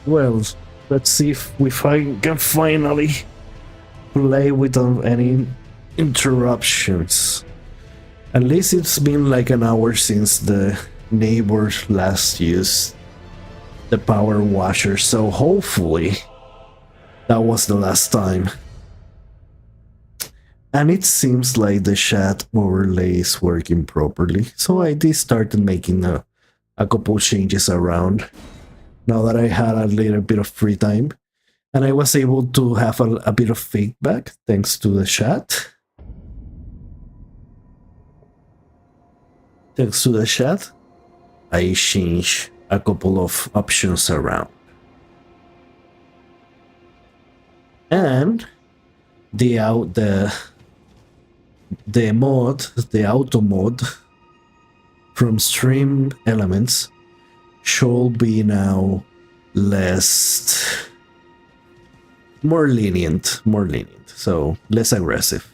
Well, let's see if we can finally play without any interruptions. At least it's been like an hour since the neighbors last used the power washer, so hopefully that was the last time. And it seems like the chat overlay is working properly, so I did started making a couple changes around now that I had a little bit of free time. And I was able to have a bit of feedback thanks to the chat. Thanks to the chat, I changed a couple of options around. And the auto mod from stream elements should be now more lenient, so less aggressive.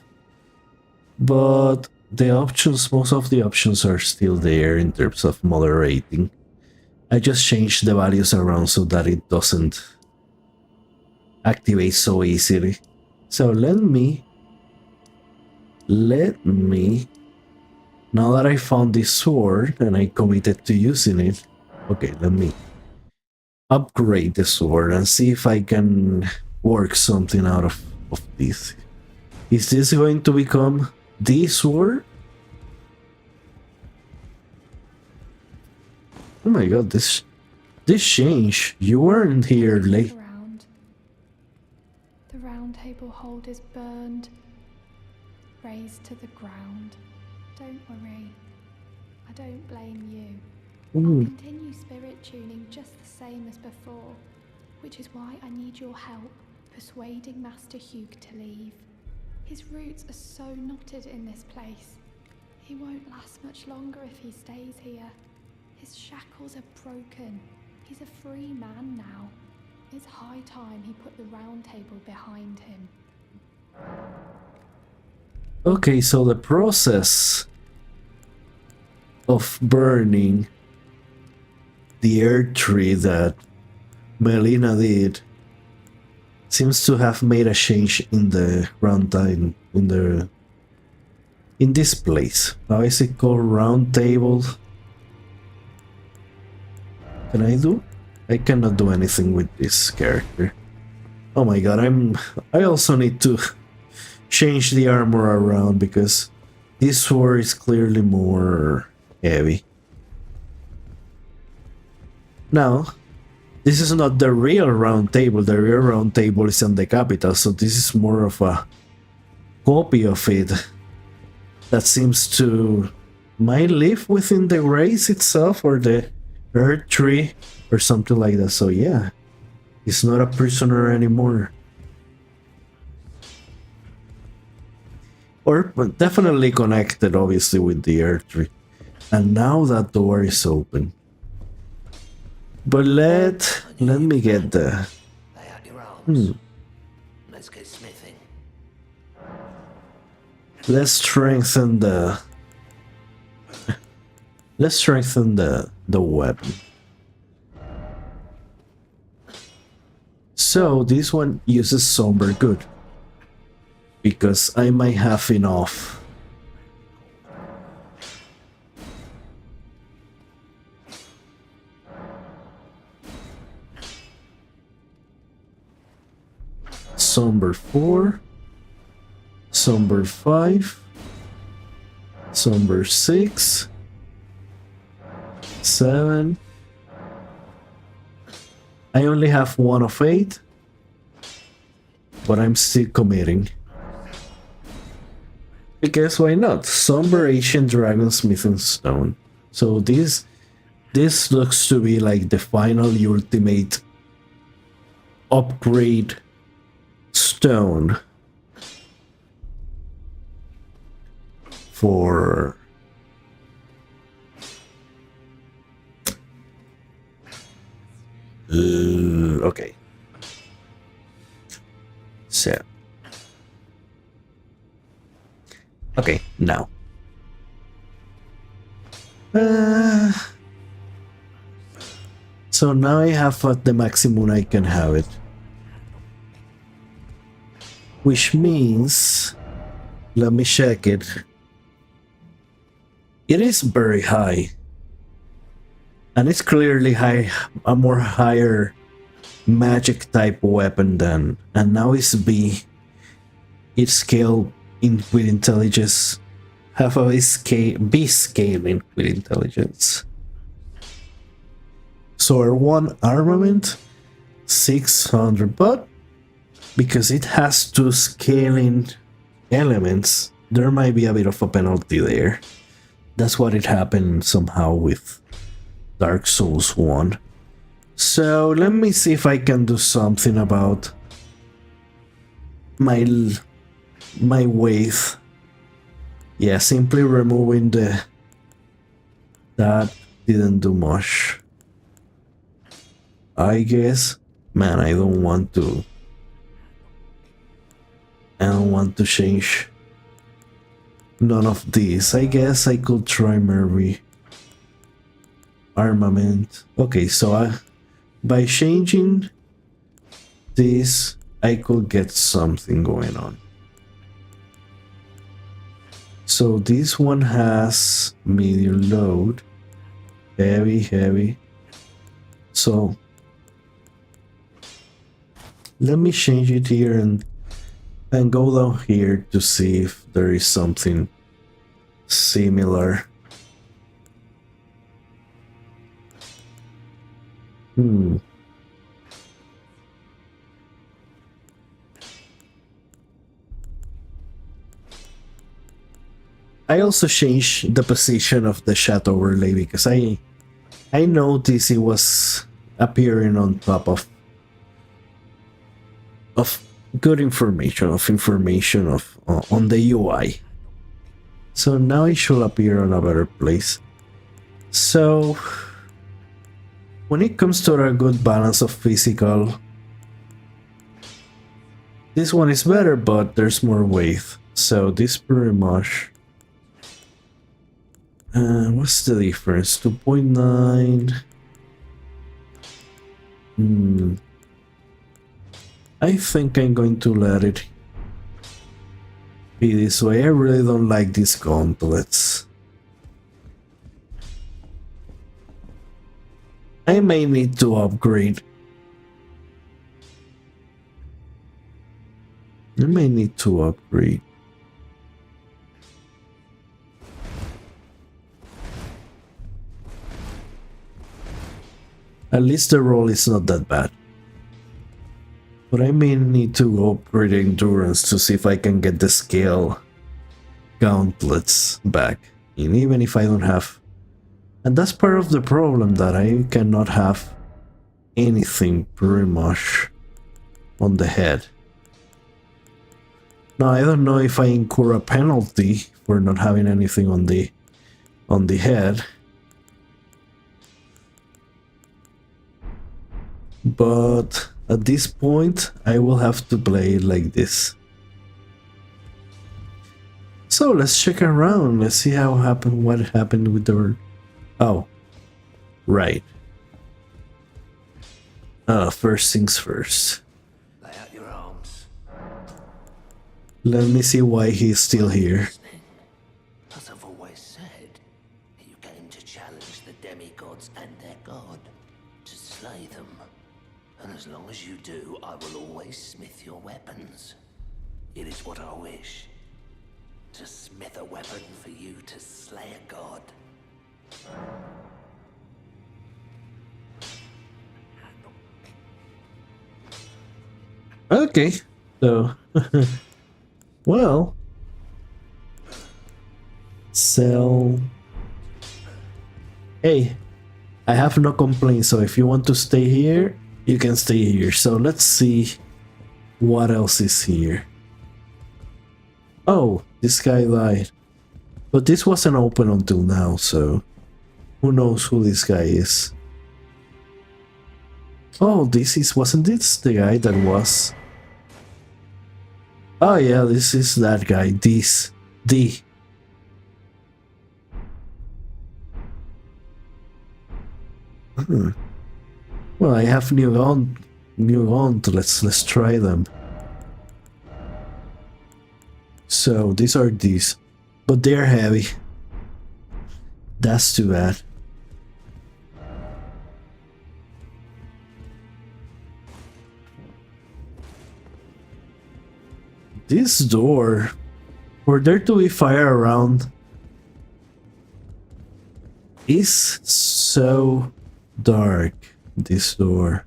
But most of the options are still there in terms of moderating. I just changed the values around so that it doesn't activate so easily. So let me, now that I found this sword and I committed to using it, okay, let me upgrade the sword and see if I can work something out of this. Is this going to become the sword? Oh my god, this changed. You weren't here late. The round table hold is burned, razed to the ground. Don't worry, I don't blame you. I'll continue spirit tuning just the same as before, which is why I need your help persuading Master Hugh to leave. His roots are so knotted in this place. He won't last much longer if he stays here. His shackles are broken. He's a free man now. It's high time he put the round table behind him. Okay, so the process of burning the earth tree that Melina did seems to have made a change in the round table in this place. How is it called? Round table. Can I do? I cannot do anything with this character. Oh my god, I also need to change the armor around because this sword is clearly more heavy. Now, this is not the real round table. The real round table is in the capital, so this is more of a copy of it that seems to might live within the race itself or the earth tree or something like that. So yeah, he's not a prisoner anymore. Or definitely connected, obviously, with the earth tree. And now that door is open. But let me get the... Lay out your arms. Let's get smithing. Let's strengthen the... Let's strengthen the weapon. So this one uses somber good. Because I might have enough. Somber 4, Somber 5, Somber 6, 7. I only have 1 of 8, but I'm still committing. Because why not? Somber Ancient Dragon Smithing Stone. So this looks to be like the final ultimate upgrade stone for okay. So okay, now So now I have at the maximum I can have it. Which means, let me check it. It is very high. And it's clearly a more higher magic type weapon than, and now it's B. Its scale with intelligence, have a scale, B scaling with intelligence. So R1 armament, 600, but because it has two scaling elements, there might be a bit of a penalty there. That's what it happened somehow with Dark Souls 1. So let me see if I can do something about my weight. Yeah, simply removing that didn't do much. I guess, man, I don't want to change none of these. I guess I could try maybe armament. Okay, so by changing this, I could get something going on. So this one has medium load, heavy. So let me change it here and go down here to see if there is something similar. I also changed the position of the shadow overlay because I noticed it was appearing on top of good information on the UI. So now it should appear on a better place. So when it comes to a good balance of physical, this one is better, but there's more weight. So this pretty much. What's the difference? 2.9. I think I'm going to let it be this way. I really don't like these gauntlets. I may need to upgrade. At least the roll is not that bad. But I may need to upgrade endurance to see if I can get the scale gauntlets back. And even if I don't have... And that's part of the problem, that I cannot have anything pretty much on the head. Now I don't know if I incur a penalty for not having anything on the head. But at this point, I will have to play it like this. So let's check around. Let's see what happened with the... Oh, right. First things first. Lay out your arms. Let me see why he's still here. As I've always said, you came to challenge the demigods and their god, to slay them. And as long as you do, I will always smith your weapons. It is what I wish. To smith a weapon for you to slay a god. Okay, so... well... Sell... Hey, I have no complaints, so if you want to stay here, you can stay here. So let's see what else is here. Oh, this guy died. But this wasn't open until now, so who knows who this guy is. Oh, wasn't this the guy that was? Oh yeah, this is that guy, D. Well, I have new gauntlets. Let's try them. So these are these, but they're heavy. That's too bad. This door, for there to be fire around, is so dark. This door.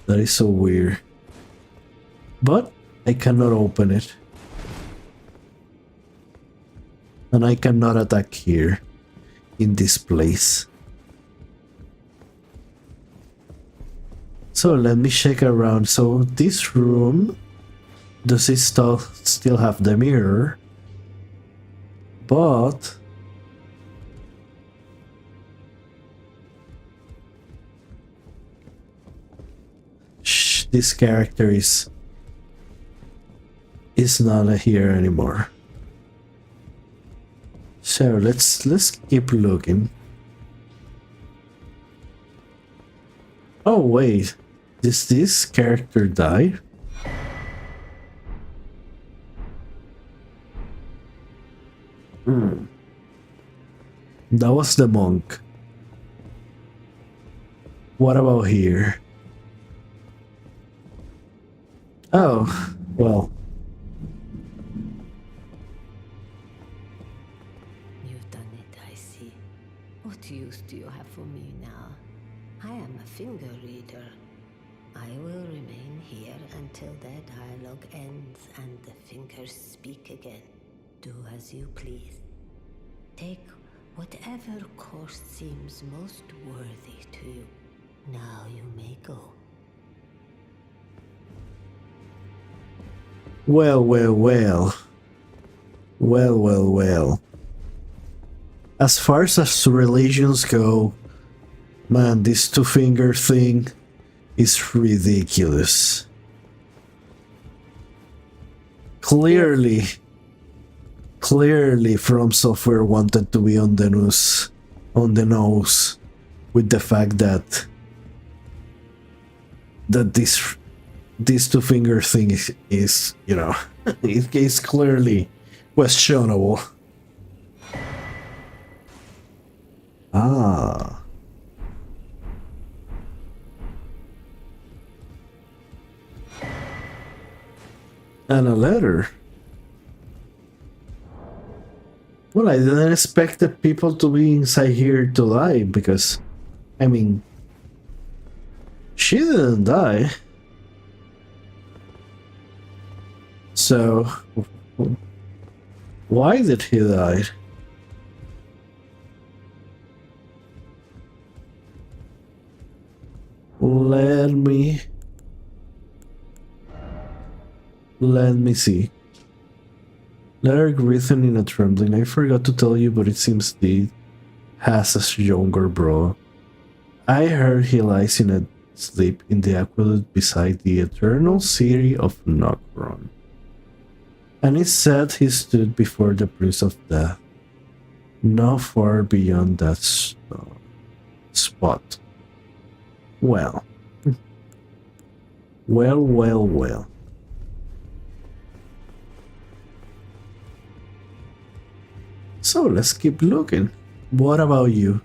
That is so weird. But I cannot open it. And I cannot attack here, in this place. So let me check around. So this room, does it still have the mirror? But this character is not here anymore. So let's keep looking. Oh wait, did this character die? That was the monk. What about here? Oh, well. You've done it, I see. What use do you have for me now? I am a finger reader. I will remain here until their dialogue ends and the fingers speak again. Do as you please. Take whatever course seems most worthy to you. Now you may go. Well. As far as religions go, man, this two-finger thing is ridiculous. Clearly From Software wanted to be on the nose with the fact that this two-finger thing is you know, it is clearly questionable. Ah. And a letter. Well, I didn't expect the people to be inside here to die, because, I mean, she didn't die. So, why did he die? Let me see. Letter written in a trembling. I forgot to tell you, but it seems Deed has a younger brother. I heard he lies in a sleep in the aqueduct beside the eternal city of Nocron. And it said he stood before the Prince of Death, not far beyond that spot. Well. Well. So let's keep looking. What about you?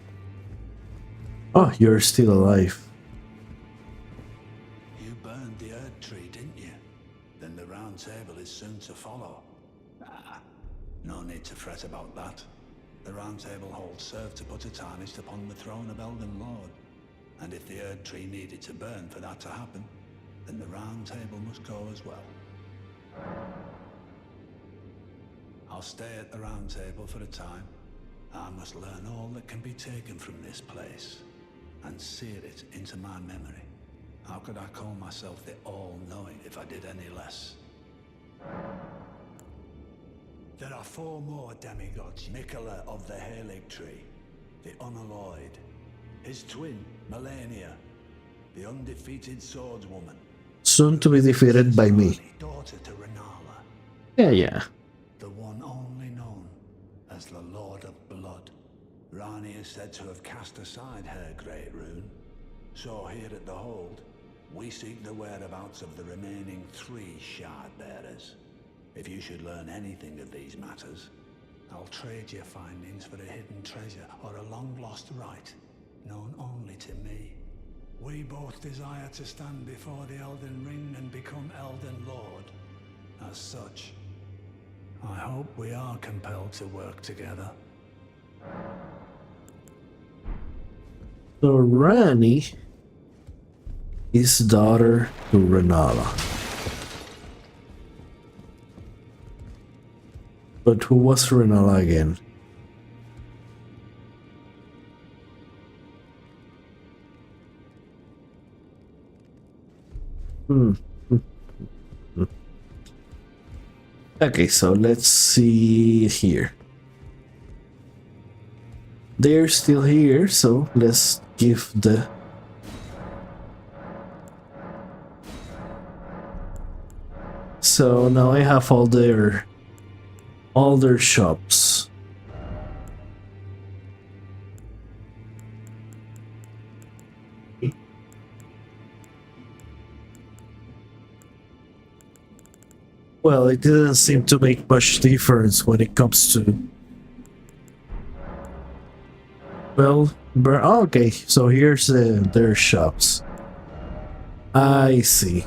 Oh, you're still alive. You burned the Earth Tree, didn't you? Then the Round Table is soon to follow. No need to fret about that. The Round Table holds serve to put a tarnish upon the throne of Elden Lord. And if the Earth Tree needed to burn for that to happen, then the Round Table must go as well. I'll stay at the Round Table for a time. I must learn all that can be taken from this place and sear it into my memory. How could I call myself the All-Knowing if I did any less? There are 4 more demigods. Mikola of the Halig Tree, the Unalloyed, his twin, Melania, the undefeated swordswoman. Soon to be defeated by me. Daughter to Renala. Yeah. The one only known as the Lord of Blood. Rani is said to have cast aside her great rune, So here at the Hold, we seek the whereabouts of the remaining 3 shard bearers. If you should learn anything of these matters, I'll trade your findings for a hidden treasure or a long-lost right, known only to me. We both desire to stand before the Elden Ring and become Elden Lord. As such, I hope we are compelled to work together. So Rani is daughter to Renala. But who was Renala again? Okay, so let's see here. They're still here, so let's give the... So now I have all their shops. Well, it didn't seem to make much difference when it comes to... Well, okay, so here's their shops. I see.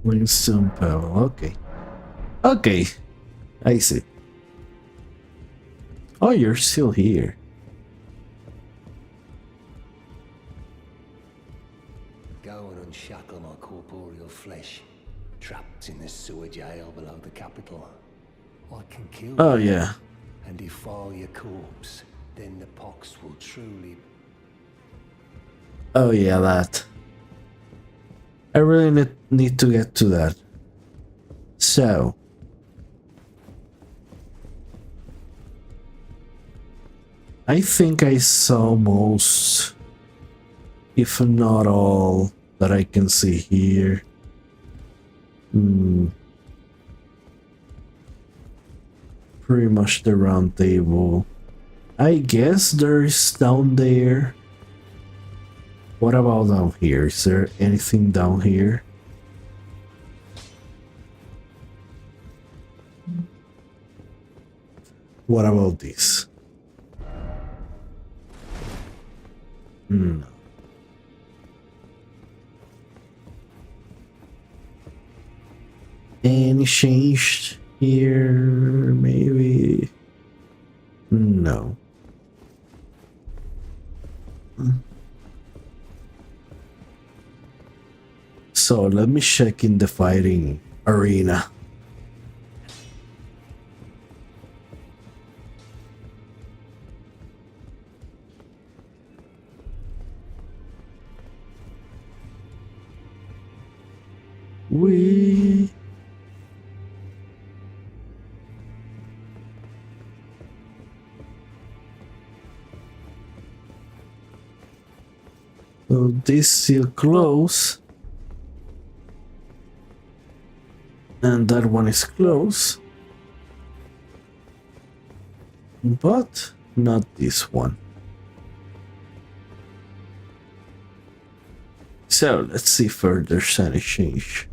Winston Powell, okay. Okay, I see. Oh, you're still here. Go and unshackle my corporeal flesh, trapped in the sewer jail below the capital. I can kill Oh, you yeah. and defile your corpse, then the pox will truly... Oh, yeah, that. I really need to get to that. So. I think I saw most, if not all, that I can see here. Pretty much the round table. I guess there's down there. What about down here? Is there anything down here? What about this? No. Any changed here? Maybe. No. So let me check in the fighting arena. So this still close. And that one is close. But not this one. So let's see if there's any change.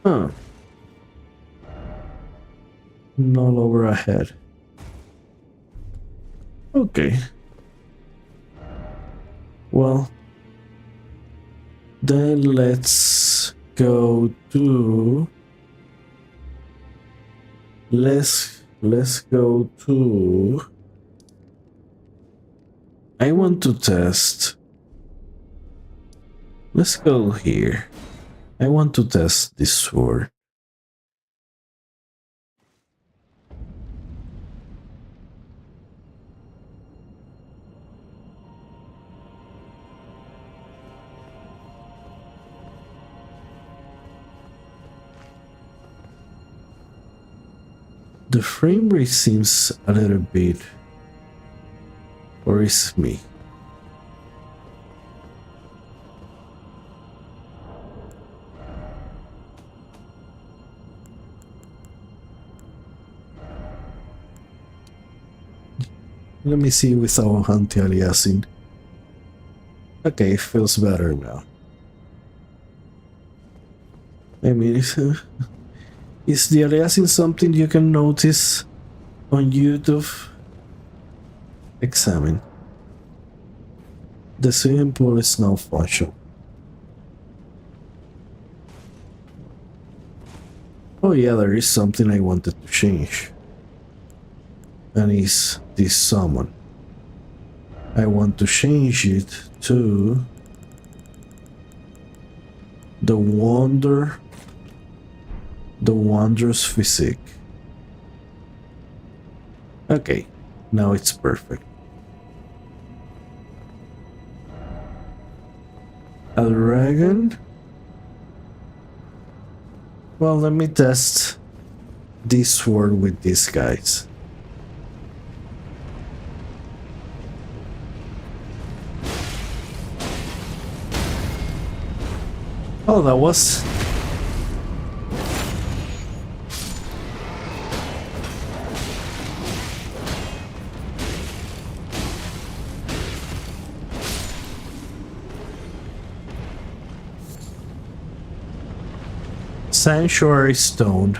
Huh. No lower ahead. Okay. Well, then let's go to... Let's go to... I want to test... Let's go here. I want to test this sword. The frame rate seems a little bit... Or is it me? Let me see without anti-aliasing. Okay, feels better now. I mean, is the aliasing something you can notice on YouTube? Examine. The swimming pool is now functional. Oh yeah, there is something I wanted to change. And it's this summon. I want to change it to the wondrous physique. Okay, now it's perfect. A dragon? Well, let me test this sword with these guys. Oh, that was... Sanctuary Stone.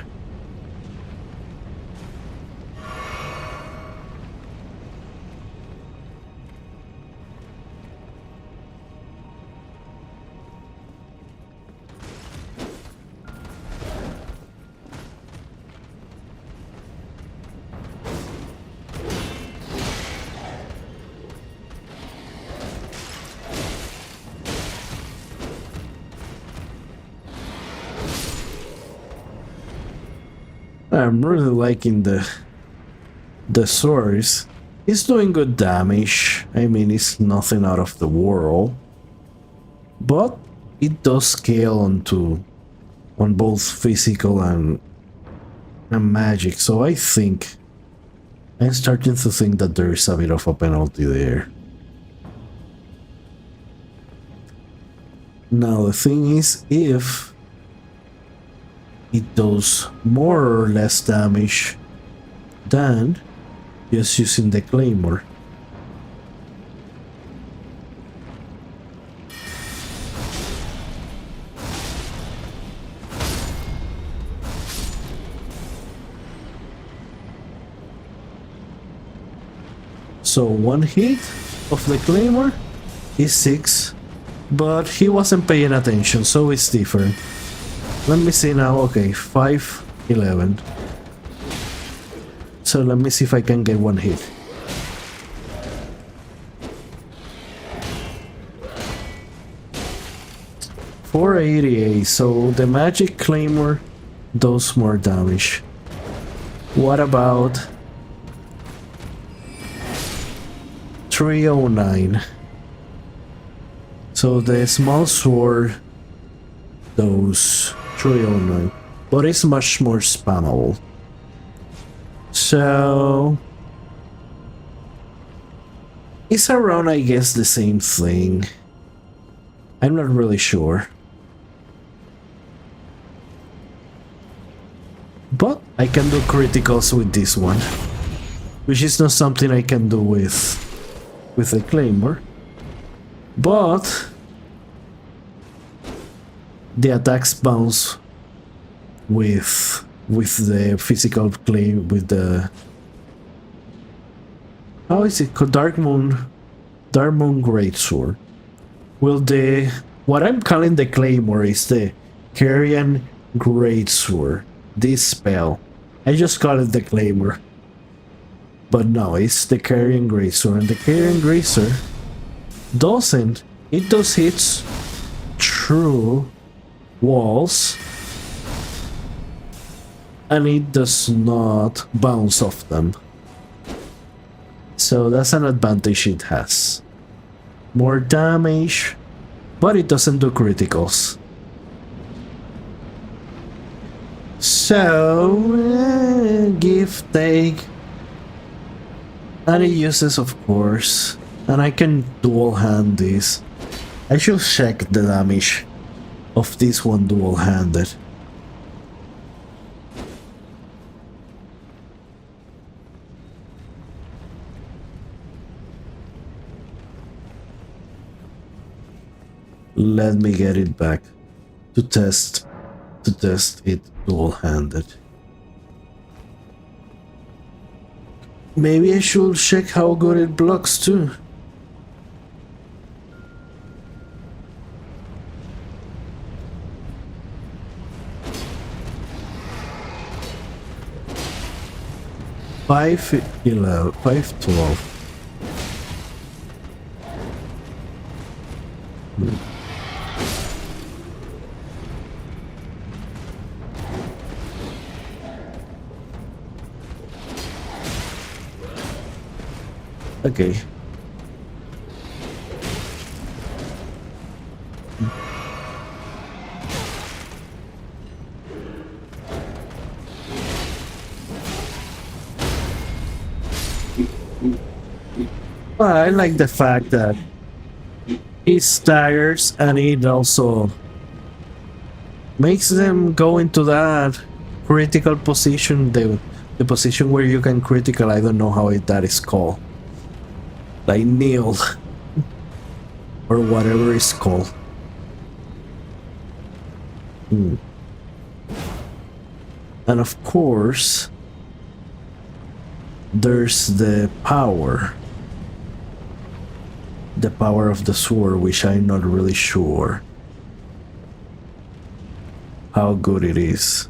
I'm really liking the swords. It's doing good damage. I mean, it's nothing out of the world, but it does scale on both physical and magic. So I think I'm starting to think that there is a bit of a penalty there. Now the thing is, if it does more or less damage than just using the claymore. So one hit of the claymore is 6, but he wasn't paying attention, so it's different. Let me see now. Okay, 5, 11. So let me see if I can get one hit. $488. So the magic claymore does more damage. What about 309? So the small sword does 309, but it's much more spammable. So it's around, I guess, the same thing. I'm not really sure, but I can do criticals with this one, which is not something I can do with a claymore. But the attacks bounce with the physical claim, with the, how is it called? Dark Moon Greatsword. Well, what I'm calling the claymore is the Carrion Greatsword. This spell, I just call it the claymore, but no, it's the Carrion Greatsword, and the Carrion Greatsword doesn't. It does hits through walls, and it does not bounce off them. So that's an advantage it has. More damage, but it doesn't do criticals. So, give, take. And it uses, of course. And I can dual hand this. I should check the damage of this one dual-handed. Let me get it back to test it dual-handed. Maybe I should check how good it blocks too. Five 11, 512. Okay. Well, I like the fact that he staggers and it also makes them go into that critical position, the position where you can critical, I don't know how that is called. Like kneel or whatever it's called. And of course there's the power of the sword, which I'm not really sure how good it is.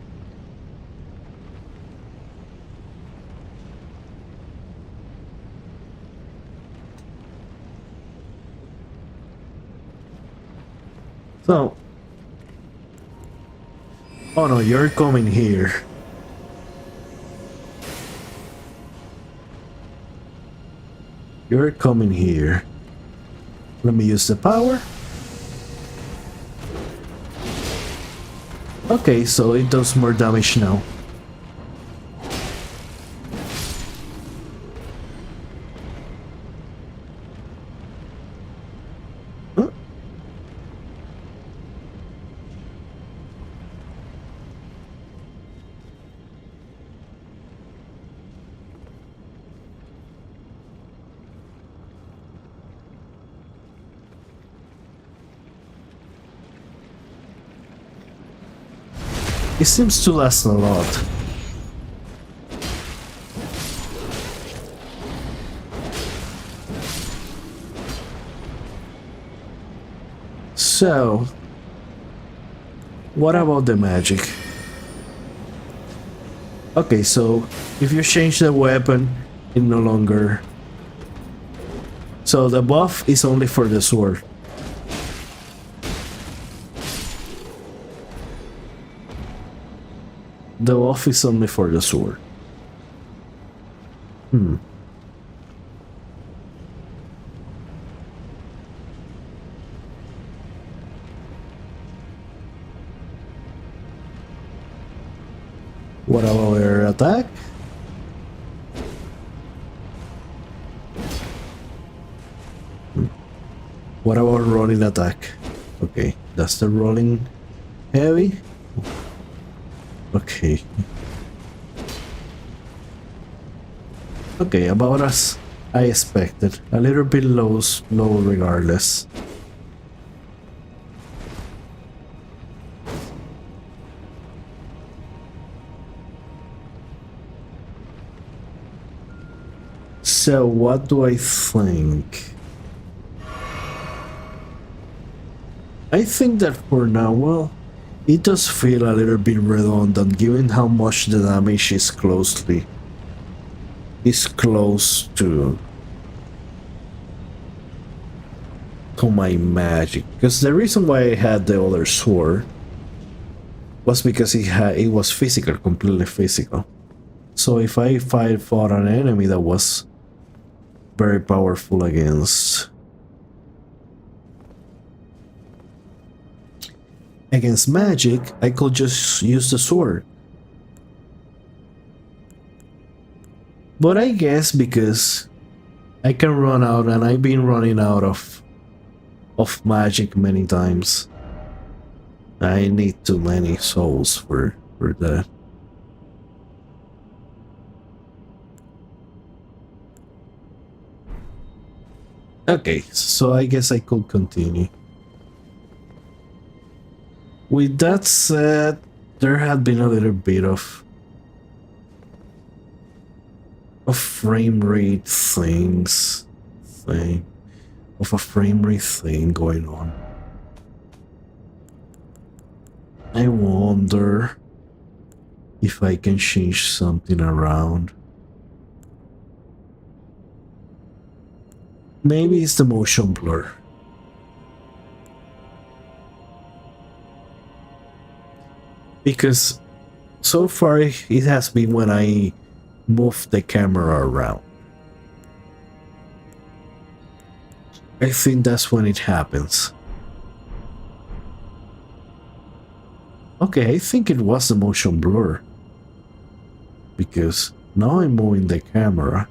So, oh no, you're coming here. You're coming here. Let me use the power. Okay, so it does more damage now. Huh? It seems to last a lot. So, what about the magic? Okay, so if you change the weapon, it no longer... So the buff is only for the sword. The buff is only for the sword. What about air attack? What about rolling attack? Okay, that's the rolling heavy. Okay. Okay, about as I expected. A little bit low regardless. So what do I think? I think that for now, well, it does feel a little bit redundant given how much the damage is close to my magic. Because the reason why I had the other sword was because it was physical, completely physical. So if I fought an enemy that was very powerful against magic, I could just use the sword. But I guess because I can run out, and I've been running out of magic many times, I need too many souls for that. Okay, so I guess I could continue. With that said, there had been a little bit of frame rate of a frame rate thing going on. I wonder if I can change something around. Maybe it's the motion blur. Because so far it has been when I move the camera around. I think that's when it happens. Okay, I think it was the motion blur. Because now I'm moving the camera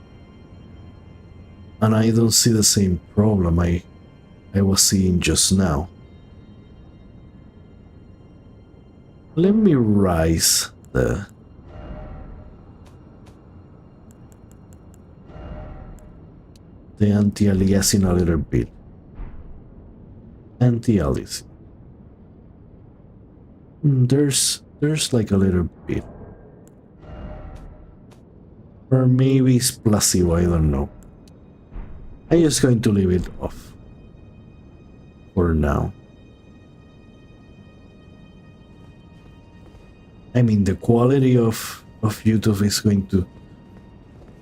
and I don't see the same problem I was seeing just now. Let me rise the anti-aliasing a little bit. Anti-aliasing. There's like a little bit. Or maybe it's placebo, I don't know. I'm just going to leave it off for now. I mean, the quality of YouTube is going to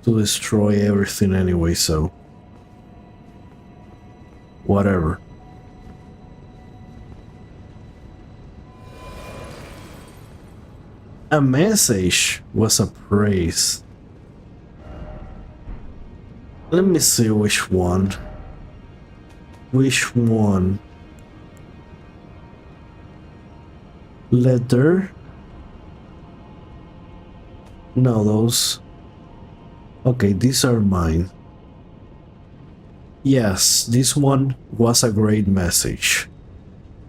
destroy everything anyway, so whatever. A message was appraised. Let me see which one. Which one? Letter? No, those. Okay, these are mine. Yes, this one was a great message.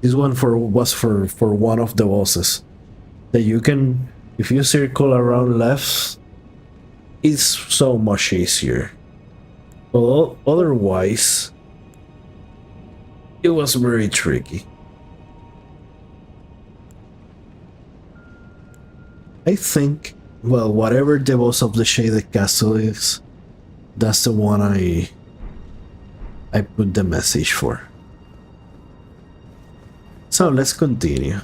This one was for one of the bosses. That you can, if you circle around left, it's so much easier. But otherwise, it was very tricky. I think, well, whatever the boss of the Shaded Castle is, that's the one I put the message for. So let's continue.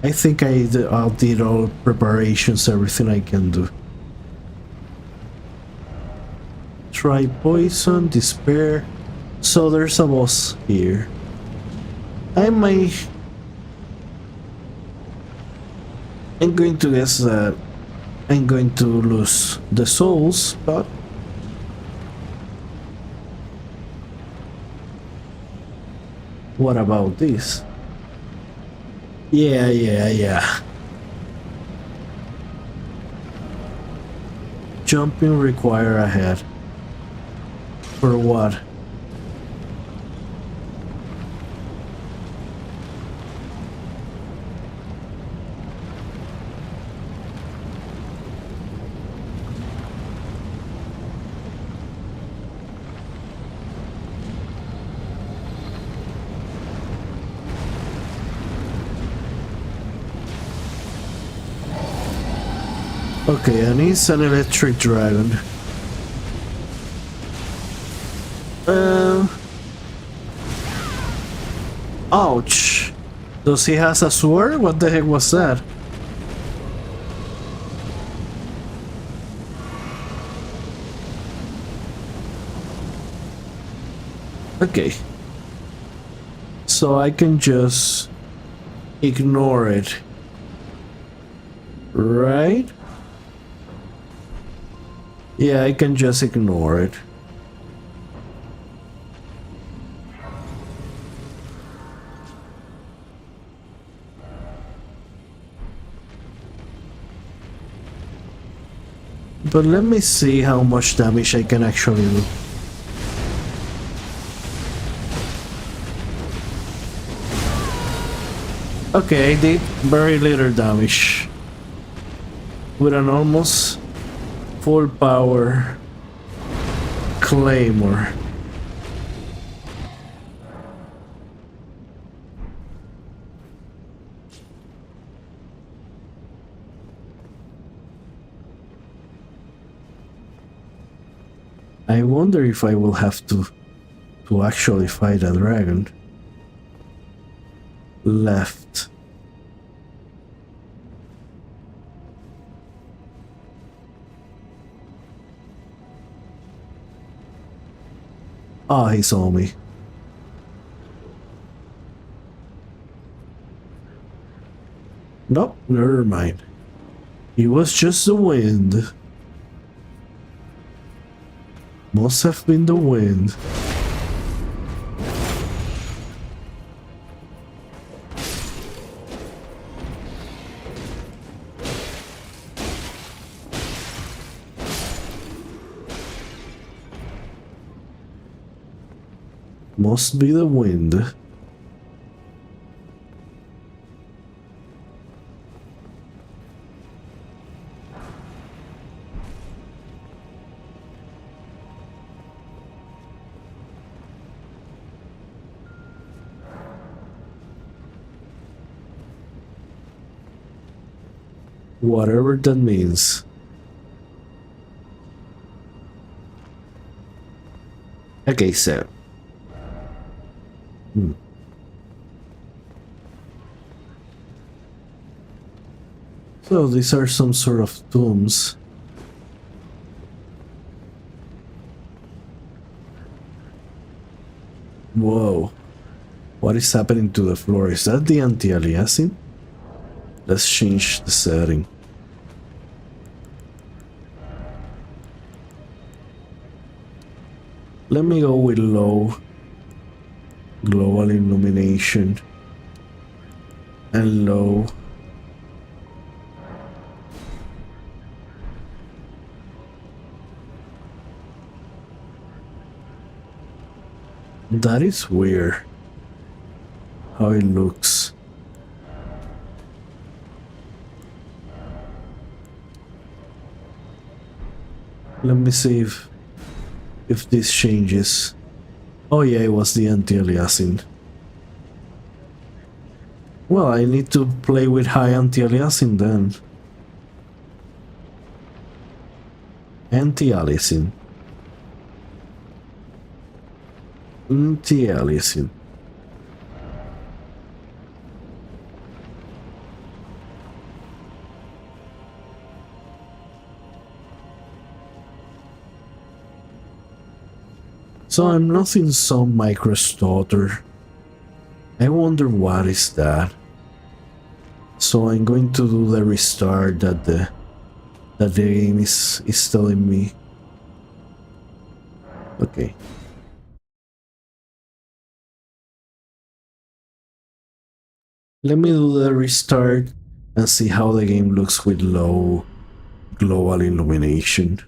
I think I did all preparations, everything I can do. Try poison, despair. So there's a boss here. I'm going to guess that I'm going to lose the souls, but what about this? Yeah. Jumping require a head. For what? Okay, I need an electric dragon. Ouch. Does he has a sword? What the heck was that? Okay. So I can just ignore it. Right? Yeah, I can just ignore it. But let me see how much damage I can actually do. Okay, I did very little damage. With an almost full power claymore. I wonder if I will have to actually fight a dragon. Left. Ah, he saw me. Nope, never mind. It was just the wind. Must have been the wind. Must be the wind. Whatever that means. Okay, so. So these are some sort of tombs. Whoa. What is happening to the floor? Is that the anti-aliasing? Let's change the setting. Let me go with low global illumination and low. That is weird how it looks. Let me see if this changes. Oh yeah, it was the anti-aliasing. Well, I need to play with high anti-aliasing then. Anti-aliasing. Anti-aliasing. So I'm not in some microstutter. I wonder what is that. So I'm going to do the restart that the game is telling me. Okay. Let me do the restart and see how the game looks with low global illumination.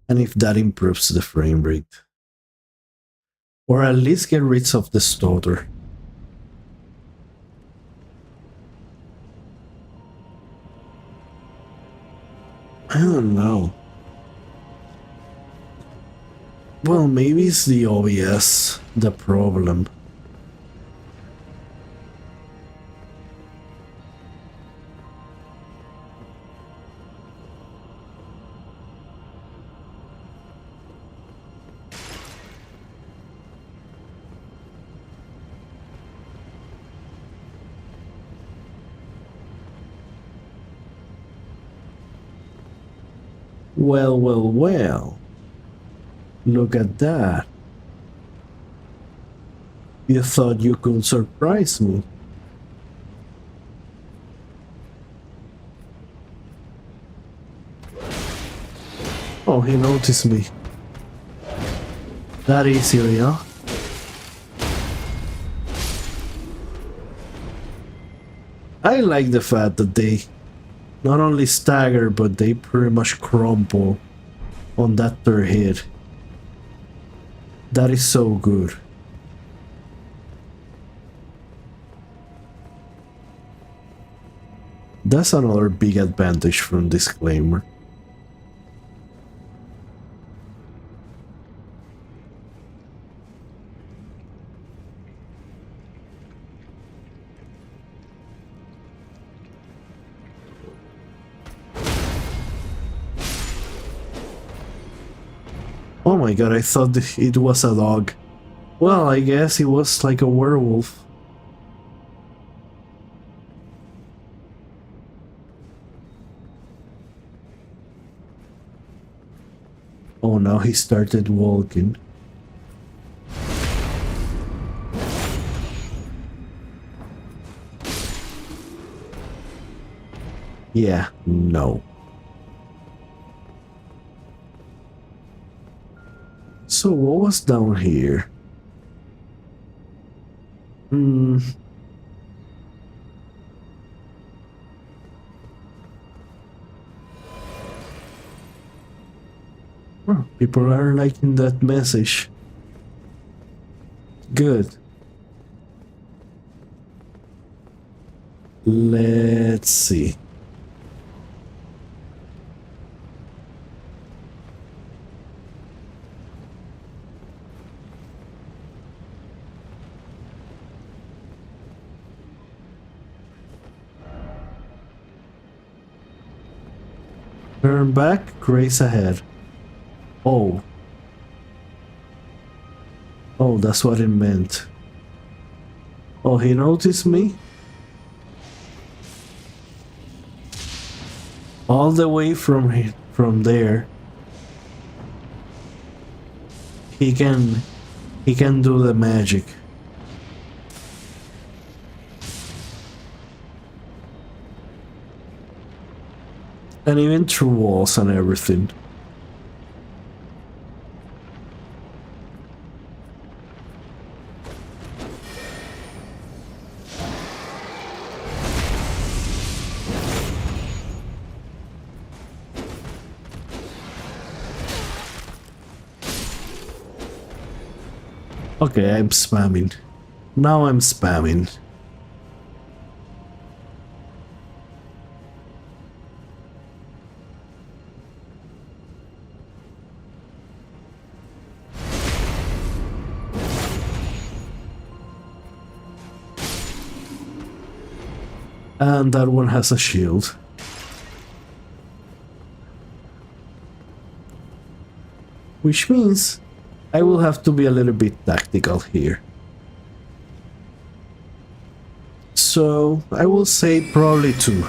And if that improves the frame rate. Or at least get rid of the stutter. I don't know. Well, maybe it's the OBS, the problem. Well, well, well. Look at that. You thought you could surprise me. Oh, he noticed me. That easily, huh? I like the fact that they not only stagger, but they pretty much crumple on that third hit. That is so good. That's another big advantage from Disclaimer. Oh my god, I thought it was a dog. Well, I guess it was like a werewolf. Oh, now he started walking. Yeah, no. So what was down here? Oh, people are liking that message. Good. Let's see. Turn back, grace ahead. Oh. Oh, that's what it meant. Oh, he noticed me? All the way from there. He can do the magic. And even through walls and everything. Okay, I'm spamming. Now I'm spamming. And that one has a shield. Which means I will have to be a little bit tactical here. So I will say probably 2.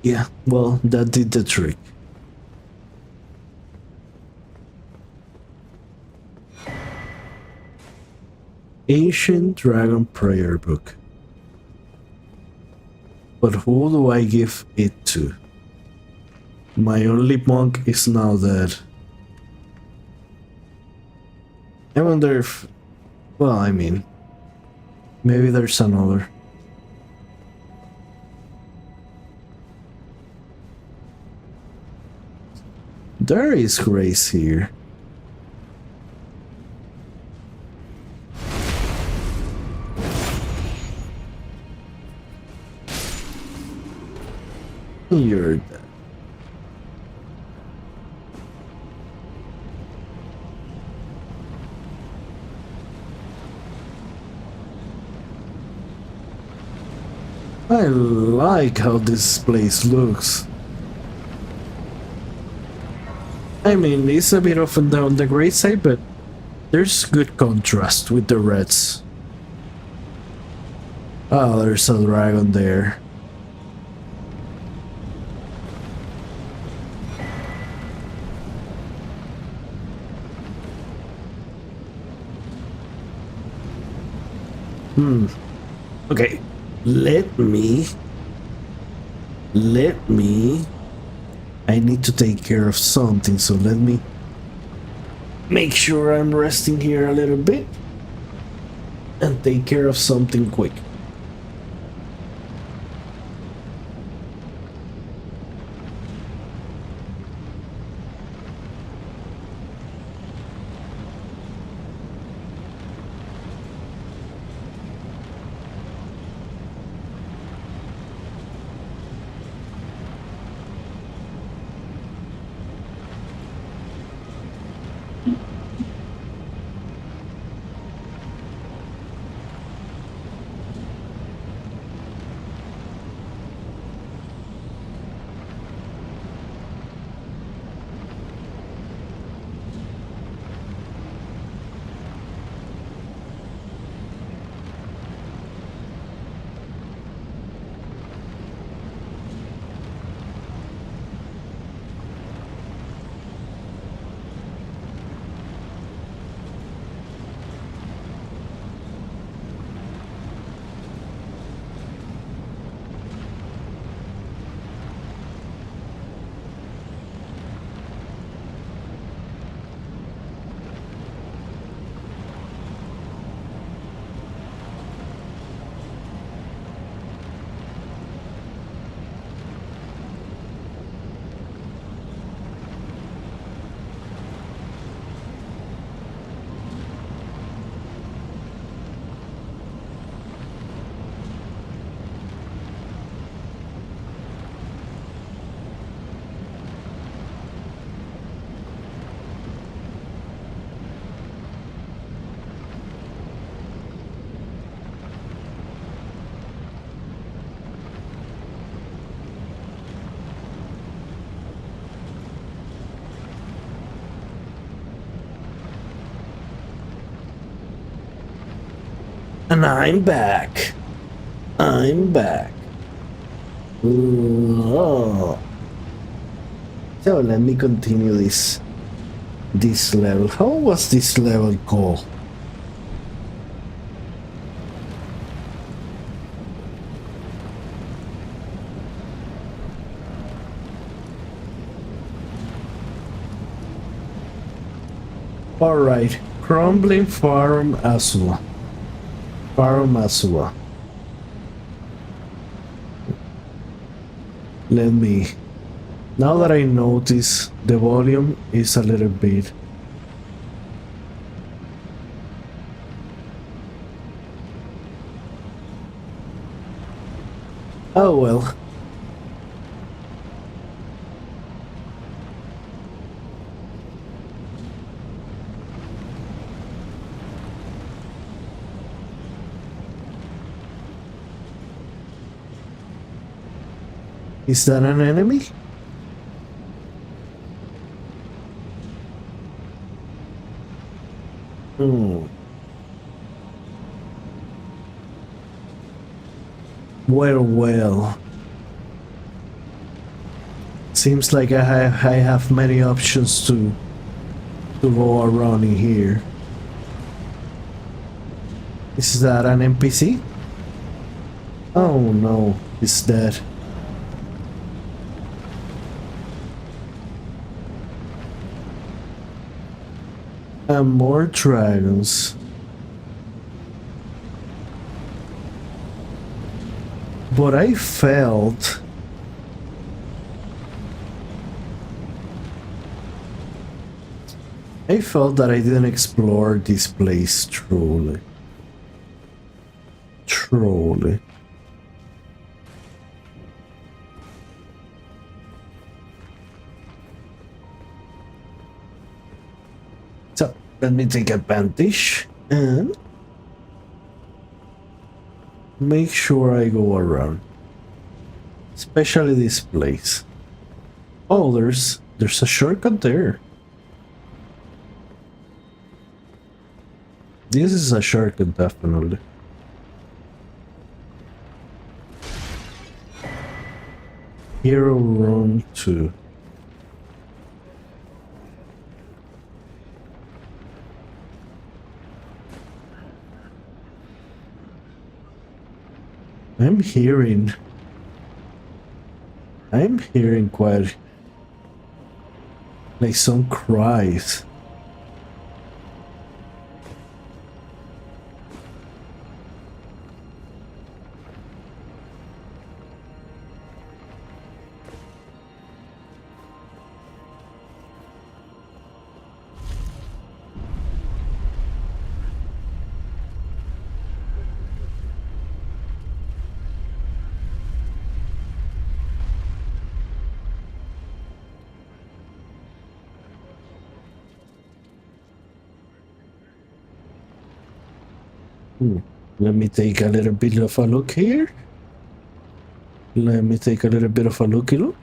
Yeah, well, that did the trick. Ancient Dragon Prayer Book. But who do I give it to? My only monk is now dead. I wonder if... Well, I mean... Maybe there's another. There is grace here. You're dead. I like how this place looks. I mean, it's a bit of on the gray side, but there's good contrast with the reds. Oh, there's a dragon there. Okay, let me... I need to take care of something, so let me make sure I'm resting here a little bit and take care of something quick. And I'm back. I'm back. Oh. So let me continue this level. How was this level called? Alright, Crumbling Farm Asua. Farm Asua. Let me... Now that I notice the volume is a little bit... Oh well. Is that an enemy? Hmm. Well. Seems like I have many options to go around in here. Is that an NPC? Oh no, it's dead. And more dragons. But I felt that I didn't explore this place truly. So let me take advantage and make sure I go around, especially this place. Oh, there's a shortcut there. This is a shortcut, definitely. Hero Room 2. I'm hearing quite like some cries. Let me take a little bit of a look here. Let me take a little bit of a looky look.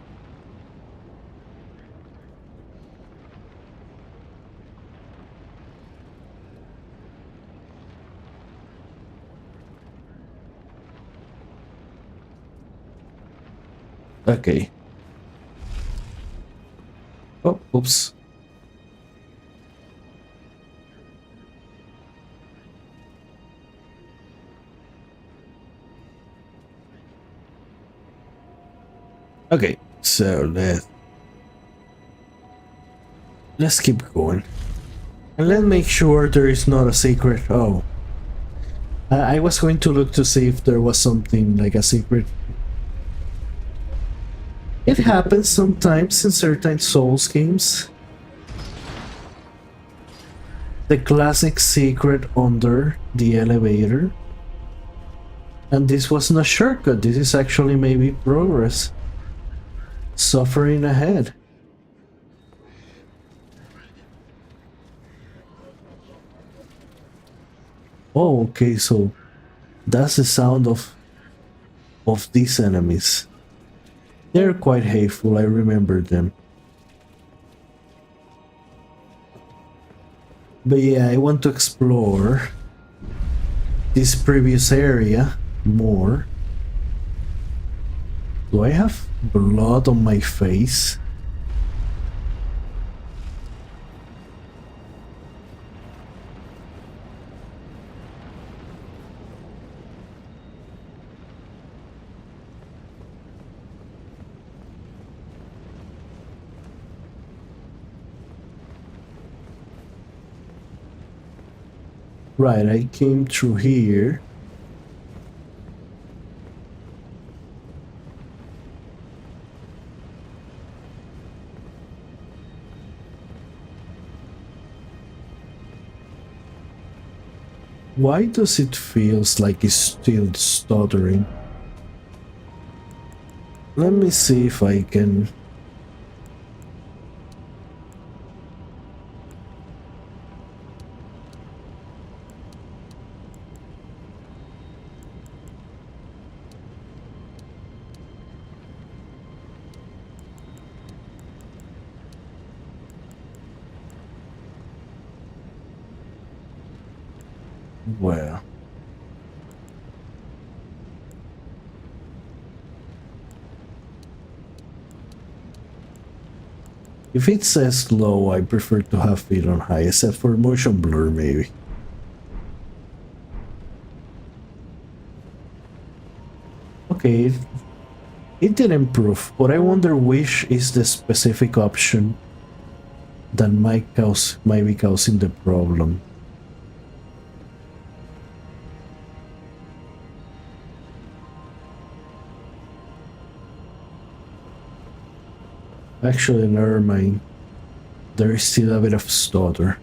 Okay. Oh, oops. Okay, so let's keep going. And let's make sure there is not a secret. Oh. I was going to look to see if there was something like a secret. It happens sometimes in certain Souls games. The classic secret under the elevator. And this wasn't a shortcut, this is actually maybe progress. Suffering ahead. Oh, okay, so that's the sound of these enemies. They're quite hateful, I remember them. But yeah, I want to explore this previous area more. Do I have blood on my face? Right, I came through here. Why does it feels like it's still stuttering? Let me see if I can... Well... If it says low, I prefer to have it on high, except for motion blur maybe. Okay, it did improve, but I wonder which is the specific option that might be causing the problem. Actually, never mind. There is still a bit of stutter.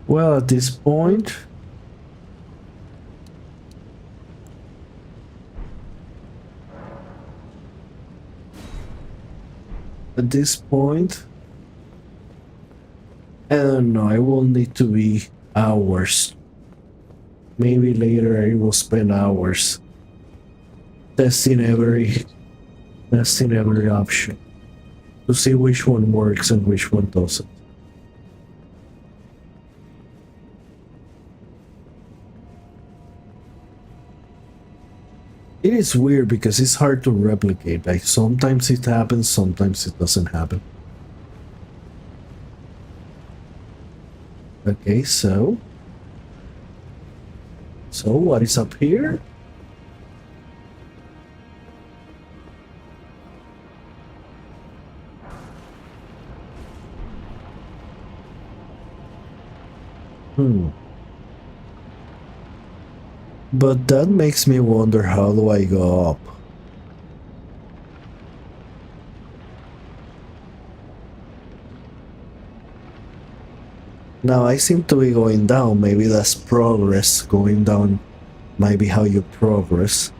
Well, at this point... At this point, I don't know, I will need to be hours. Maybe later I will spend hours testing every option to see which one works and which one doesn't. It is weird because it's hard to replicate. Like sometimes it happens, sometimes it doesn't happen. Okay, so what is up here? But that makes me wonder, how do I go up? Now I seem to be going down. Maybe that's progress. Going down might be how you progress.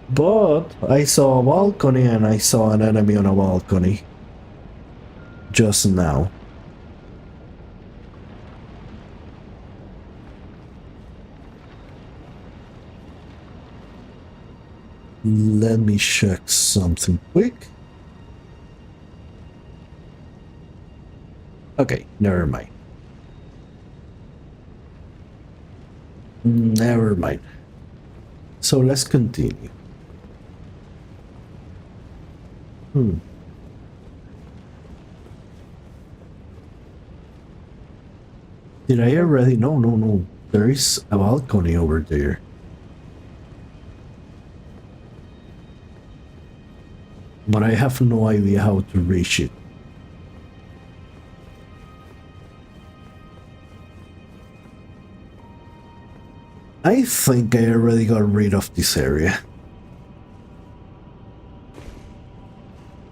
But I saw a balcony and I saw an enemy on a balcony just now. Let me check something quick. Okay, never mind. Never mind. So let's continue. Did I already? No. There is a balcony over there. But I have no idea how to reach it. I think I already got rid of this area.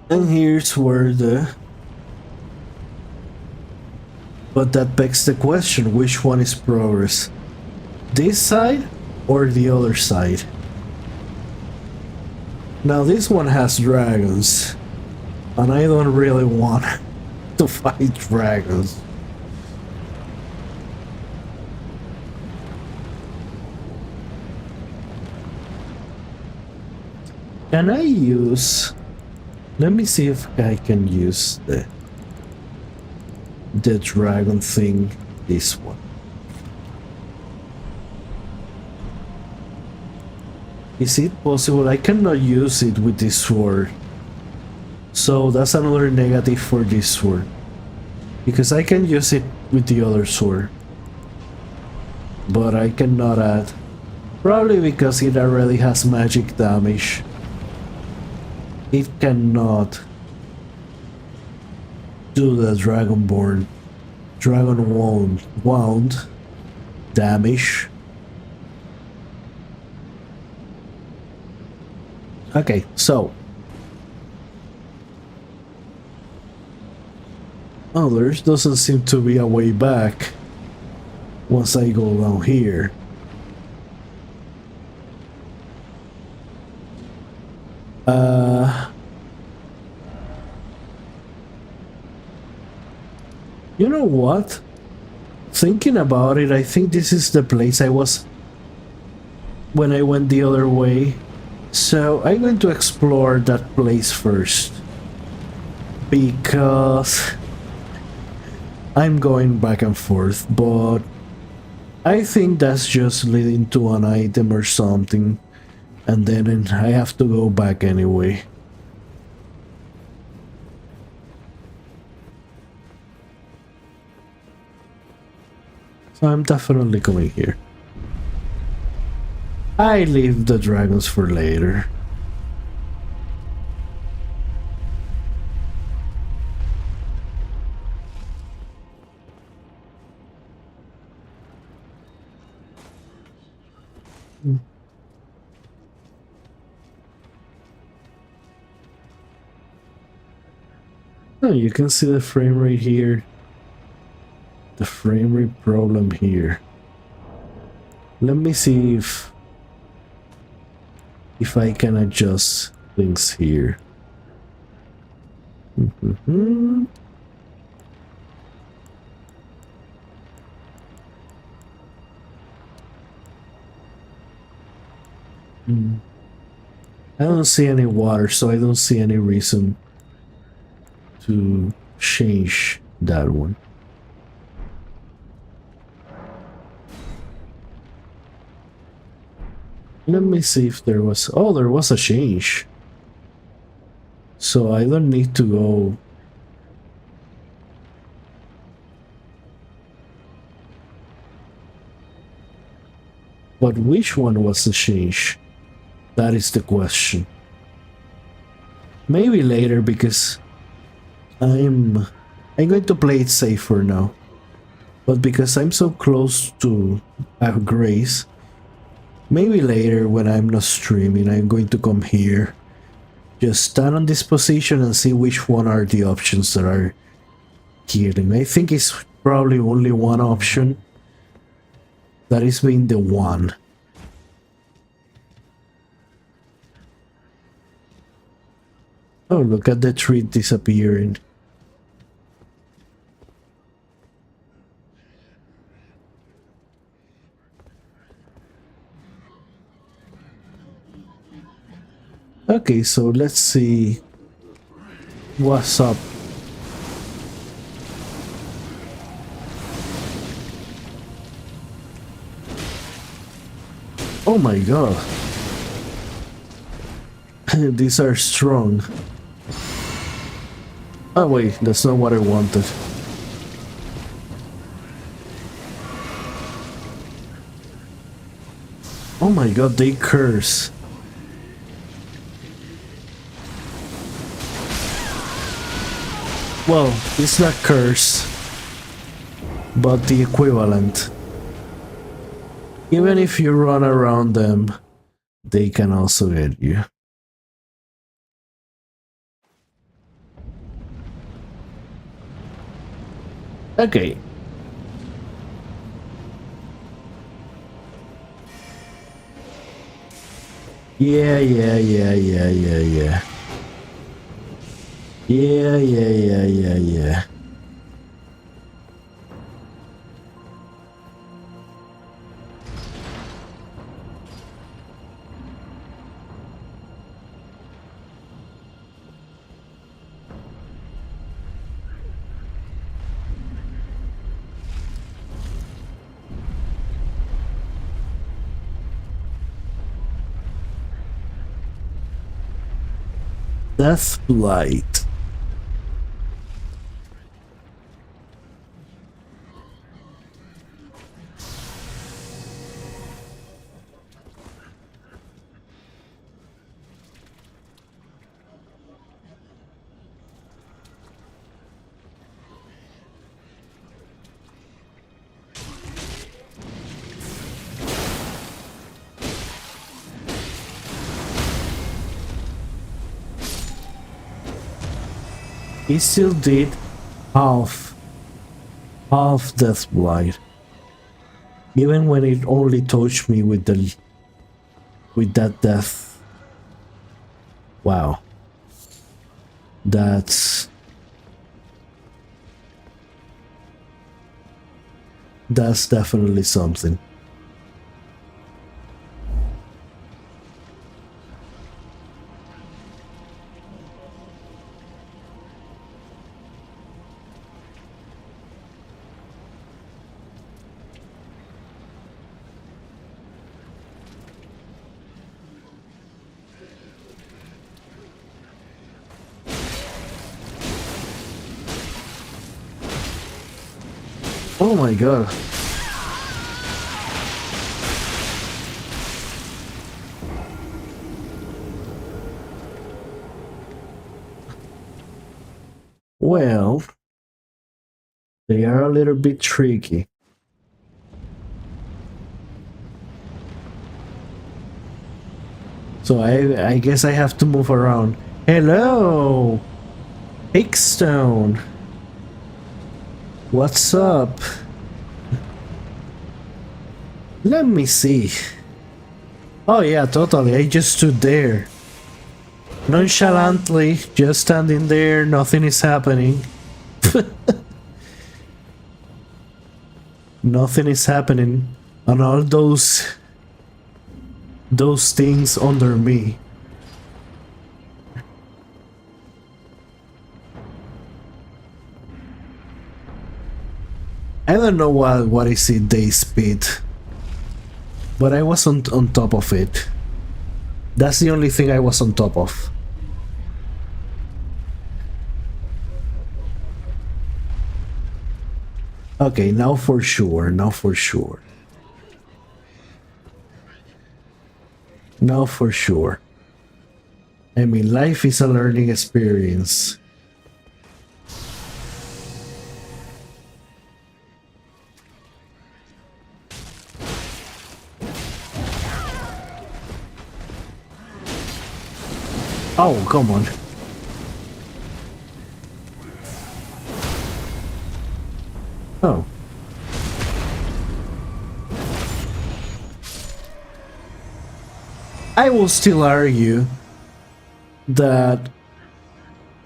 And here's where the... But that begs the question, which one is progress? This side or the other side? Now this one has dragons, and I don't really want to fight dragons. Can I use... Let me see if I can use the dragon thing. This one. Is it possible? I cannot use it with this sword. So that's another negative for this sword. Because I can use it with the other sword. But I cannot add. Probably because it already has magic damage. It cannot do the Dragon wound damage. Okay, so. Oh, there doesn't seem to be a way back once I go down here. You know what? Thinking about it, I think this is the place I was when I went the other way. So I'm going to explore that place first. Because I'm going back and forth, but I think that's just leading to an item or something. And then I have to go back anyway. So I'm definitely coming here. I leave the dragons for later. Oh, you can see the frame rate here. The frame rate problem here. Let me see if I can adjust things here. I don't see any water, so I don't see any reason to change that one. Let me see if there was... Oh, there was a change. So I don't need to go... But which one was the change? That is the question. Maybe later, because I'm going to play it safe for now. But because I'm so close to Grace, maybe later when I'm not streaming, I'm going to come here, just stand on this position and see which one are the options that are healing. I think it's probably only one option. That is being the one. Oh, look at the tree disappearing. Okay, so let's see what's up. Oh my god. These are strong. Oh wait, that's not what I wanted. Oh my god, they curse. Well, it's not curse, but the equivalent. Even if you run around them, they can also get you. Okay. Yeah. Yeah. Death Blight. He still did half Death Blight, even when it only touched me with that death. Wow, that's definitely something. Oh my god. Well, they are a little bit tricky. So I guess I have to move around. Hello! Hickstone! What's up? Let me see. Oh yeah, totally. I just stood there. Nonchalantly, just standing there, nothing is happening. Nothing is happening. And all those things under me. I don't know what is it day speed, but I was on top of it. That's the only thing I was on top of. Okay, now for sure, now for sure. Now for sure. I mean, life is a learning experience. Oh, come on. Oh. I will still argue that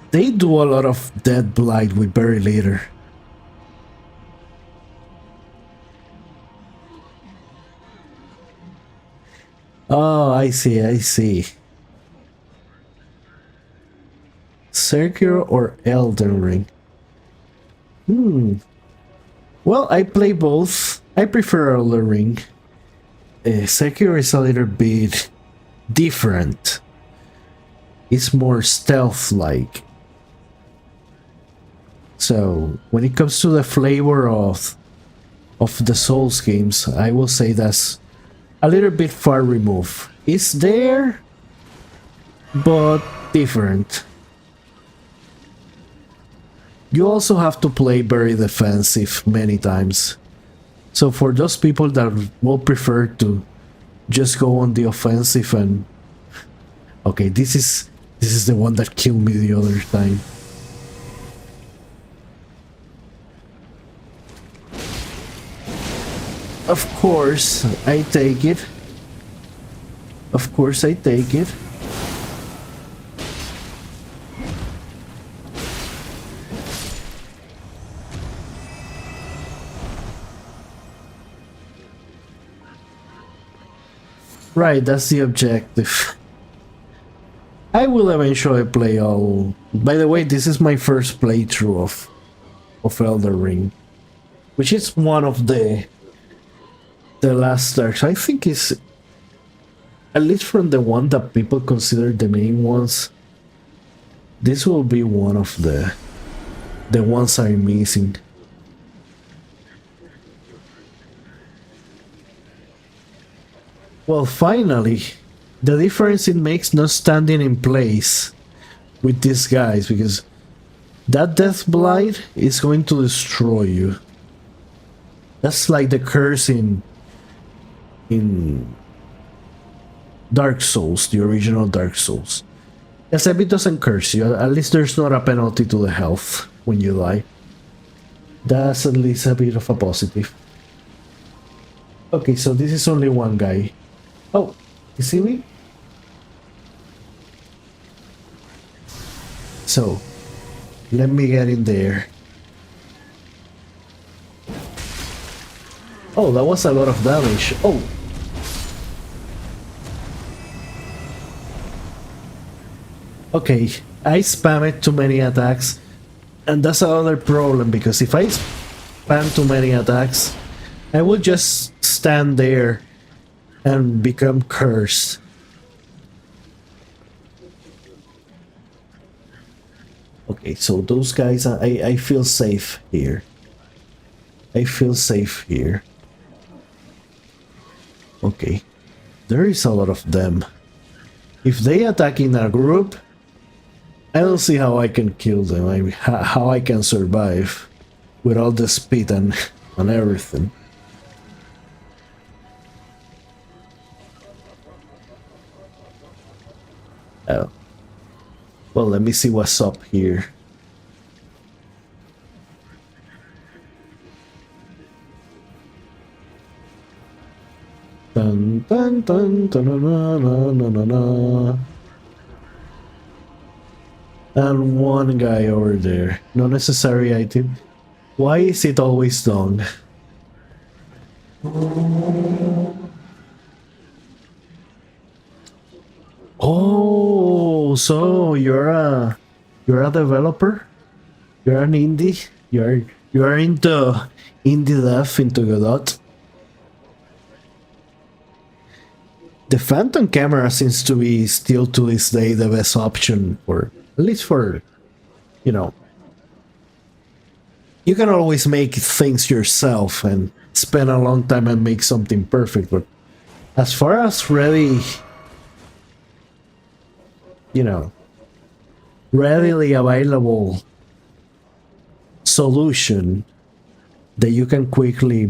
they do a lot of Dead Blight with very little. Oh, I see, I see. Sekiro or Elden Ring? Well, I play both. I prefer Elden Ring. Sekiro is a little bit different. It's more stealth-like. So, when it comes to the flavor of the Souls games, I will say that's a little bit far removed. It's there, but different. You also have to play very defensive many times. So for those people that will prefer to just go on the offensive and... Okay, this is the one that killed me the other time. Of course, I take it. Of course, I take it. Right, that's the objective. I will eventually play all... By the way, this is my first playthrough of Elden Ring, which is one of the last Darks. I think is, at least from the one that people consider the main ones, This will be one of the ones I'm missing. Well, finally, the difference it makes not standing in place with these guys, because that death blight is going to destroy you. That's like the curse in Dark Souls, the original Dark Souls. Except it doesn't curse you, at least there's not a penalty to the health when you die. That's at least a bit of a positive. Okay, so this is only one guy. Oh, you see me? So, let me get in there. Oh, that was a lot of damage. Oh! Okay, I spammed too many attacks. And that's another problem, because if I spam too many attacks, I will just stand there and become cursed. Okay, so those guys, I feel safe here. I feel safe here. Okay, there is a lot of them. If they attack in a group, I don't see how I can kill them. I mean, how I can survive with all the speed and everything. Oh. Well, let me see what's up here. Dun dun dun dun dun dun dun dun dun. And one guy over there. No necessary item. Why is it always done? Oh, so you're a developer? You're an indie? You're into indie dev, into Godot? The Phantom camera seems to be still to this day the best option, for at least for, you know, you can always make things yourself and spend a long time and make something perfect, but as far as ready, you know, readily available solution that you can quickly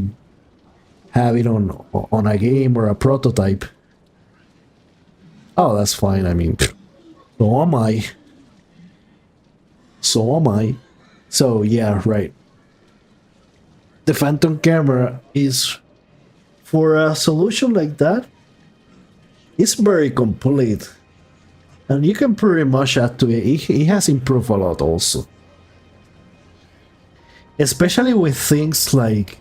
have it on a game or a prototype. Oh, that's fine. I mean, so am I. So am I. So yeah, right. The Phantom camera is, for a solution like that, it's very complete. And you can pretty much add to it. It has improved a lot also. Especially with things like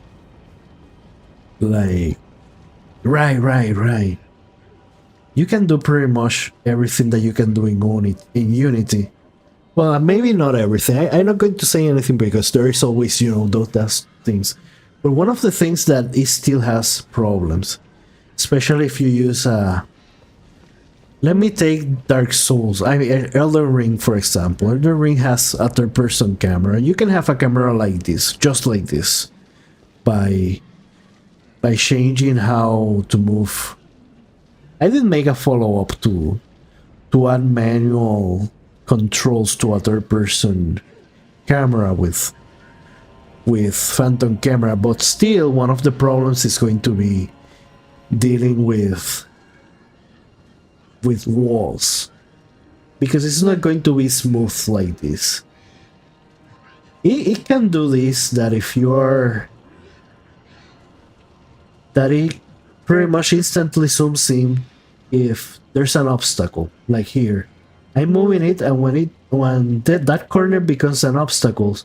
right. You can do pretty much everything that you can do in Unity. Well, maybe not everything. I'm not going to say anything because there is always, you know, those things. But one of the things that it still has problems, especially if you use let me take Dark Souls. I mean, Elden Ring, for example. Elden Ring has a third-person camera. You can have a camera like this, just like this, by changing how to move. I did make a follow-up to add manual controls to a third-person camera with Phantom camera, but still one of the problems is going to be dealing with walls, because it's not going to be smooth like this. It can do this, that if you are, that it pretty much instantly zooms in if there's an obstacle, like here. I'm moving it, and when that corner becomes an obstacle,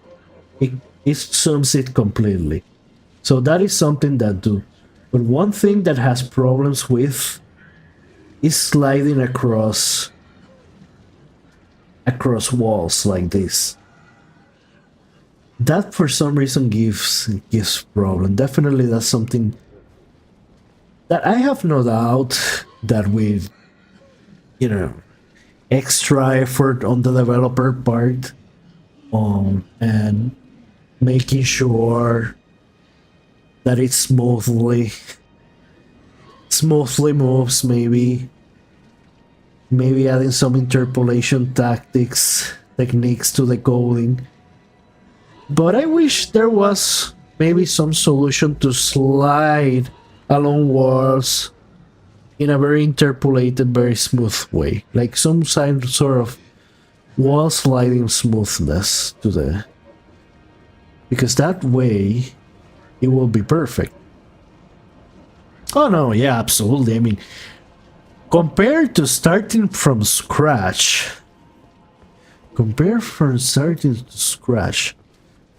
it zooms it completely. So that is something that do. But one thing that has problems with is sliding across walls like this. That for some reason gives problem. Definitely that's something that I have no doubt that with, you know, extra effort on the developer part, and making sure that it smoothly moves. Maybe adding some interpolation techniques to the coding. But I wish there was maybe some solution to slide along walls in a very interpolated, very smooth way, like some sort of wall sliding smoothness to the, because that way it will be perfect. Oh no, yeah, absolutely. I mean, compared to starting from scratch,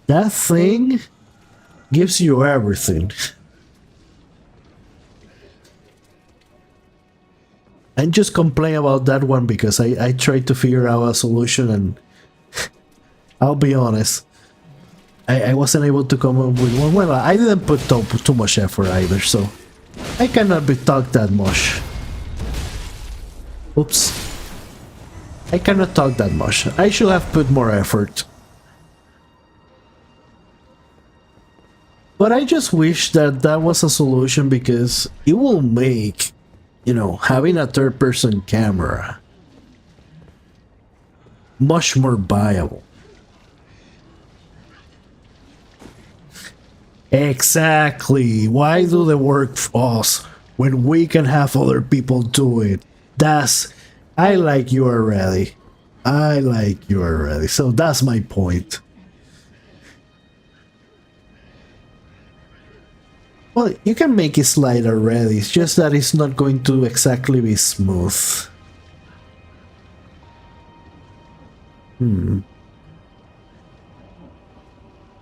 that thing gives you everything. I just complain about that one because I tried to figure out a solution, and I'll be honest, I wasn't able to come up with one. Well, I didn't put too much effort either, so I cannot be talked that much. Oops. I cannot talk that much. I should have put more effort. But I just wish that that was a solution, because it will make, you know, having a third-person camera much more viable. Exactly. Why do the work for us when we can have other people do it? I like you already. So that's my point. Well, you can make it slide already. It's just that it's not going to exactly be smooth.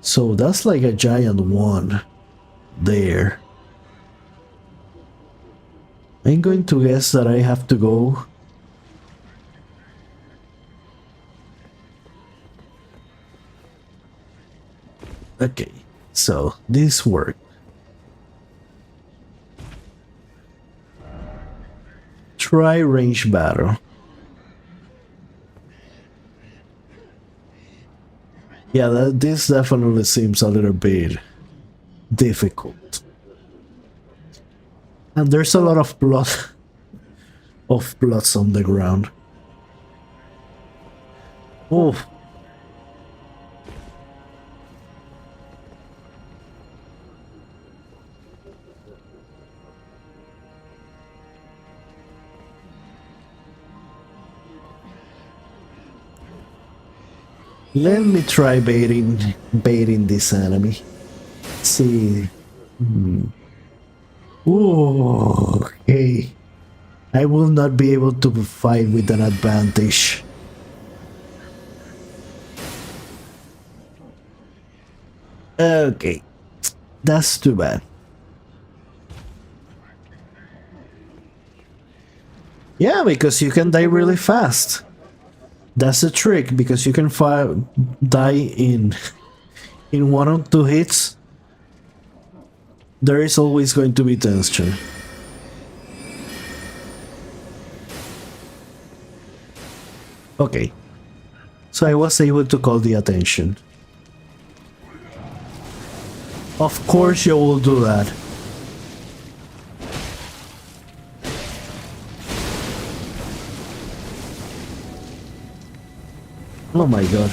So that's like a giant one there. I'm going to guess that I have to go. Okay, so this worked. Try range battle. Yeah, this definitely seems a little bit difficult. And there's a lot of bloods on the ground. Oh. Let me try baiting this enemy. Let's see. Ooh, okay. I will not be able to fight with an advantage. Okay. That's too bad. Yeah, because you can die really fast. That's the trick, because you can die in 1 or 2 hits. There is always going to be tension. Okay. So I was able to call the attention. Of course you will do that. Oh my god.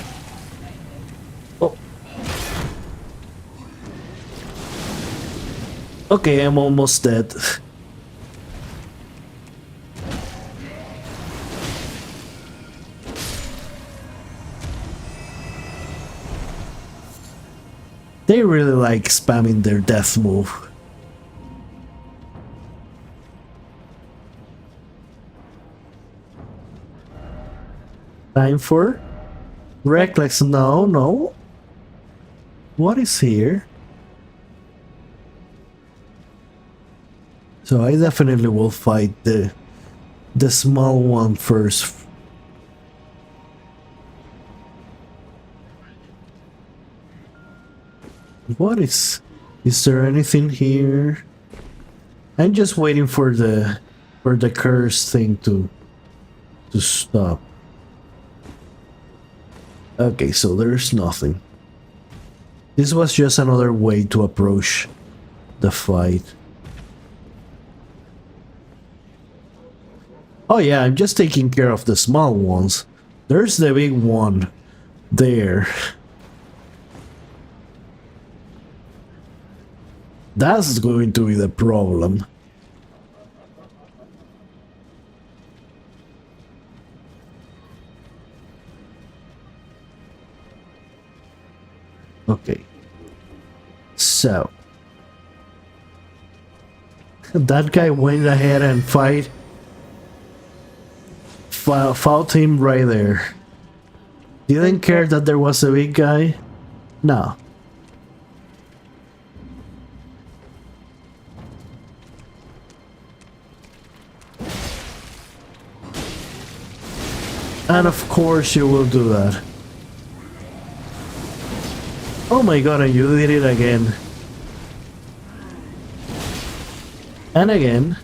Oh. Okay, I'm almost dead. They really like spamming their death move. Time for reckless. No. What is here? So I definitely will fight the small one first. What is there anything here? I'm just waiting for the curse thing to stop. Okay, so there's nothing. This was just another way to approach the fight. Oh yeah, I'm just taking care of the small ones. There's the big one there. That's going to be the problem. Okay. So. That guy went ahead and fought him right there. Didn't care that there was a big guy. No. And of course you will do that. Oh my god, and you did it again. And again.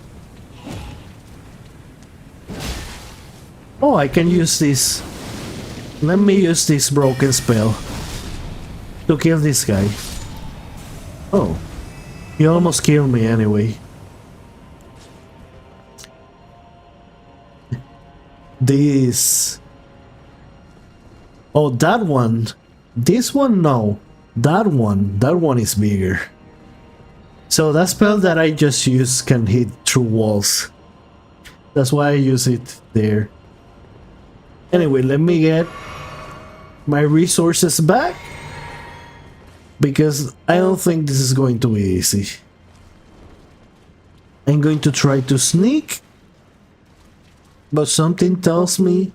Oh, I can use this. Let me use this broken spell to kill this guy. Oh, he almost killed me anyway. This. Oh, that one. This one, no. That one is bigger. So that spell that I just used can hit through walls. That's why I use it there. Anyway, let me get my resources back, because I don't think this is going to be easy. I'm going to try to sneak, but something tells me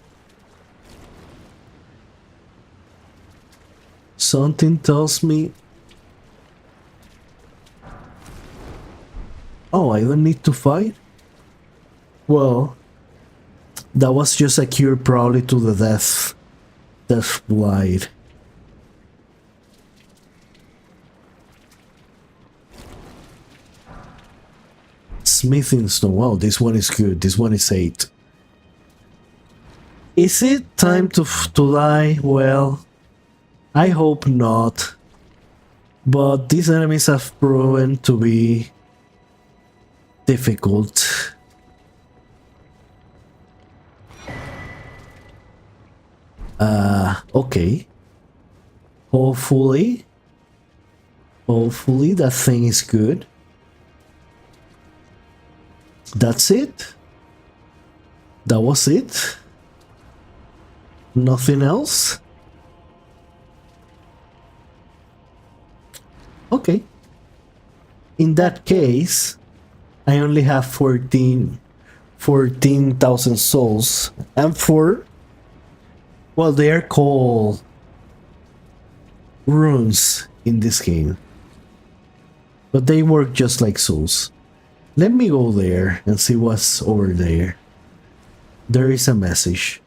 oh, I don't need to fight? Well, that was just a cure probably to the death blight. Smithing stone. Wow, this one is good. This one is 8. Is it time to die? Well, I hope not. But these enemies have proven to be difficult. Okay. Hopefully that thing is good. That's it? That was it? Nothing else? Okay. In that case, I only have 14,000 souls. And well, they are called runes in this game. But they work just like souls. Let me go there and see what's over there. There is a message.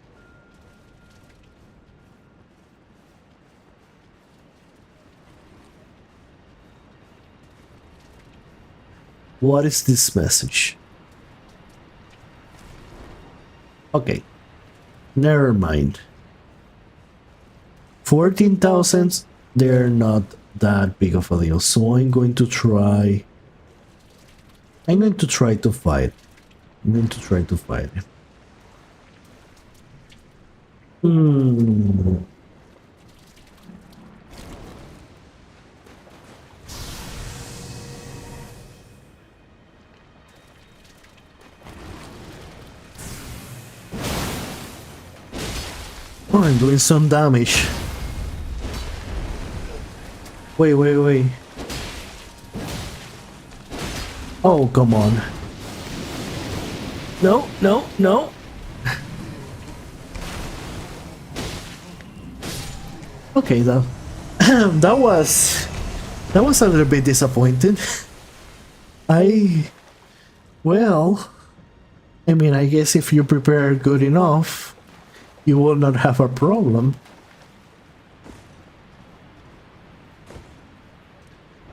What is this message? Okay. Never mind. 14,000, they're not that big of a deal. So I'm going to try to fight. Oh, I'm doing some damage. Wait. Oh, come on. No. Okay, that was a little bit disappointing. Well, I mean, I guess if you prepare good enough, you will not have a problem.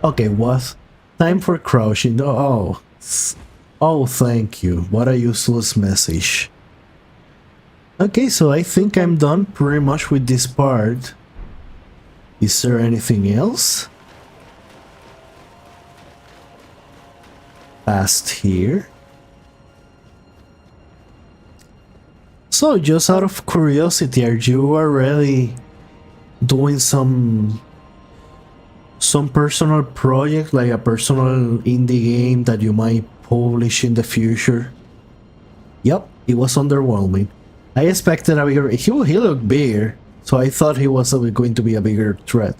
Okay, what? Time for crouching. Oh, thank you. What a useless message. Okay, so I think I'm done pretty much with this part. Is there anything else? Past here. So, just out of curiosity, are you already doing some personal project, like a personal indie game that you might publish in the future? Yep, it was underwhelming. I expected a bigger. He looked bigger, so I thought he was going to be a bigger threat.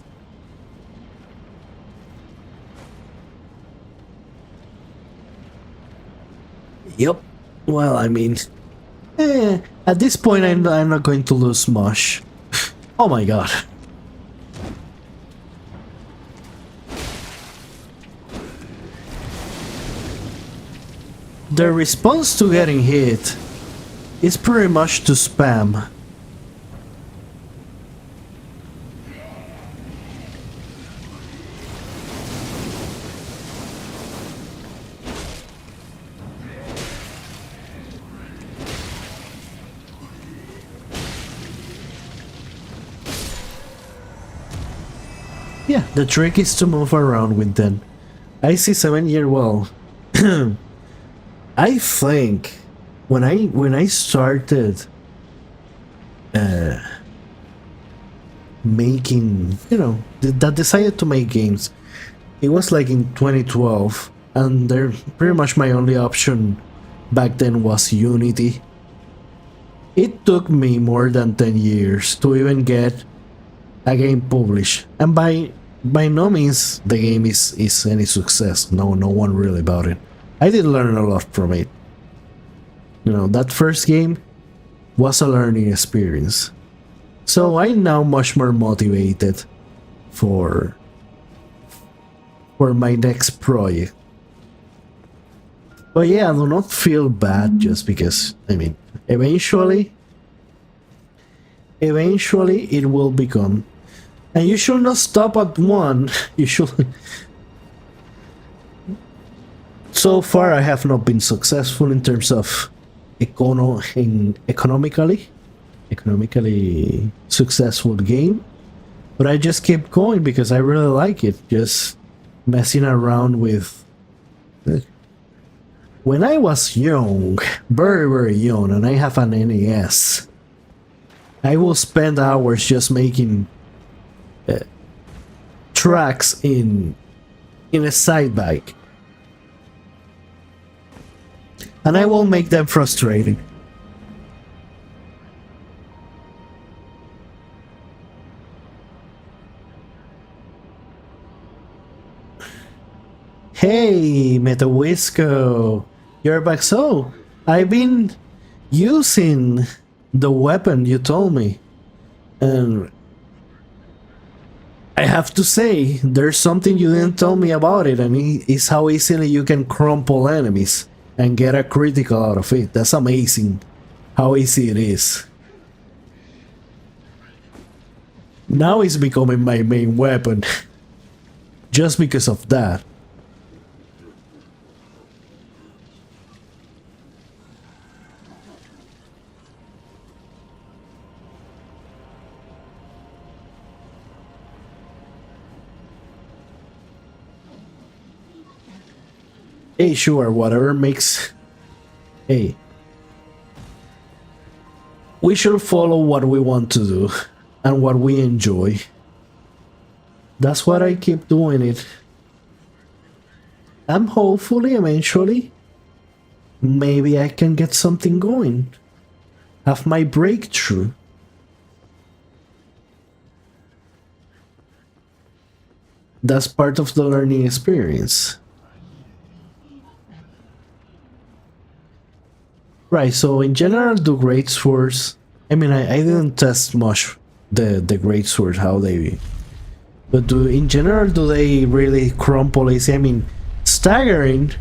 Yep. Well, I mean, at this point, I'm not going to lose much. Oh my god. The response to getting hit is pretty much to spam. Yeah, the trick is to move around with them. I see 7-year well. I think when I started making, that decided to make games, it was like in 2012, and they're pretty much my only option back then was Unity. It took me more than 10 years to even get a game published, and by no means the game is any success. No one really about it. I did learn a lot from it. That first game was a learning experience. So I'm now much more motivated for my next project. But yeah, I do not feel bad just because, I mean, eventually it will become. And you should not stop at one. You should. So far, I have not been successful in terms of economically successful game, but I just keep going because I really like it. Just messing around with. When I was young, very very young, and I have an NES, I will spend hours just making tracks in a side bike. And I will make them frustrating. Hey, Metawisco, you're back. So, I've been using the weapon you told me, and I have to say, there's something you didn't tell me about it, and it's how easily you can crumple enemies and get a critical out of it. That's amazing how easy it is. Now it's becoming my main weapon just because of that. Hey, sure, whatever makes. Hey. We should follow what we want to do and what we enjoy. That's what I keep doing it. And hopefully, eventually, maybe I can get something going. Have my breakthrough. That's part of the learning experience. Right, so in general, do great swords. I mean, I didn't test much the great sword, how they. But in general, do they really crumple easy? I mean, staggering.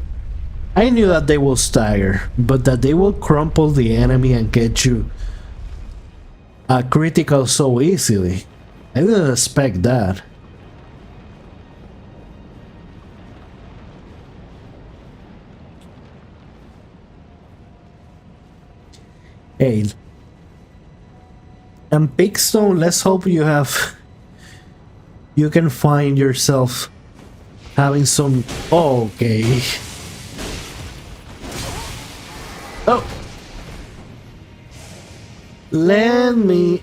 I knew that they will stagger, but that they will crumple the enemy and get you a critical so easily. I didn't expect that. Hey, And Pigstone, let's hope you have... You can find yourself having some... Okay. Oh! Let me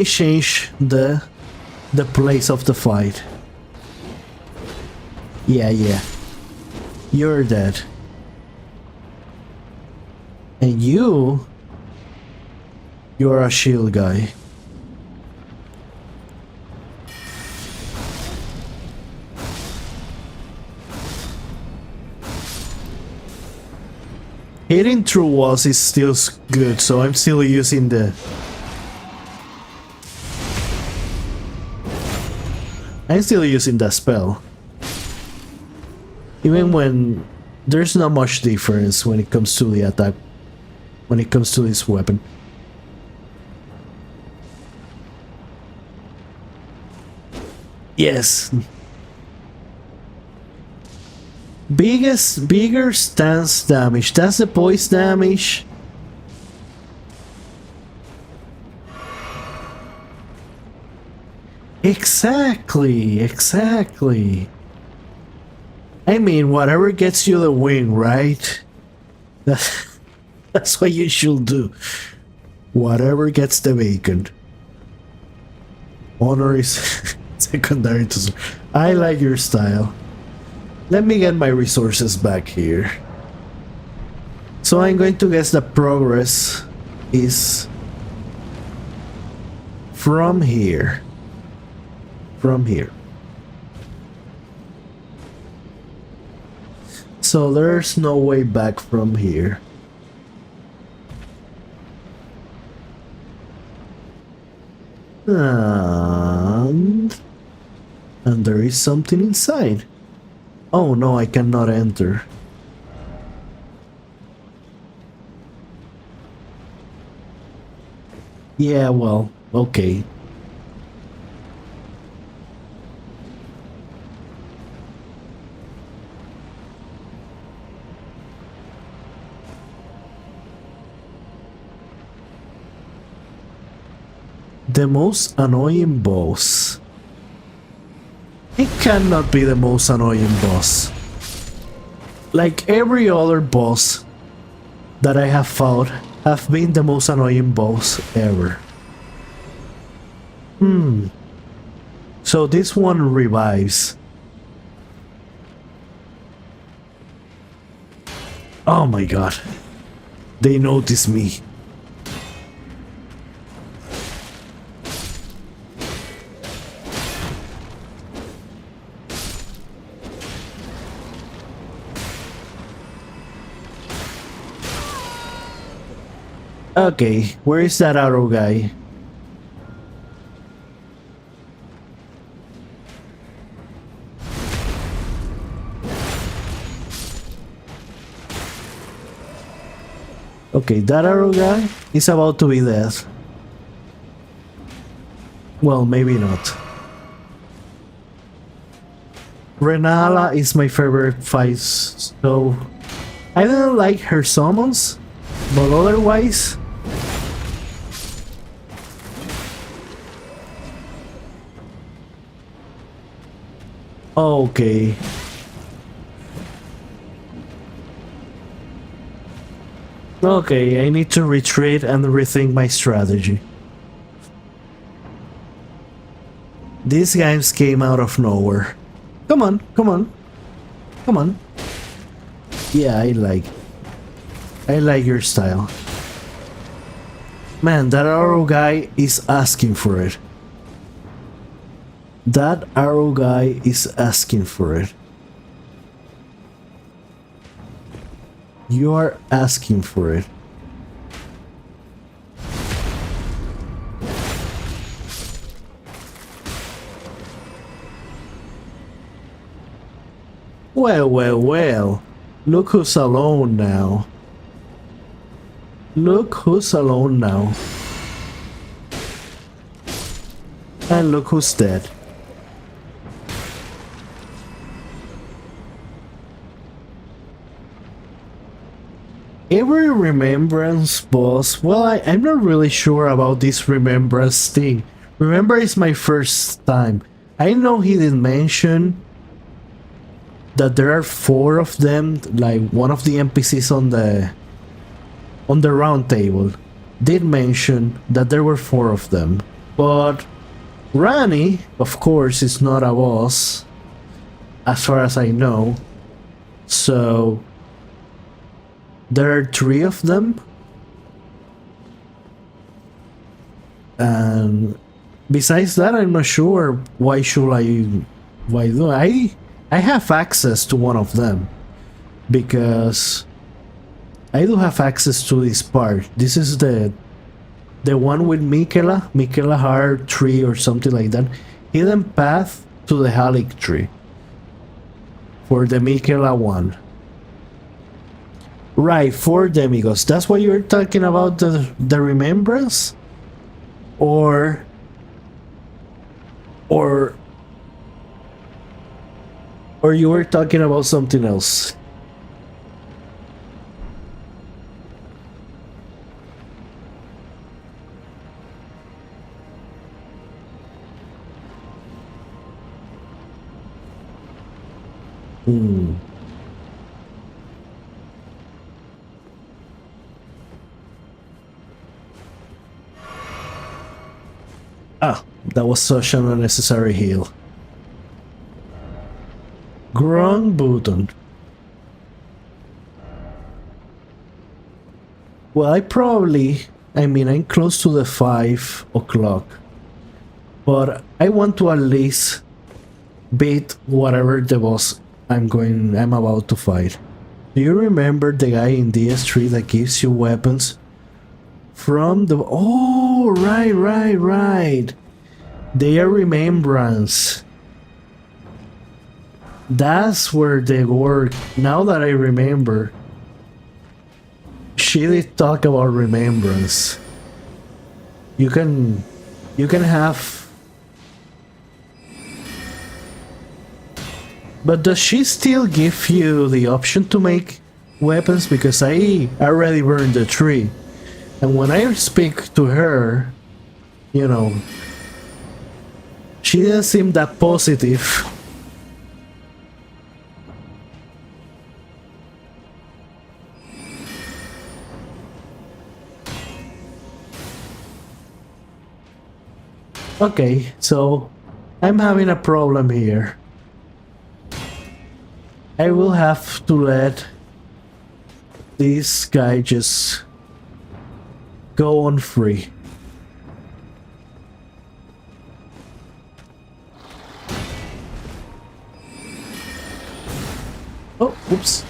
change the place of the fight. Yeah. You're dead. And you're a shield guy. Hitting through walls is still good, so I'm still using the... I'm still using that spell. Even when there's not much difference when it comes to the attack, when it comes to this weapon. Yes. Bigger stance damage. That's the poise damage. Exactly. I mean, whatever gets you the win, right? That's what you should do. Whatever gets the bacon. Honor is secondary to... I like your style. Let me get my resources back here. So I'm going to guess the progress is from here. So there's no way back from here. And there is something inside. Oh no, I cannot enter. Yeah, well, okay. The most annoying boss. It cannot be the most annoying boss. Like every other boss that I have fought have been the most annoying boss ever. So this one revives. Oh my god. They notice me. Okay, where is that arrow guy? Okay, that arrow guy is about to be dead. Well, maybe not. Renala is my favorite fight, so I didn't like her summons, but otherwise... Okay. Okay, I need to retreat and rethink my strategy. These games came out of nowhere. Come on. Yeah, I like your style. Man, that arrow guy is asking for it. That arrow guy is asking for it. You are asking for it. Well. Look who's alone now. And look who's dead. Every remembrance boss, well, I'm not really sure about this remembrance thing. Remember, it's my first time. I know he did mention that there are 4 of them, like one of the NPCs on the round table did mention that there were 4 of them. But Rani, of course, is not a boss, as far as I know. So there are 3 of them. And besides that, I'm not sure why do I have access to one of them because I do have access to this part. This is the one with Michaela Heart tree or something like that. Hidden path to the Halic tree for the Michaela one. Right, 4 demigods. That's what you're talking about, the remembrance? Or you were talking about something else? Hmm. Ah, that was such an unnecessary heal. Grung button. Well, I mean, I'm close to the 5 o'clock. But I want to at least beat whatever the boss I'm about to fight. Do you remember the guy in DS3 that gives you weapons from the... Oh, right. They are remembrance. That's where they work. Now that I remember, she did talk about remembrance. You can have... But does she still give you the option to make weapons? Because I already burned the tree. And when I speak to her, you know, she doesn't seem that positive. Okay, so I'm having a problem here. I will have to let this guy just go on free. Oh, oops.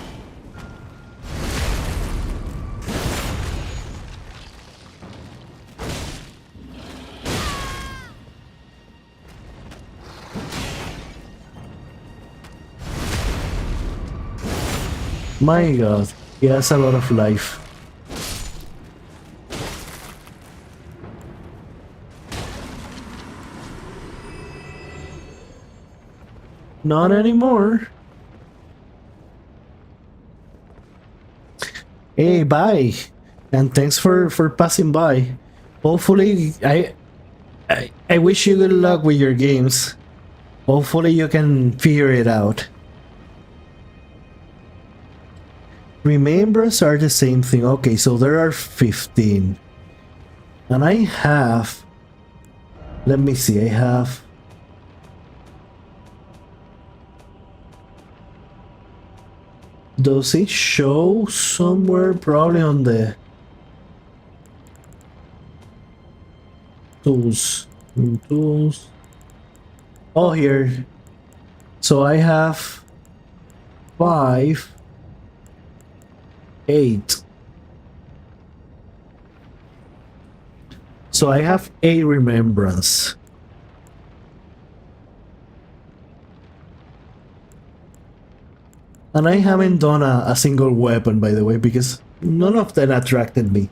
My god, he has a lot of life. Not anymore. Hey, bye. And thanks for passing by. Hopefully, I wish you good luck with your games. Hopefully you can figure it out. Remembers are the same thing. Okay, so there are 15. And I have... Let me see, I have... Does it show somewhere? Probably on the... Tools. Tools. Oh, here. So I have... 5... 8. So I have 8 remembrance. And I haven't done a single weapon, by the way, because none of them attracted me.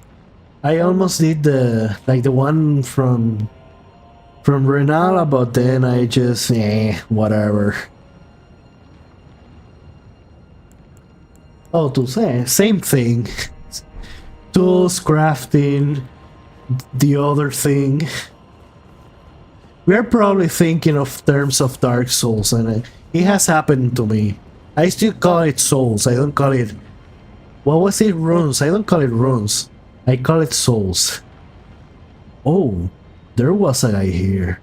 I almost did the one from Renala, but then I just whatever. Oh, to say same thing. tools, crafting, the other thing. We're probably thinking of terms of Dark Souls, and it has happened to me. I still call it Souls, I don't call it... What was it? Runes. I don't call it runes. I call it Souls. Oh, there was a guy here.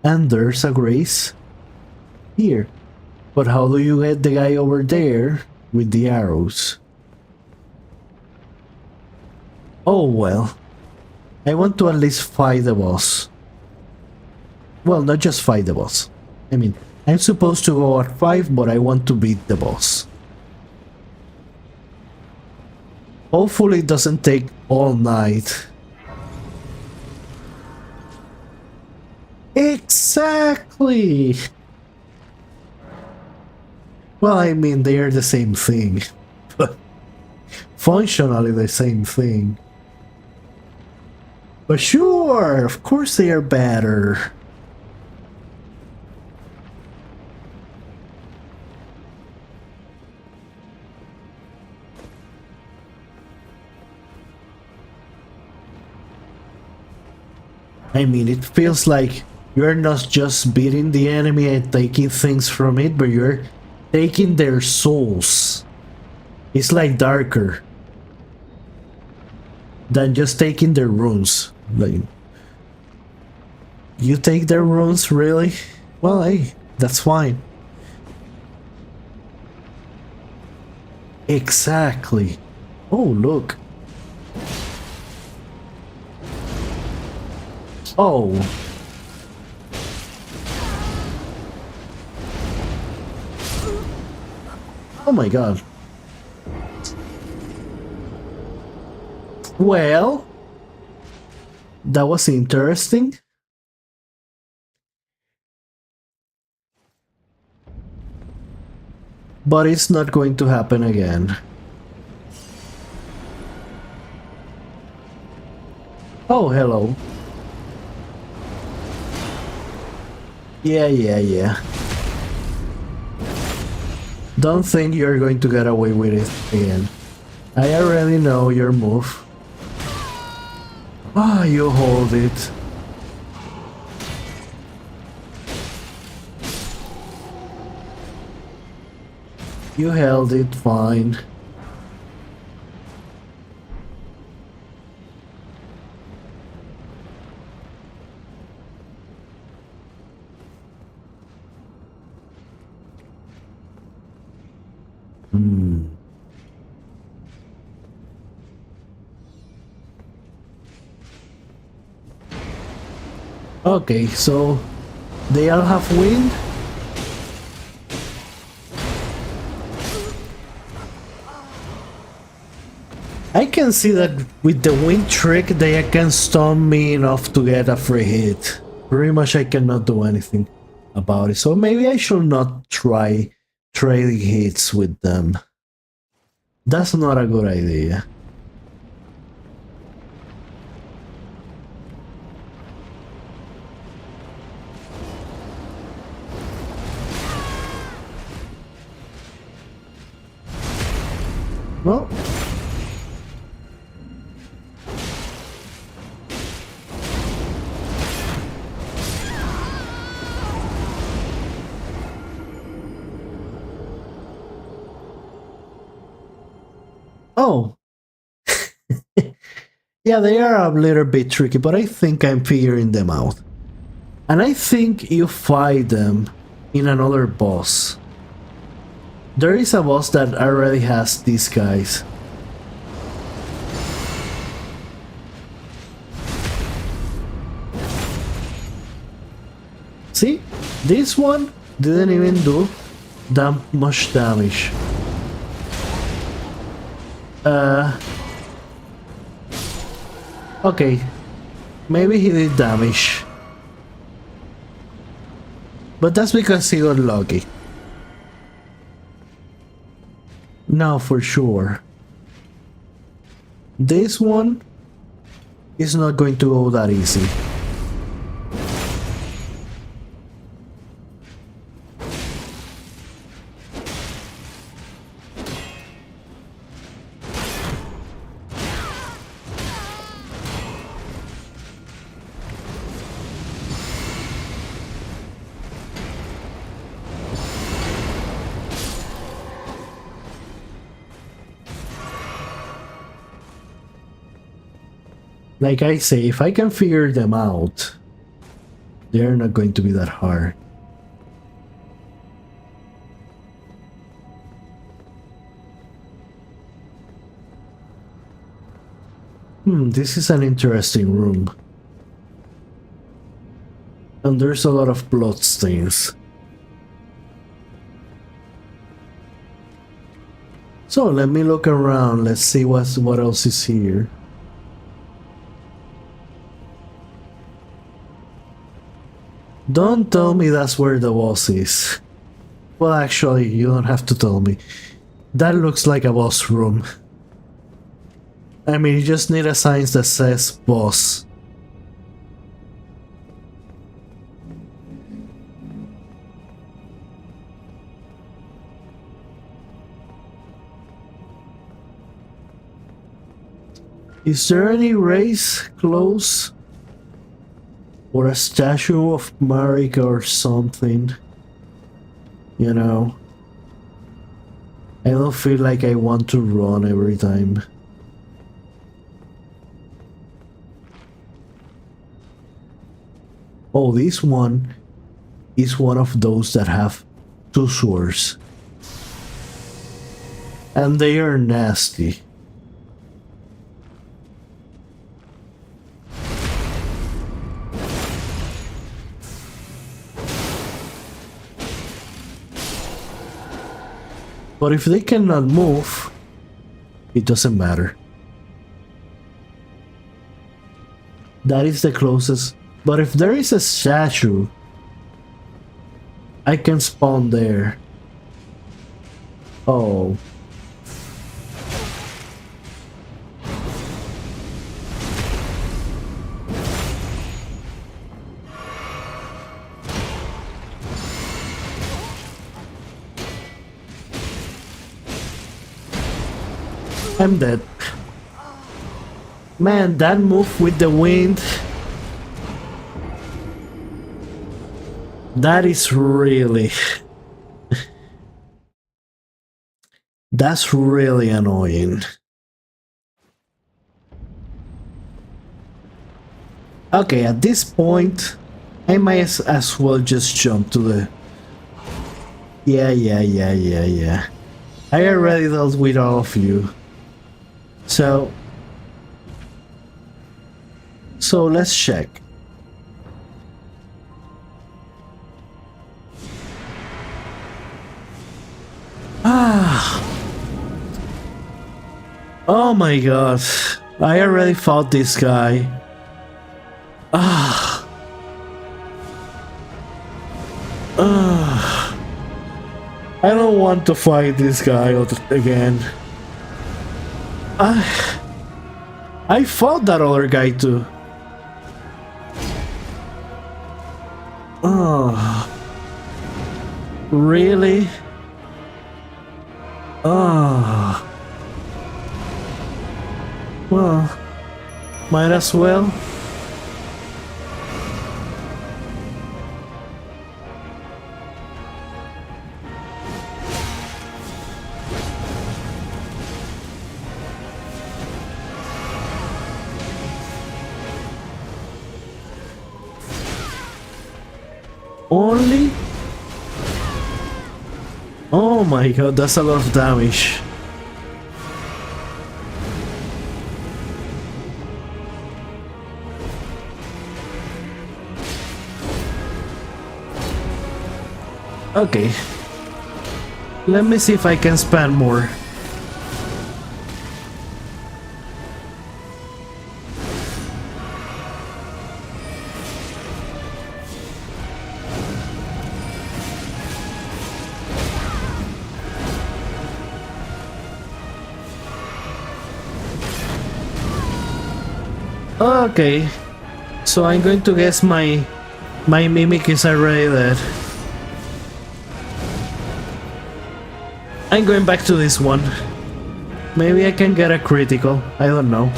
And there's a grace here. But how do you get the guy over there with the arrows? Oh well. I want to at least fight the boss. Well, not just fight the boss. I mean, I'm supposed to go at 5, but I want to beat the boss. Hopefully it doesn't take all night. Exactly! Well, I mean, they are the same thing. But functionally the same thing. But sure, of course they are better. I mean, it feels like you're not just beating the enemy and taking things from it, but you're taking their souls. It's like darker than just taking their runes. Like, you take their runes, really? Well, hey, that's fine. Exactly. Oh, look. Oh. Oh my god. Well, that was interesting. But it's not going to happen again. Oh, hello. Yeah. Don't think you're going to get away with it again. I already know your move. Ah, you hold it. You held it fine. Okay, so they all have wind? I can see that with the wind trick they can stun me enough to get a free hit. Pretty much I cannot do anything about it, so maybe I should not try trading hits with them. That's not a good idea. Well, oh. Yeah, they are a little bit tricky, but I think I'm figuring them out. And I think you fight them in another boss. There is a boss that already has these guys. See? This one didn't even do that much damage. Okay. Maybe he did damage. But that's because he got lucky. Now for sure. This one is not going to go that easy. Like I say, if I can figure them out, they're not going to be that hard. This is an interesting room. And there's a lot of bloodstains. So let me look around, let's see what else is here. Don't tell me that's where the boss is. Well, actually, you don't have to tell me. That looks like a boss room. I mean, you just need a sign that says boss. Is there any race close? Or a statue of Marika or something? You know? I don't feel like I want to run every time. Oh, this one is one of those that have two swords. And they are nasty. But if they cannot move, it doesn't matter. That is the closest. But if there is a statue, I can spawn there. Oh. I'm dead. Man, that move with the wind. That is really... That's really annoying. Okay, at this point, I might as well just jump to the... Yeah. I already dealt with all of you. So let's check. Oh my god. I already fought this guy. I don't want to fight this guy again. I fought that other guy too. Oh, really? Oh, well, might as well. Only? Oh my god, that's a lot of damage. Okay. Let me see if I can spend more. Okay, so I'm going to guess my mimic is already dead. I'm going back to this one. Maybe I can get a critical, I don't know.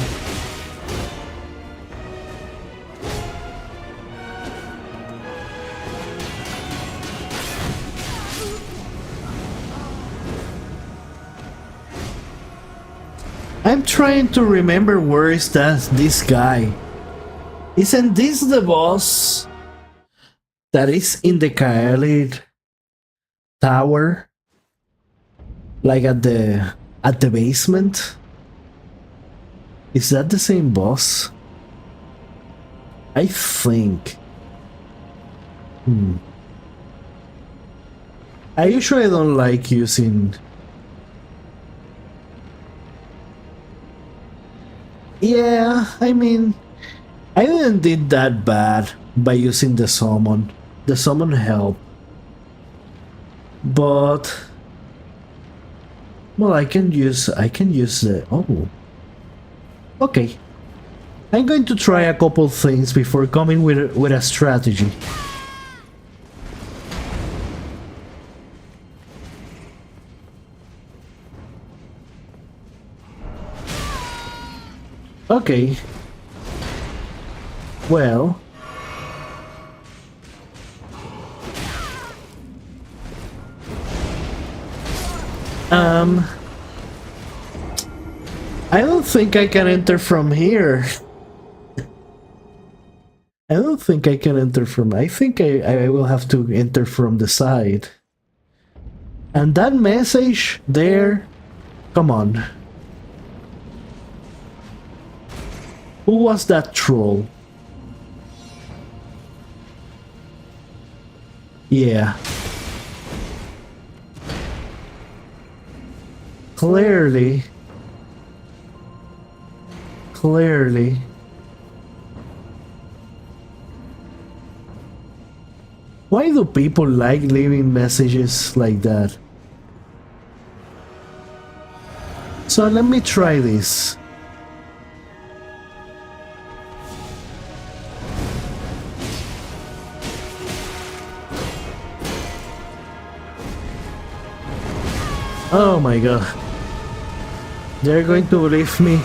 I'm trying to remember where is this guy. Isn't this the boss that is in the Kaelid tower? Like at the basement? Is that the same boss? I think. I usually don't like using... Yeah, I mean, I didn't did that bad by using the summon. The summon helped. But... Well, I can use the... Oh. Okay. I'm going to try a couple things before coming with a strategy. Okay. Well. I don't think I can enter from here. I don't think I can enter from... I think I will have to enter from the side. And that message there... Come on. Who was that troll? Yeah. Clearly. Why do people like leaving messages like that? So let me try this. Oh my god. They're going to leave me.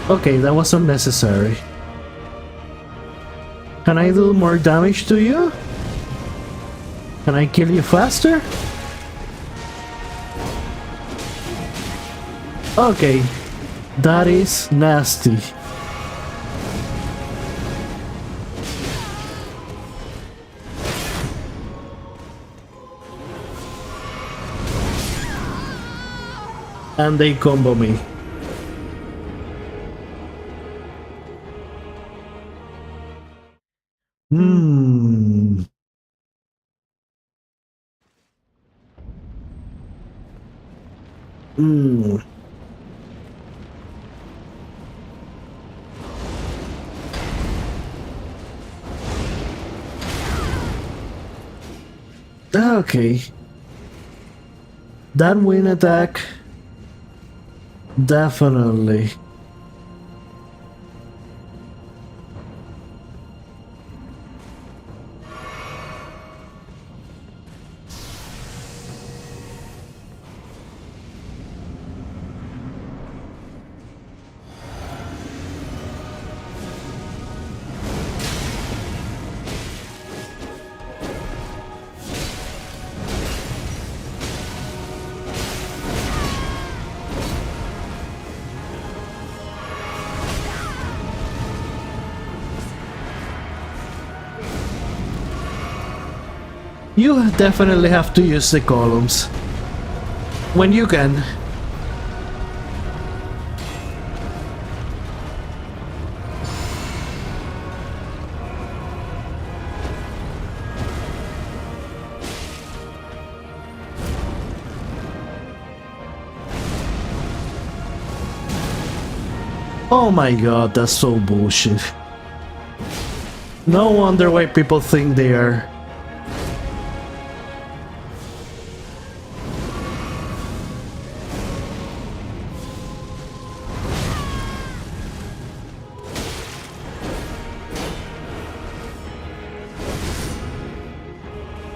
Okay, that was unnecessary. Can I do more damage to you? Can I kill you faster? Okay, that is nasty. And they combo me. Okay. That wind attack. Definitely. You definitely have to use the columns. When you can. Oh my god, that's so bullshit. No wonder why people think they are.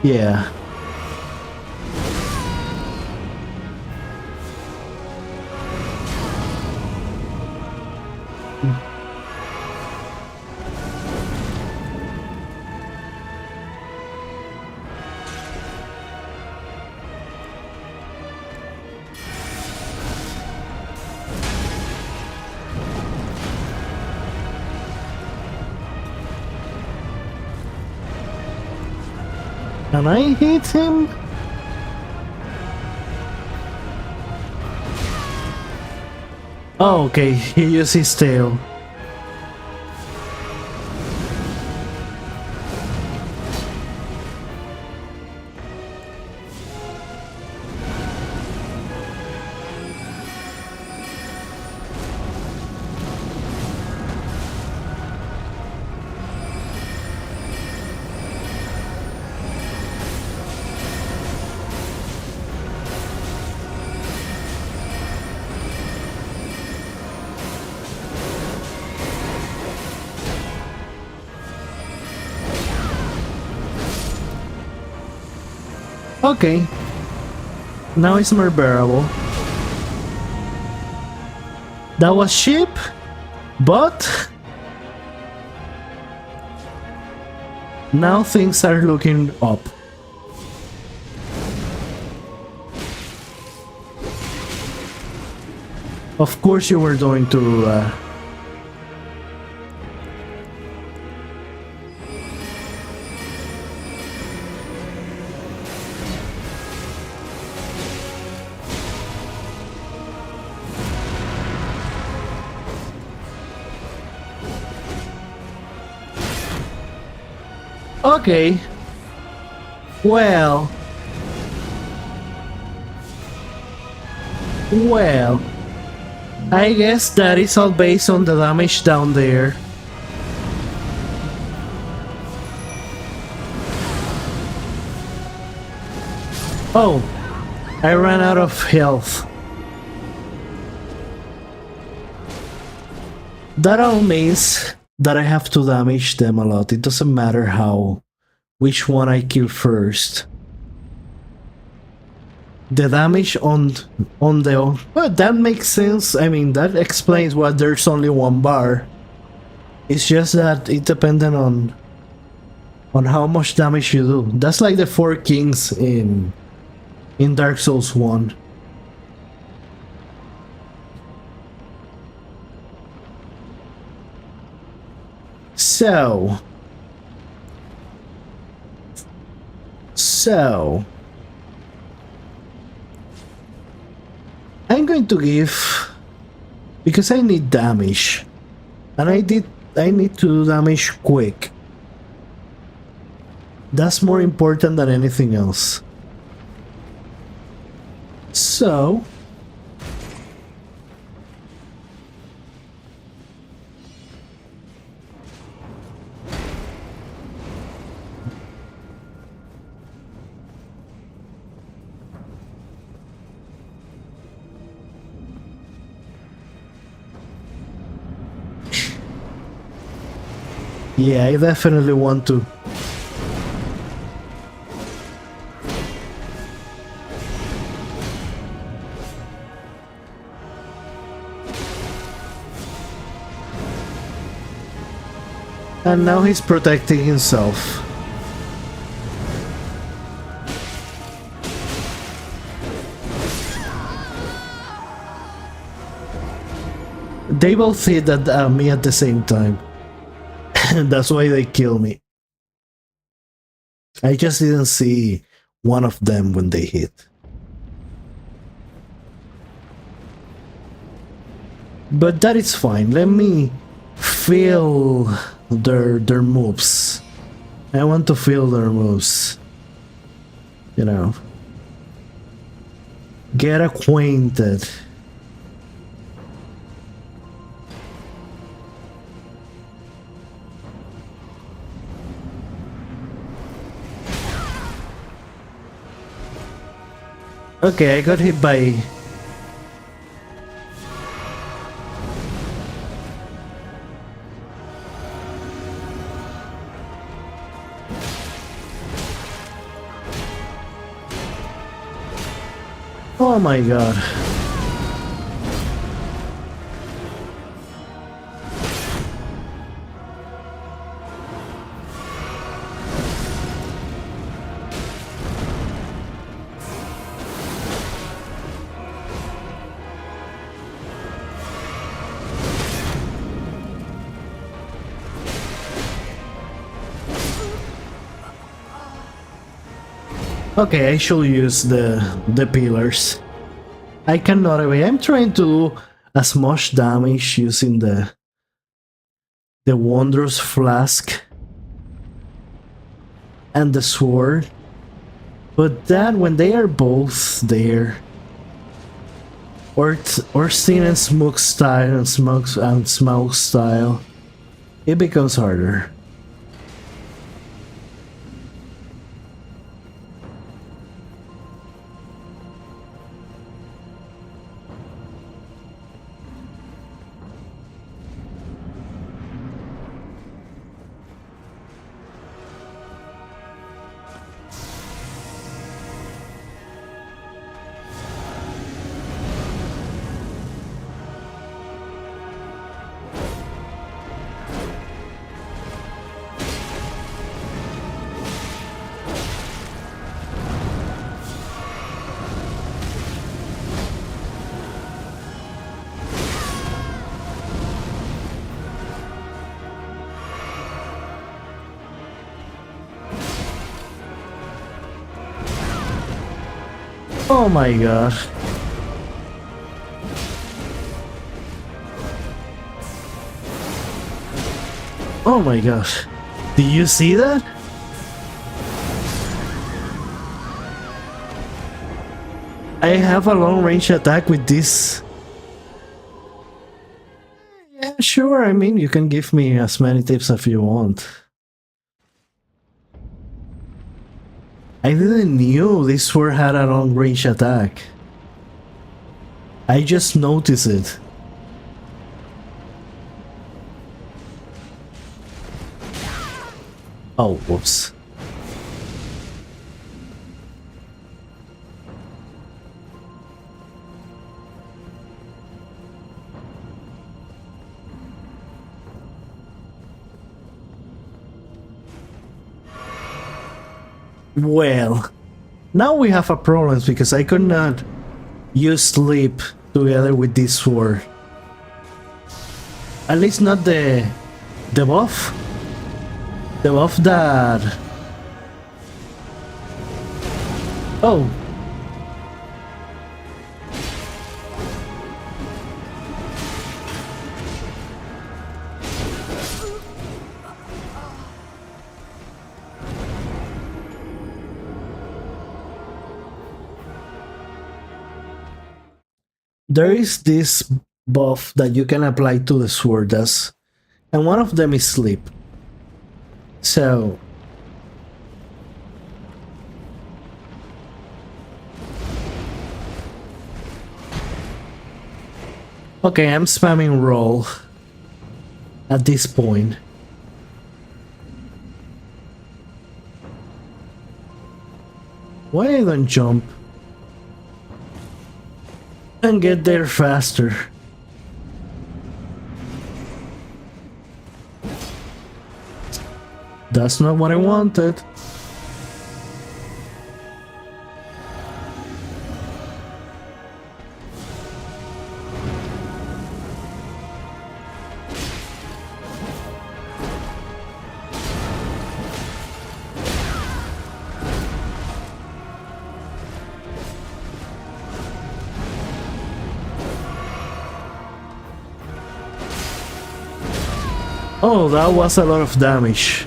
Yeah. Can I hit him? Oh, okay, he used his tail. Okay. Now it's more bearable. That was cheap, but now things are looking up. Of course you were going to Okay. Well. I guess that is all based on the damage down there. Oh, I ran out of health. That all means that I have to damage them a lot. It doesn't matter which one I kill first. The damage on the... Well, that makes sense. I mean, that explains why there's only one bar. It's just that it depended on how much damage you do. That's like the 4 kings in Dark Souls 1. So I'm going to give, because I need damage, and I need to do damage quick. That's more important than anything else. So yeah, I definitely want to. And now he's protecting himself. They both hit at me at the same time. That's why they kill me. I just didn't see one of them when they hit. But that is fine. Let me feel their moves. I want to feel their moves. You know. Get acquainted. Okay, I got hit by... Oh my god. Okay, I should use the pillars. I cannot away. I'm trying to do as much damage using the wondrous flask and the sword. But that when they are both there, or seen in smoke style and smoke style, it becomes harder. Oh my god. Oh my gosh. Do you see that? I have a long range attack with this. Yeah, sure. I mean, you can give me as many tips as you want. I didn't knew this sword had a long range attack. I just noticed it. Oh, whoops. Well, now we have a problem because I could not use sleep together with this sword. At least not the buff. The buff that... Oh. There is this buff that you can apply to the sword, and one of them is sleep. So okay, I'm spamming roll at this point. Why I don't jump and get there faster? That's not what I wanted. Oh, that was a lot of damage.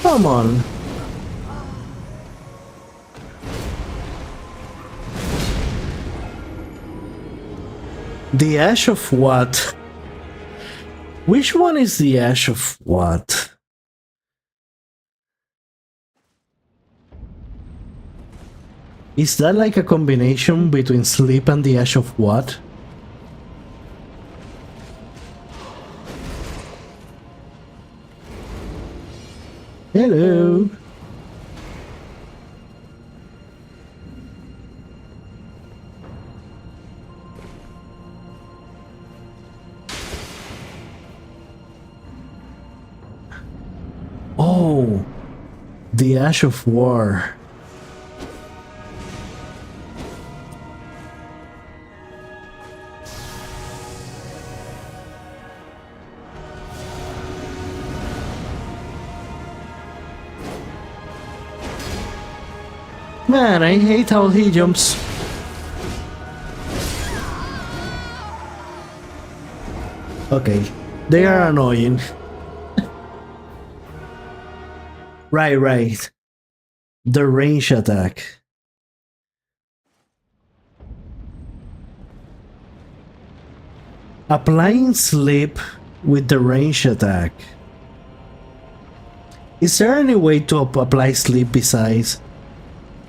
Come on. The ash of what? Which one is the ash of what? Is that like a combination between sleep and the ash of what? Hello. Oh, the Ash of War. Man, I hate how he jumps. Okay, they are annoying. Right. The range attack. Applying sleep with the range attack. Is there any way to apply sleep besides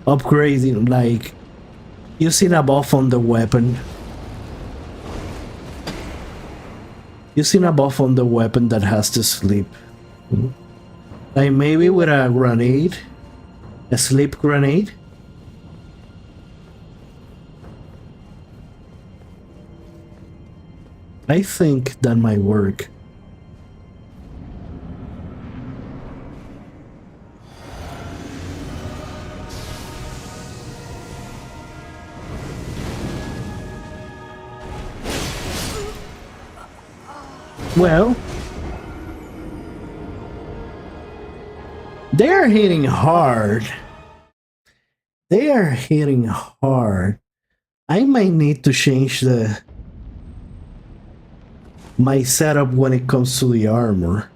upgrading, like using a buff on the weapon? Using a buff on the weapon that has to sleep. Like maybe with a grenade? A sleep grenade? I think that might work. Well, they are hitting hard. They are hitting hard. I might need to change my setup when it comes to the armor.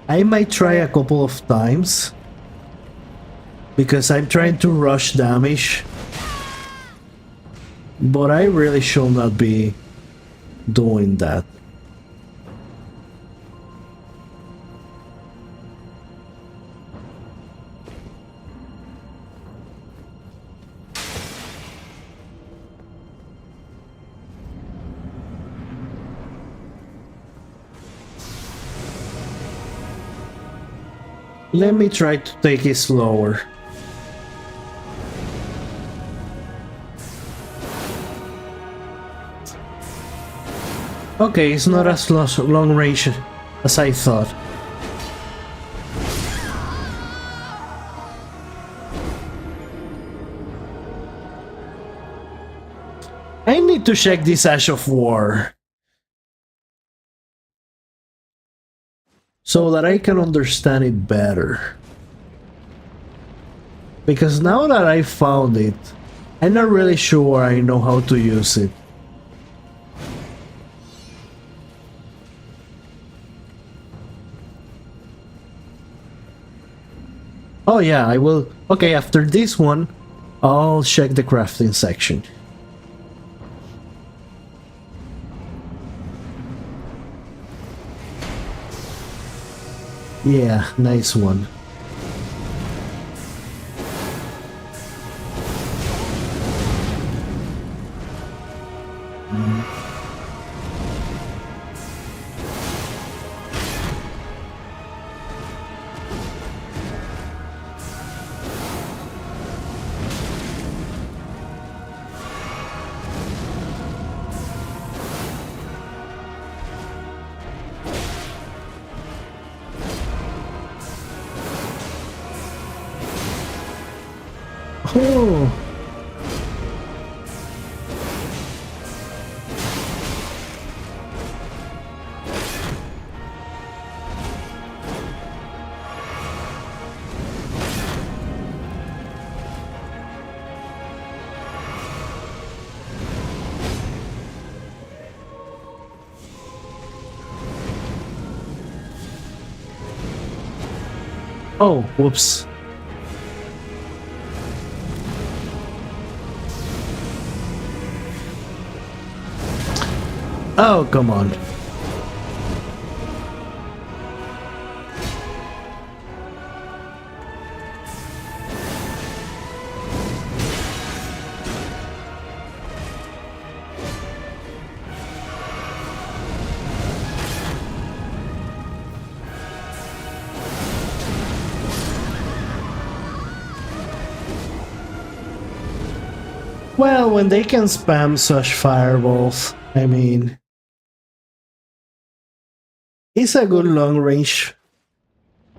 I might try a couple of times because I'm trying to rush damage, but I really should not be doing that. Let me try to take it slower. Okay, it's not as long range as I thought. I need to check this Ash of War so that I can understand it better. Because now that I found it, I'm not really sure I know how to use it. Oh yeah, I will. Okay, after this one, I'll check the crafting section. Yeah, nice one. Oh. Oh, whoops. Oh, come on. Well, when they can spam such fireballs, I mean, it's a good long range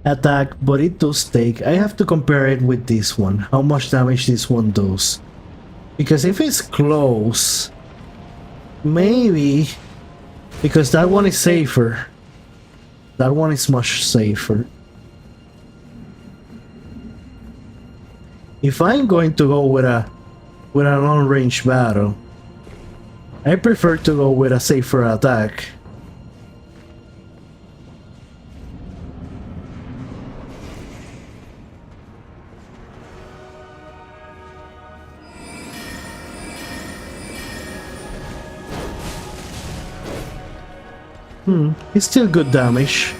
attack, but it does take. I have to compare it with this one. How much damage this one does. Because if it's close, maybe, because that one is safer. That one is much safer. If I'm going to go with a long-range battle, I prefer to go with a safer attack. It's still good damage.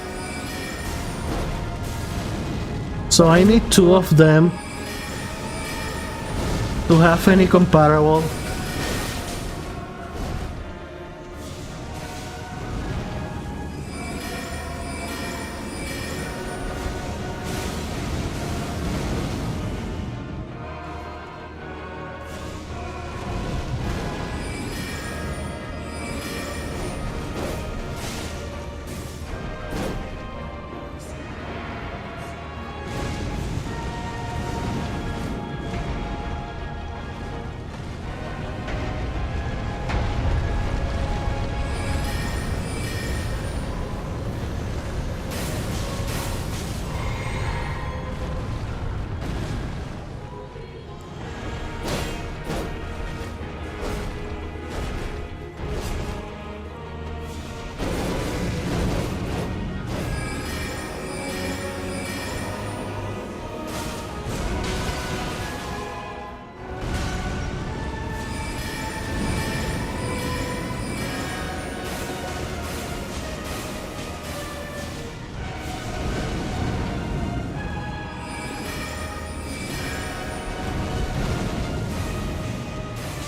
So I need two of them to have any comparable.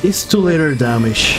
It's too little damage.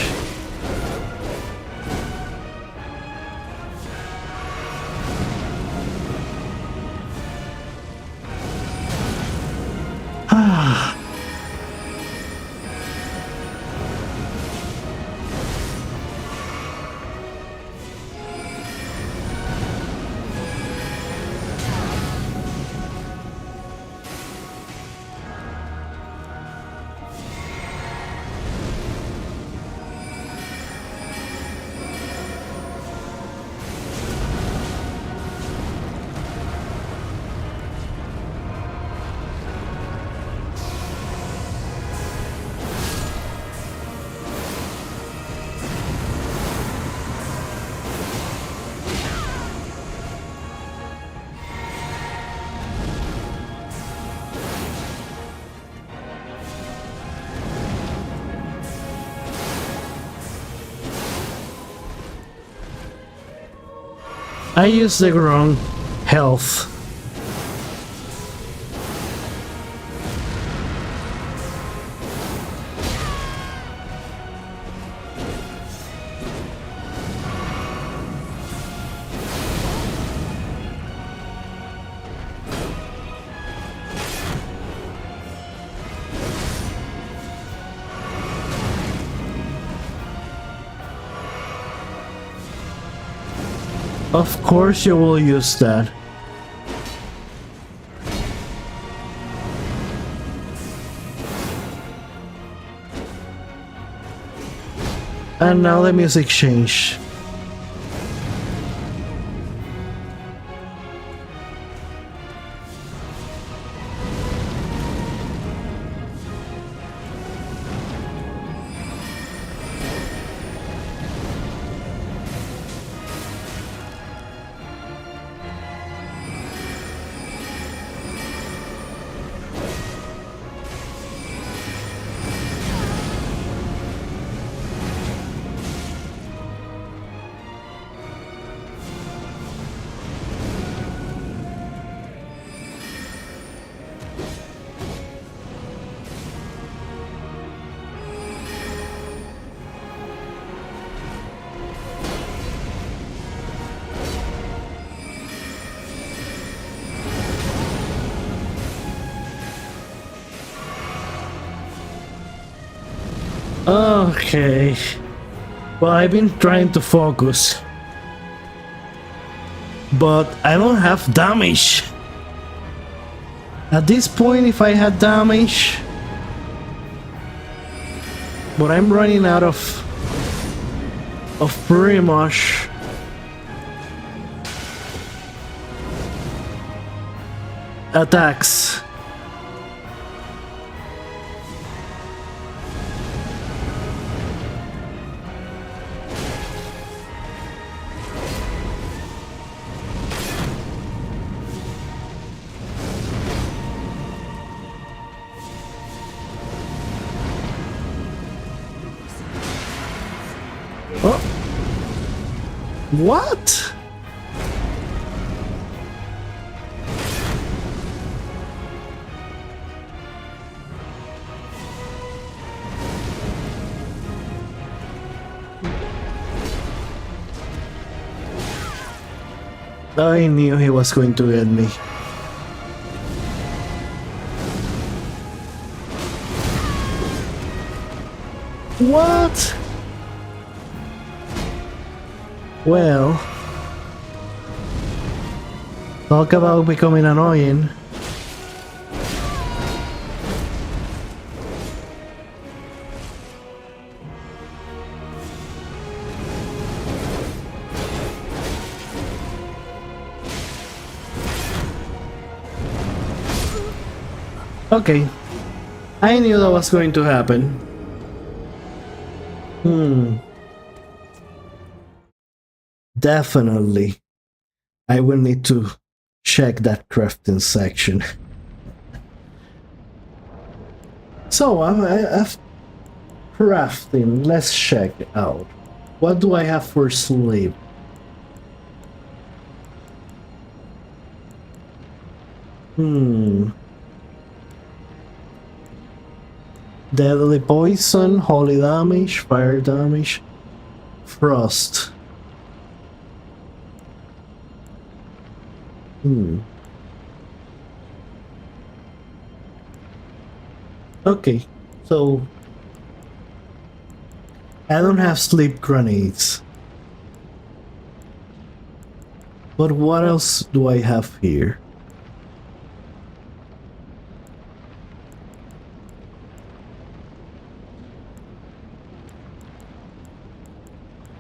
I used the wrong health. Of course you will use that. And now the music changed. Okay. Well, I've been trying to focus, but I don't have damage. At this point, if I had damage, but I'm running out of pretty much attacks. Oh. What? I knew he was going to get me. What? Well, talk about becoming annoying. Okay, I knew that was going to happen. Definitely. I will need to check that crafting section. So, I've crafting. Let's check it out. What do I have for sleep? Deadly poison, holy damage, fire damage, frost. Okay, so I don't have sleep grenades. But what else do I have here?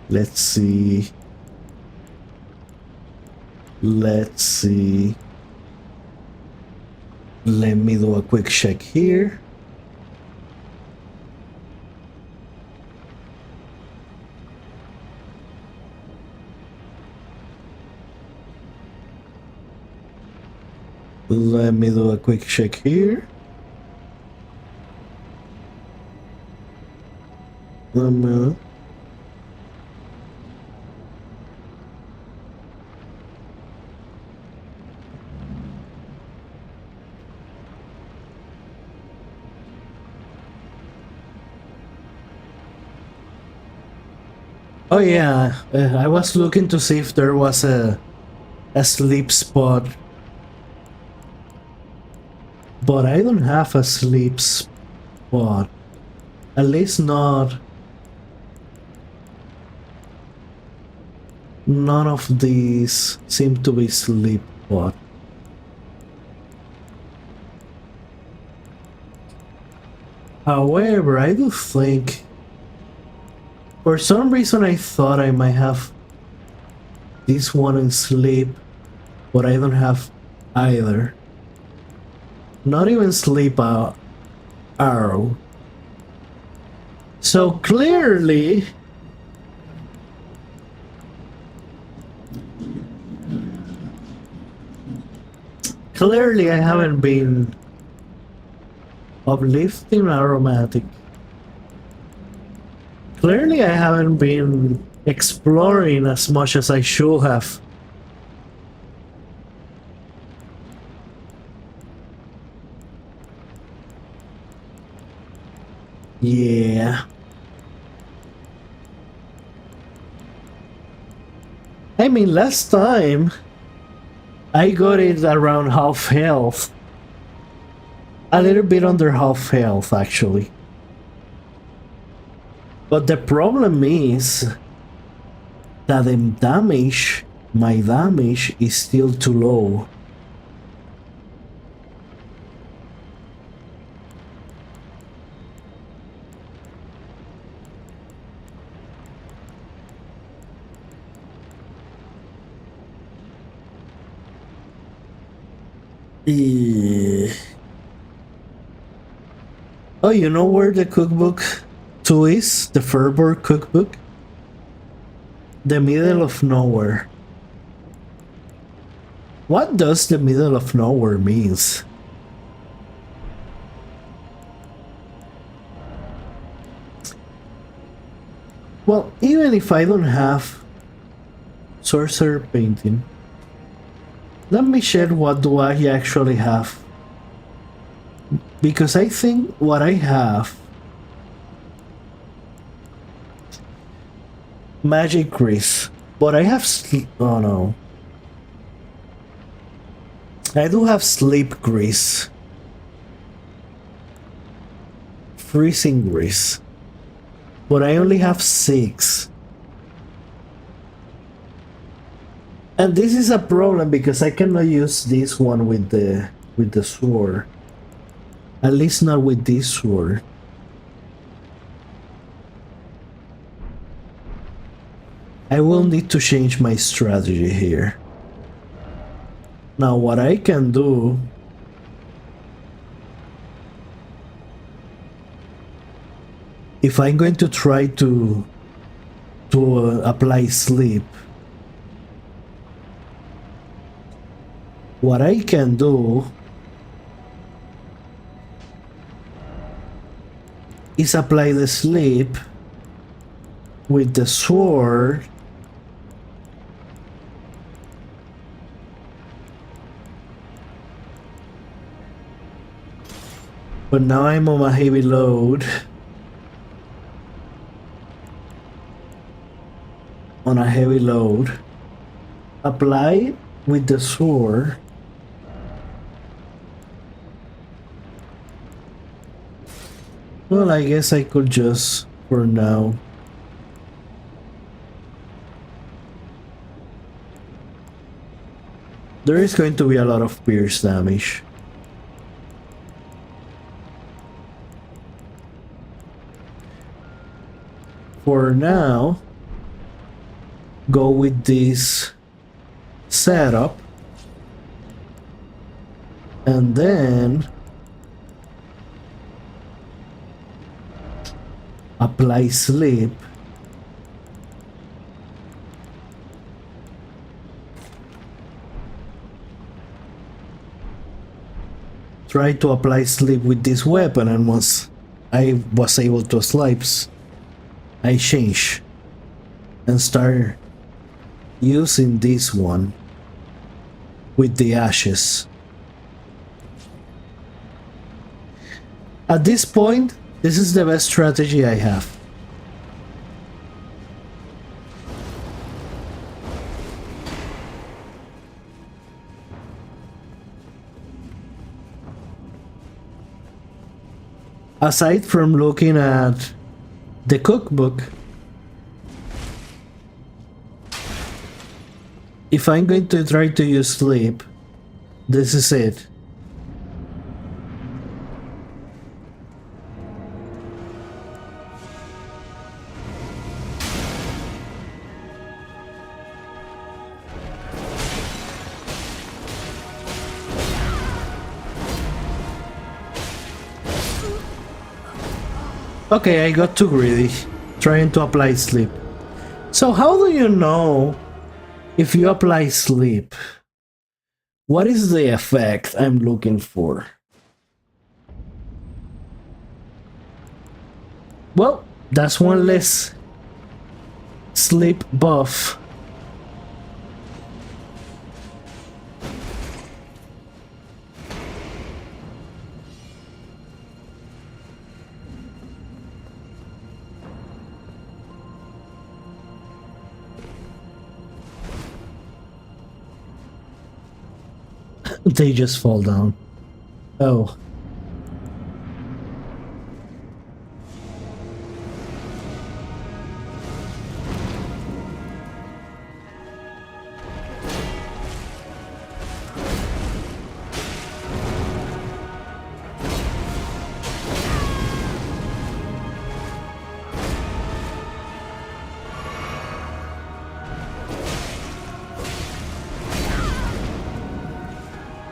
Let's see. Let's see. Let me do a quick check here. Let me do a quick check here. Oh yeah, I was looking to see if there was a sleep spot, but I don't have a sleep spot. At least not. None of these seem to be sleep spot. However, I do think, for some reason I thought I might have this one in sleep, but I don't have either. Not even sleep arrow. So clearly I haven't been uplifting aromatic. Clearly I haven't been exploring as much as I should have. Yeah. I mean, last time I got it around half health. A little bit under half health, actually. But the problem is that the damage, my damage, is still too low. Eh, Oh, you know where the cookbook 2 is? The Fervor cookbook? The middle of nowhere. What does the middle of nowhere means? Well, even if I don't have sorcerer painting, let me check what do I actually have. Because I think what I have, magic grease, but I have oh no, I do have sleep grease, freezing grease, but I only have 6. And this is a problem because I cannot use this one with the sword. At least not with this sword. I will need to change my strategy here. Now what I can do if I'm going to try to apply sleep, what I can do is apply the sleep with the sword but now I'm on a heavy load. On a heavy load. Apply with the sword. Well, I guess I could just, for now. There is going to be a lot of pierce damage. For now, go with this setup. And then apply sleep. Try to apply sleep with this weapon, and once I was able to sleep, I change and start using this one with the ashes. At this point, this is the best strategy I have. Aside from looking at the cookbook, if I'm going to try to use sleep, this is it. Okay, I got too greedy, trying to apply sleep. So how do you know if you apply sleep? What is the effect I'm looking for? Well, that's one less sleep buff. They just fall down. Oh.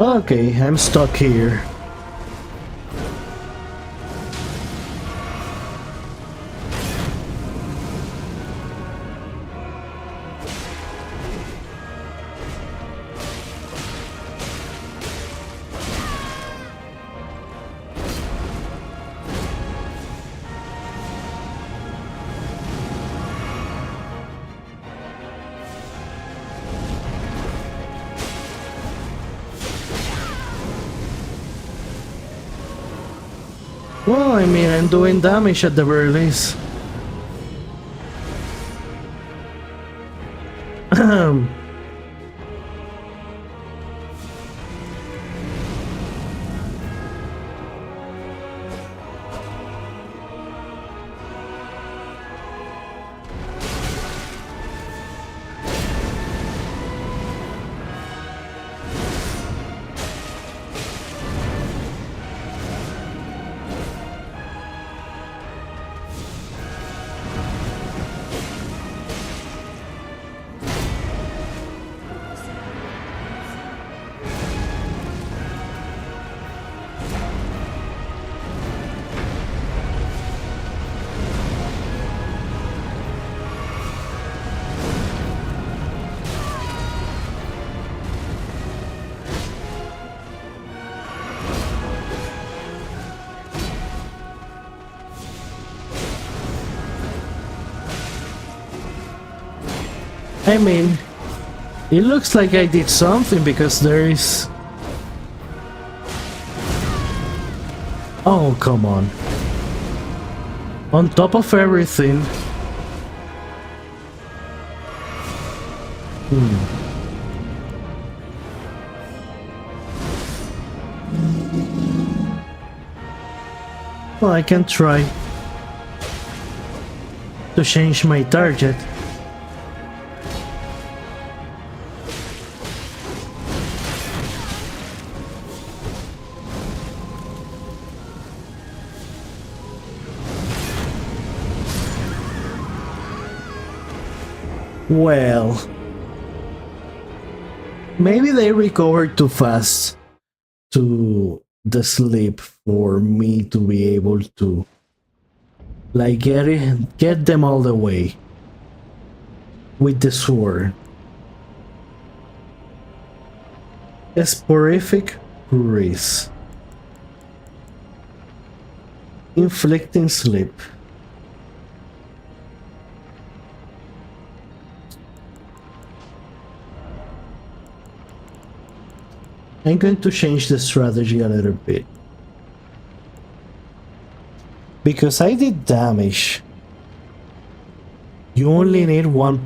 Okay, I'm stuck here. Well, I mean, I'm doing damage at the very least. I mean, it looks like I did something because there is... Oh, come on. On top of everything... Well, I can try to change my target. Well, maybe they recovered too fast to the sleep for me to be able to like get them all the way with the sword. Sporific Grease. Inflicting sleep. I'm going to change the strategy a little bit. Because I did damage. You only need one...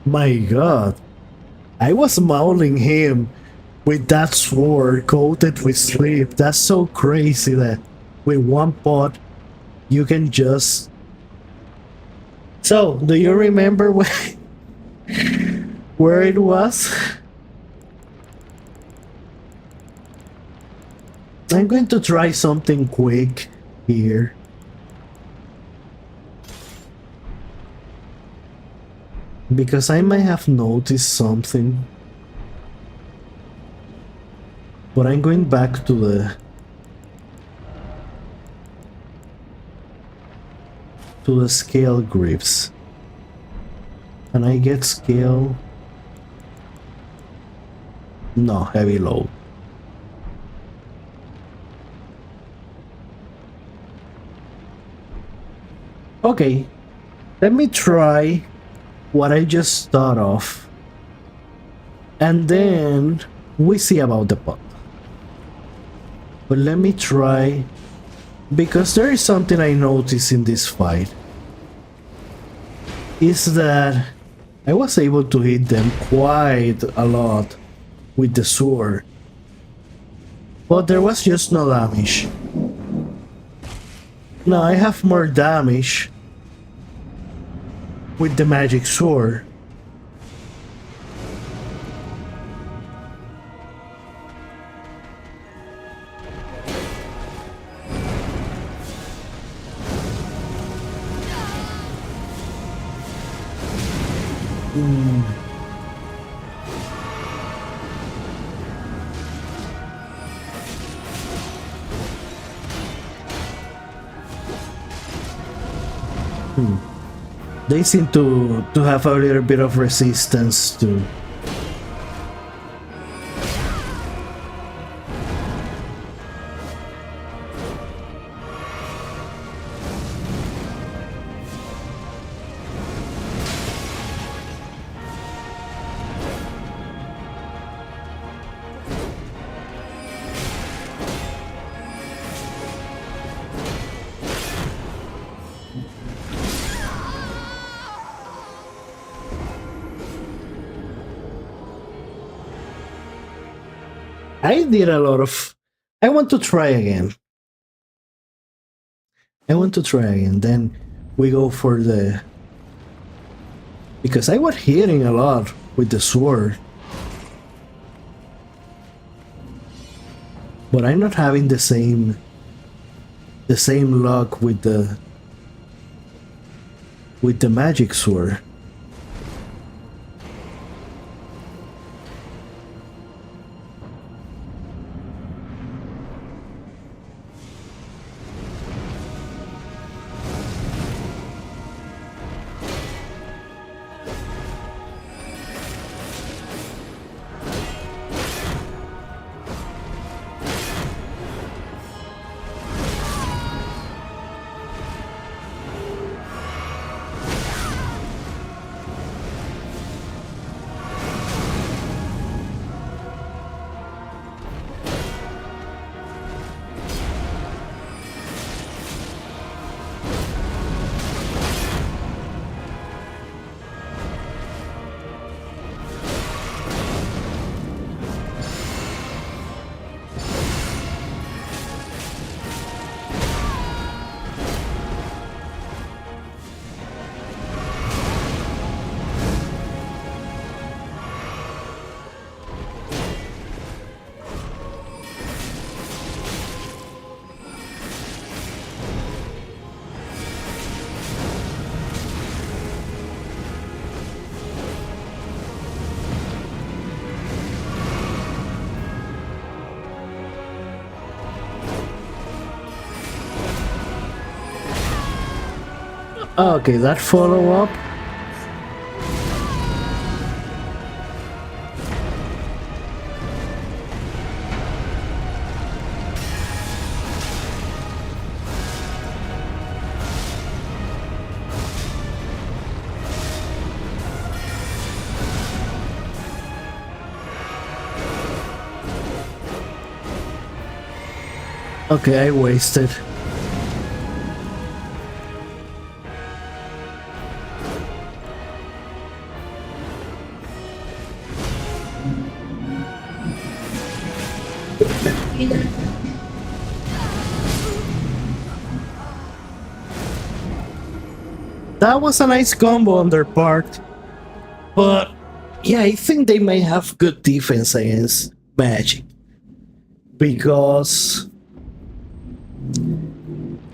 My god. I was mauling him with that sword coated with sleep. That's so crazy that with one pot you can just... So, do you remember where it was? I'm going to try something quick here. Because I might have noticed something. But I'm going back to the scale grips. And I get scale... No, heavy load. Okay, let me try what I just thought of, and then we see about the pot. But let me try, because there is something I noticed in this fight, is that I was able to hit them quite a lot with the sword, but there was just no damage. Now I have more damage with the magic sword. They seem to have a little bit of resistance to. I did a lot of. I want to try again. I want to try again. Then we go for the. Because I was hitting a lot with the sword. But I'm not having the same luck with the magic sword. Okay, that follow-up. Okay, I wasted. That was a nice combo on their part. But yeah, I think they may have good defense against magic. Because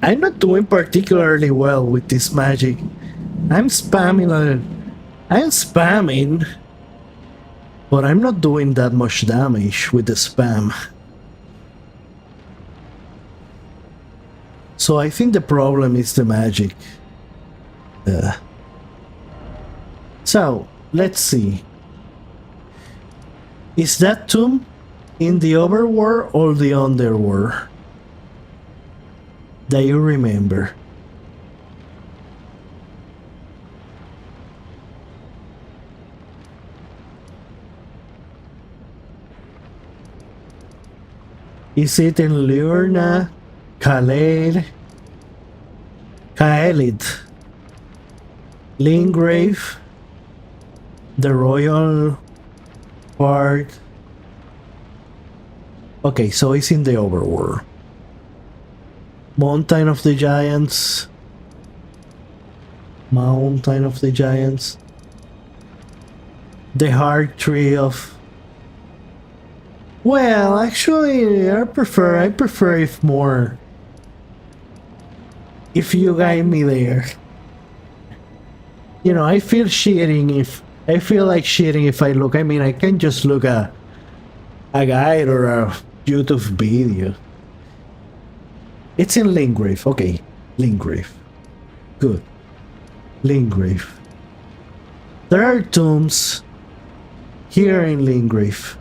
I'm not doing particularly well with this magic. I'm spamming, but I'm not doing that much damage with the spam. So I think the problem is the magic. So let's see. Is that tomb in the overworld or the underworld that you remember? Is it in Lurna, Khaled, Lingrave, the royal part? Okay, so it's in the overworld. Mountain of the Giants. Mountain of the Giants. The Heart Tree of... Well, actually, I prefer if more... If you guide me there. You know, I feel cheating if... I feel like cheating if I look. I mean, I can just look at a guide or a YouTube video. It's in Lingrave. Okay, Lingrave. Good. Lingrave. There are tombs here in Lingrave.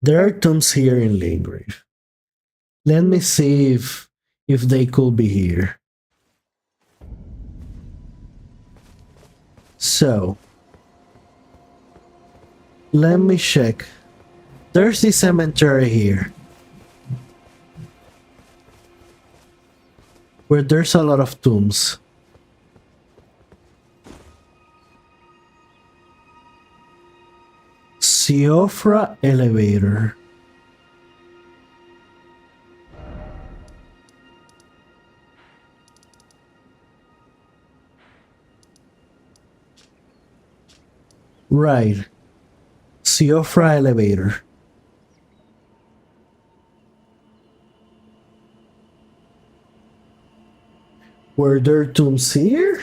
There are tombs here in Lingrave. Let me see if they could be here. So, let me check. There's the cemetery here, where there's a lot of tombs. Siofra elevator. Right. Siofra elevator. Were there tombs here?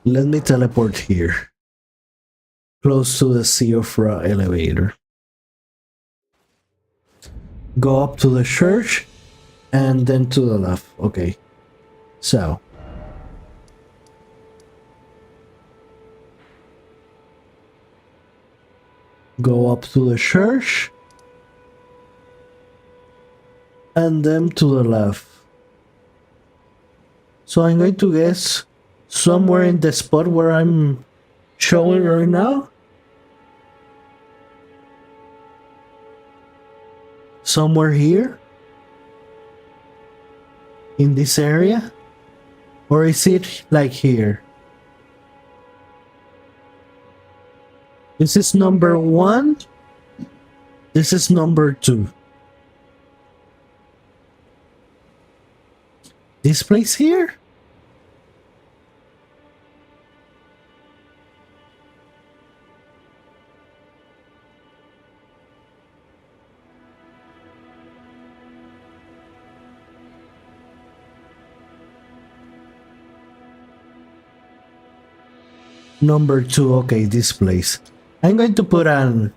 Let me teleport here. Close to the Siofra elevator. Go up to the church and then to the left. Okay. So. Go up to the church. And then to the left. So I'm going to guess somewhere in the spot where I'm showing right now. Somewhere here. In this area? Or is it like here? This is number 1. This is number 2. This place here? Number 2, okay, this place. I'm going to put an...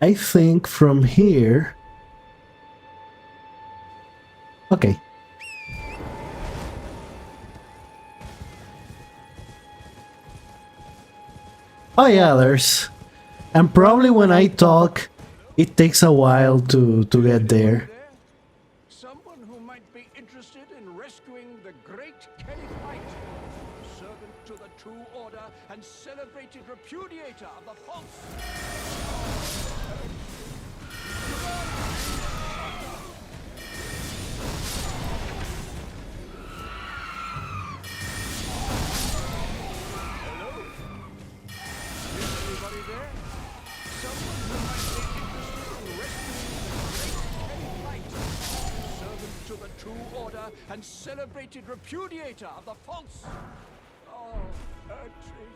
I think from here... Okay. Oh yeah, there's... And probably when I talk, it takes a while to get there. Someone who might be interested in rescuing the great Kennyite, servant to the true order and celebrated repudiator of the false. And celebrated repudiator of the false. Oh, Erdtree,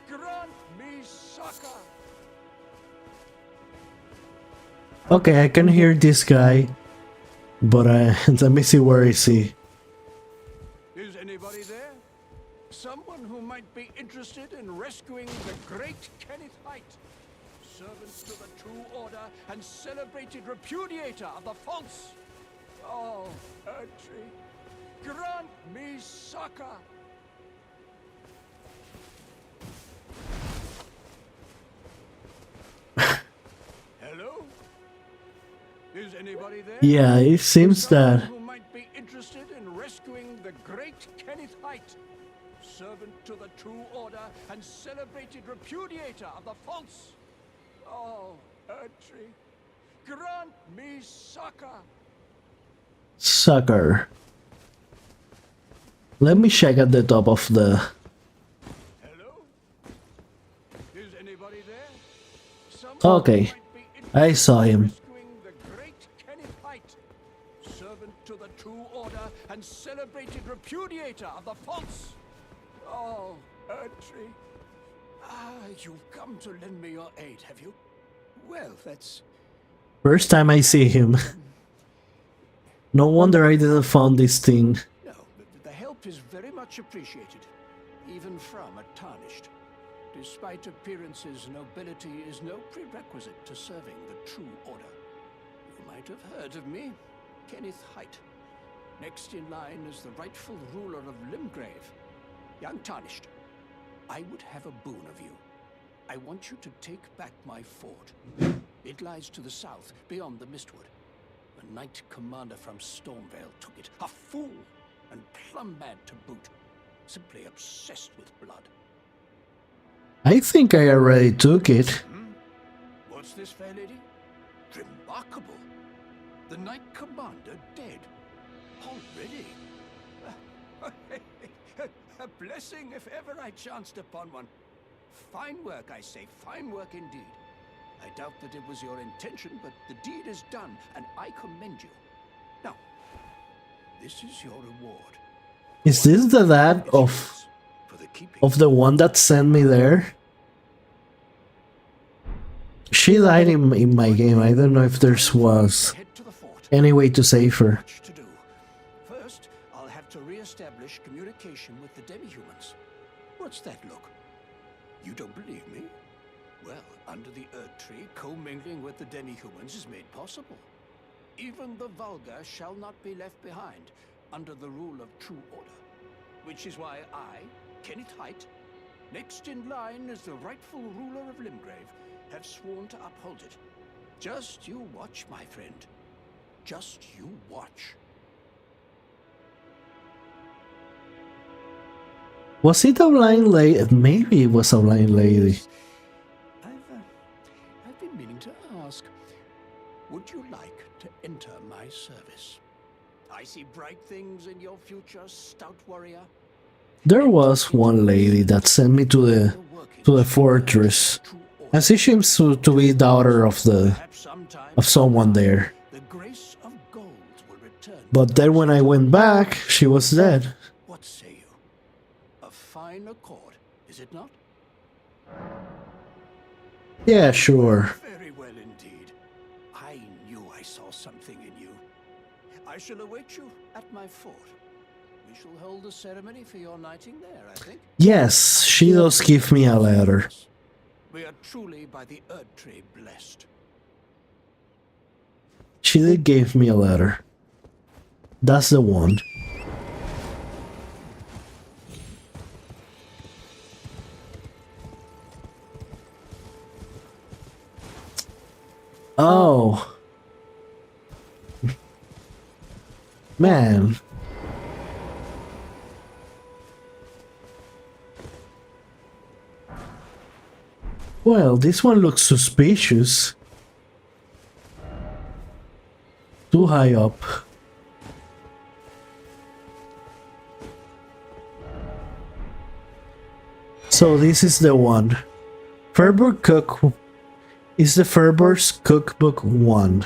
grant me succor. Okay, I can hear this guy, but let me see, where is he? Is anybody there? Someone who might be interested in rescuing the great Kennyite, servant to the true order and celebrated repudiator of the false. Oh, Erdtree, grant me succor. Hello? Is anybody there? Yeah, it seems that... Who might be interested in rescuing the great Kennyite, servant to the true order and celebrated repudiator of the false. Oh, Erdtree, grant me succor. Sucker. Let me check at the top of the... Hello? Is anybody there? Someone Okay, who might be interested I saw him. in rescuing the great Kennyite, servant to the true order and celebrated repudiator of the false. Oh, Erdtree. You've come to lend me your aid, have you? Well, that's... First time I see him. No wonder I didn't found this thing. No, the help is very much appreciated, even from a tarnished. Despite appearances, nobility is no prerequisite to serving the true order. You might have heard of me, Kenneth Height. Next in line is the rightful ruler of Limgrave, young Tarnished. I would have a boon of you. I want you to take back my fort. It lies to the south, beyond the Mistwood. The Knight Commander from Stormvale took it. A fool! And plumb mad to boot. Simply obsessed with blood. I think I already took it. What's this, fair lady? Remarkable. The Knight Commander dead. Already? A blessing if ever I chanced upon one. Fine work, I say. Fine work indeed. I doubt that it was your intention, but the deed is done, and I commend you. Now, this is your reward. Is this the dad It's of yours for the keeping. the one that sent me there? She died in my game. I don't know if there was Head to the fort. any way to save her. Much to do. First, I'll have to re-establish communication with the demi-humans. What's that look? You don't believe me? Well, under the Earth Tree, commingling with the demi-humans is made possible. Even the vulgar shall not be left behind under the rule of true order. Which is why I, Kenneth Height, next in line as the rightful ruler of Limgrave, have sworn to uphold it. Just you watch, my friend. Just you watch. Was it a blind lady? Maybe it was a blind lady. I've been meaning to ask. Would you like to enter my service? I see bright things in your future, stout warrior. There was one lady that sent me to the fortress. And she seems to be daughter of someone there. The grace of gold will return. But then when I went back, she was dead. What say you? A fine accord, is it not? Yeah, sure. Very well indeed. I knew I saw something in you. I shall await you at my fort. We shall hold a ceremony for your knighting there, I think. Yes, she does give me a letter. We are truly by the Earth Tree blessed. She did give me a letter. That's the one. Oh. Man. Well, this one looks suspicious. Too high up. So this is the one. Ferber Cook is the Ferber's Cookbook 1.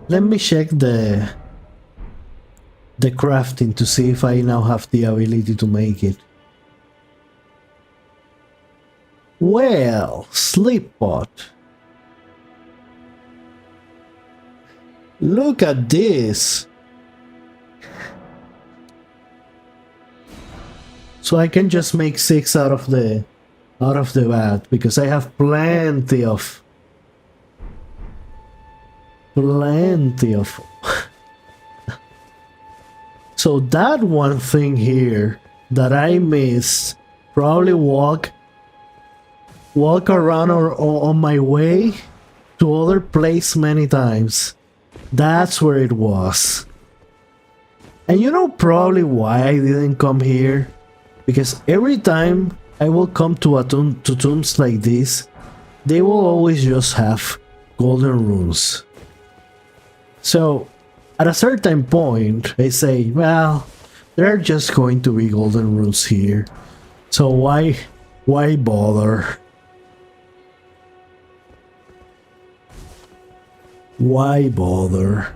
Let me check the crafting to see if I now have the ability to make it. Well, sleep pot. Look at this. So I can just make 6 out of the bat because I have plenty of So that one thing here that I missed, probably walk around or on my way to other place many times. That's where it was. And you know probably why I didn't come here? Because every time I will come to to tombs like this, they will always just have golden runes. So at a certain point, I say, well, there are just going to be golden runes here. So why bother? Why bother?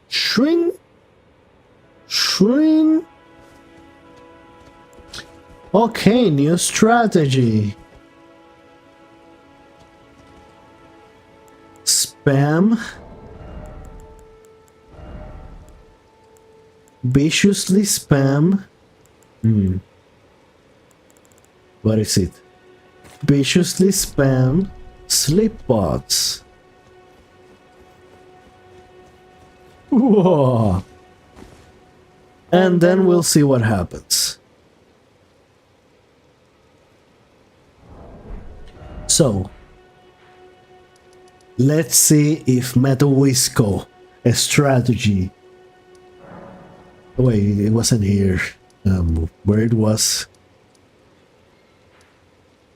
Shrink? Shrink? Okay, new strategy. Spam. Viciously spam. What is it? Viciously spam sleep bots. Whoa. And then we'll see what happens. So, let's see if Metawisco, a strategy. Wait, it wasn't here. Where it was.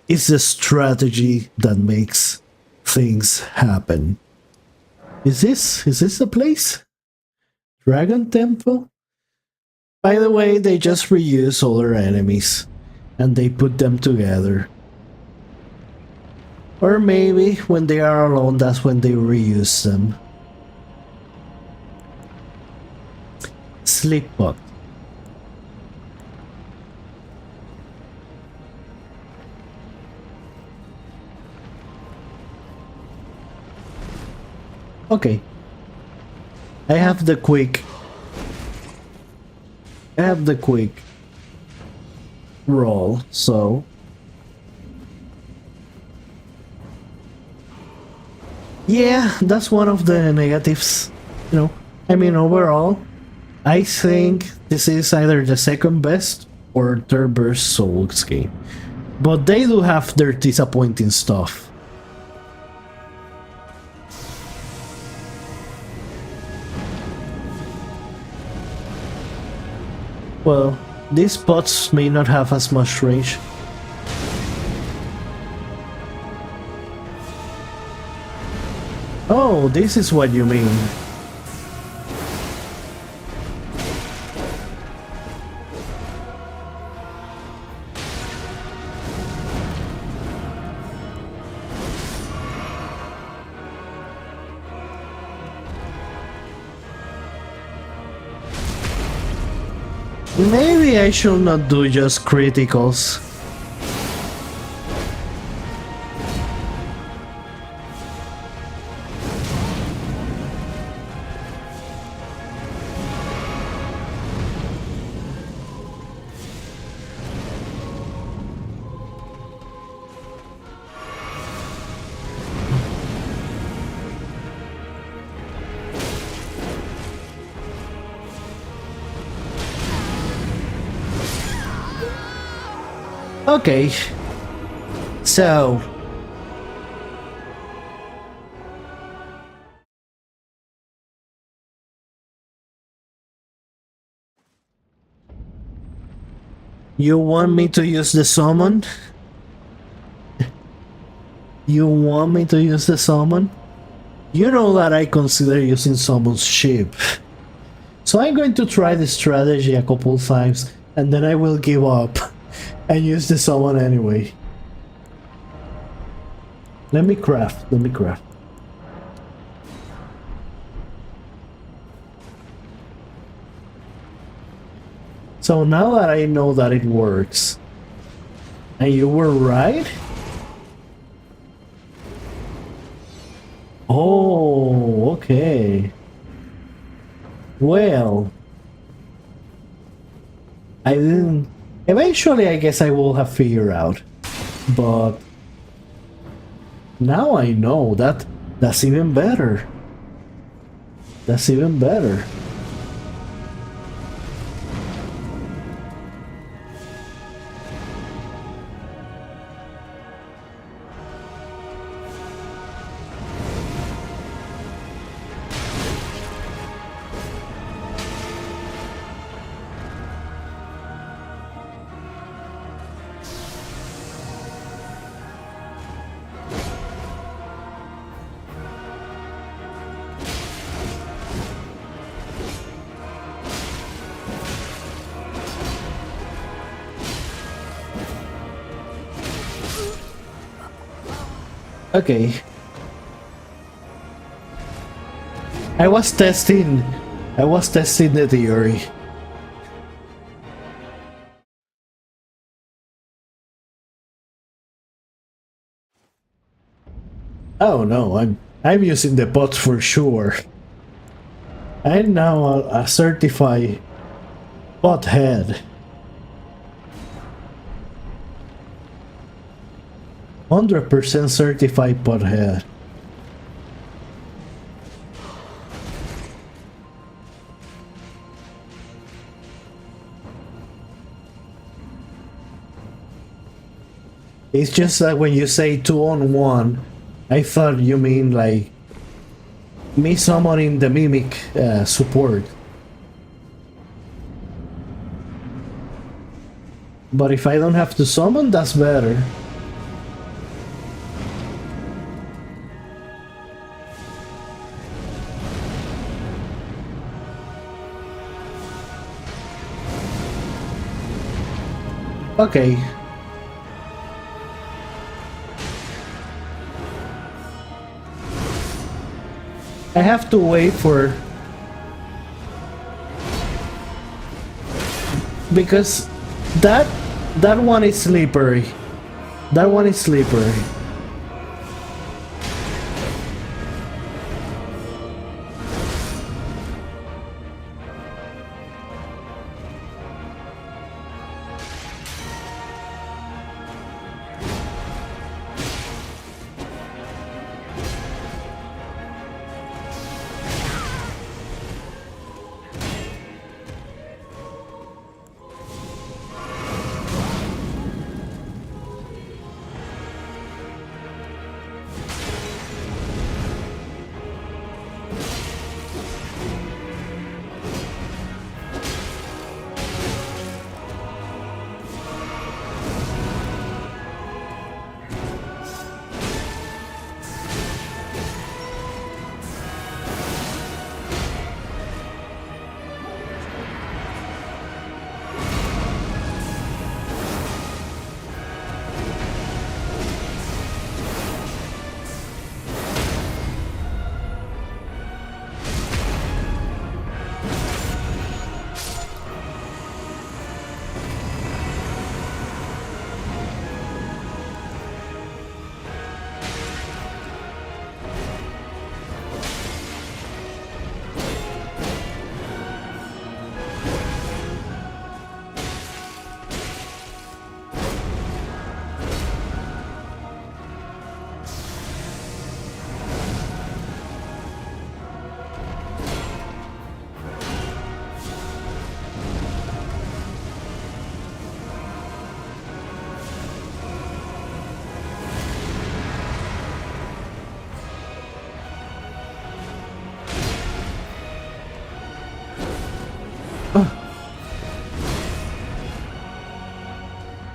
It's a strategy that makes things happen. Is this the place? Dragon Temple? By the way, they just reuse all their enemies and they put them together. Or maybe when they are alone, that's when they reuse them. Sleepbot. Okay. I have the quick roll, so yeah, that's one of the negatives, you know. I mean, overall, I think this is either the second best or third best Souls game. But they do have their disappointing stuff. Well, these bots may not have as much range. Oh, this is what you mean. Maybe I should not do just criticals. Okay, so you want me to use the summon? You want me to use the summon? You know that I consider using summons cheap. So I'm going to try the strategy a couple times and then I will give up and use the summon anyway. Let me craft. So now that I know that it works, and you were right? Oh, okay. Well, I didn't... Eventually, I guess I will have figured out. But now I know that that's even better. That's even better. Okay. I was testing the theory. Oh no, I'm using the bots for sure. I'm now a certified bothead. 100% certified bothead. It's just that when you say 2-on-1, I thought you mean like me summoning the mimic support. But if I don't have to summon, that's better. Okay. I have to wait for... Because that one is slippery. That one is slippery.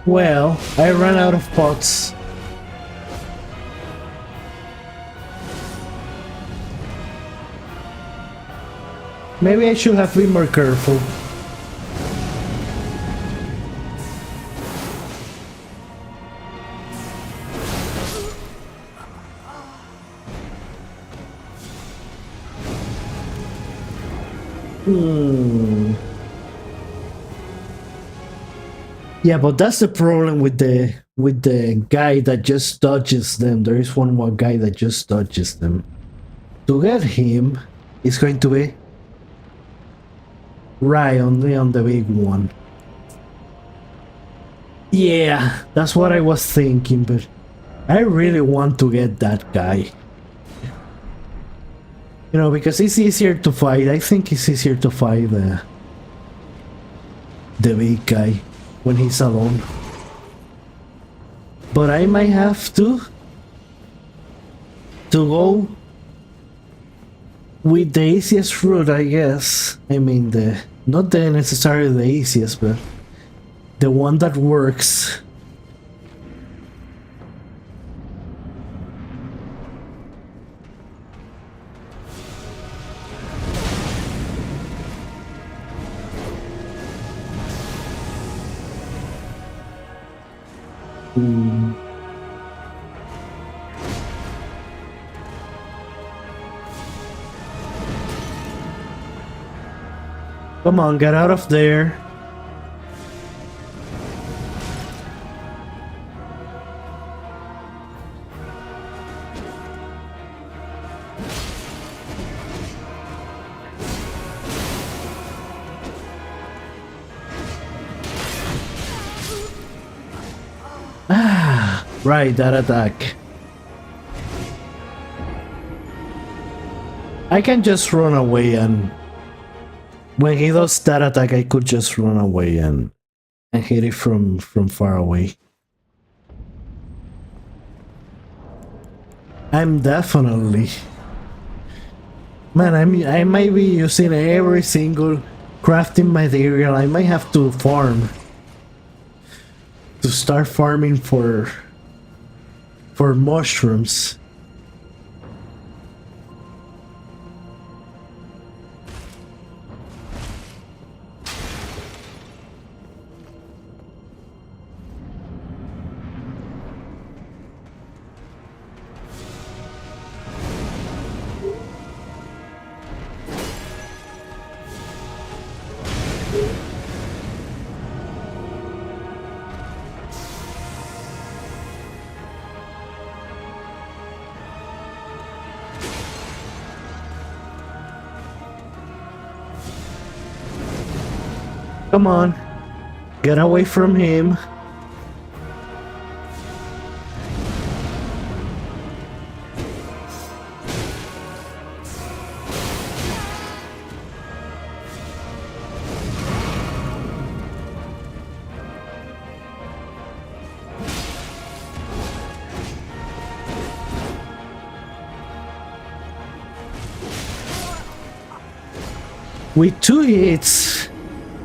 Well, I ran out of pots. Maybe I should have been more careful. Yeah, but that's the problem with the guy that just dodges them. There is one more guy that just dodges them. To get him, it's going to be right only on the big one. Yeah, that's what I was thinking, but I really want to get that guy. You know, because it's easier to fight. I think it's easier to fight the big guy when he's alone. But I might have to go with the easiest route, I guess. I mean, not the necessarily the easiest, but the one that works. Come on, get out of there. Right, that attack. I can just run away, and when he does that attack, I could just run away and hit it from far away. I'm definitely... Man, I might be using every single crafting material. I might have to farm. To start farming for mushrooms. Come on, get away from him. With 2 hits,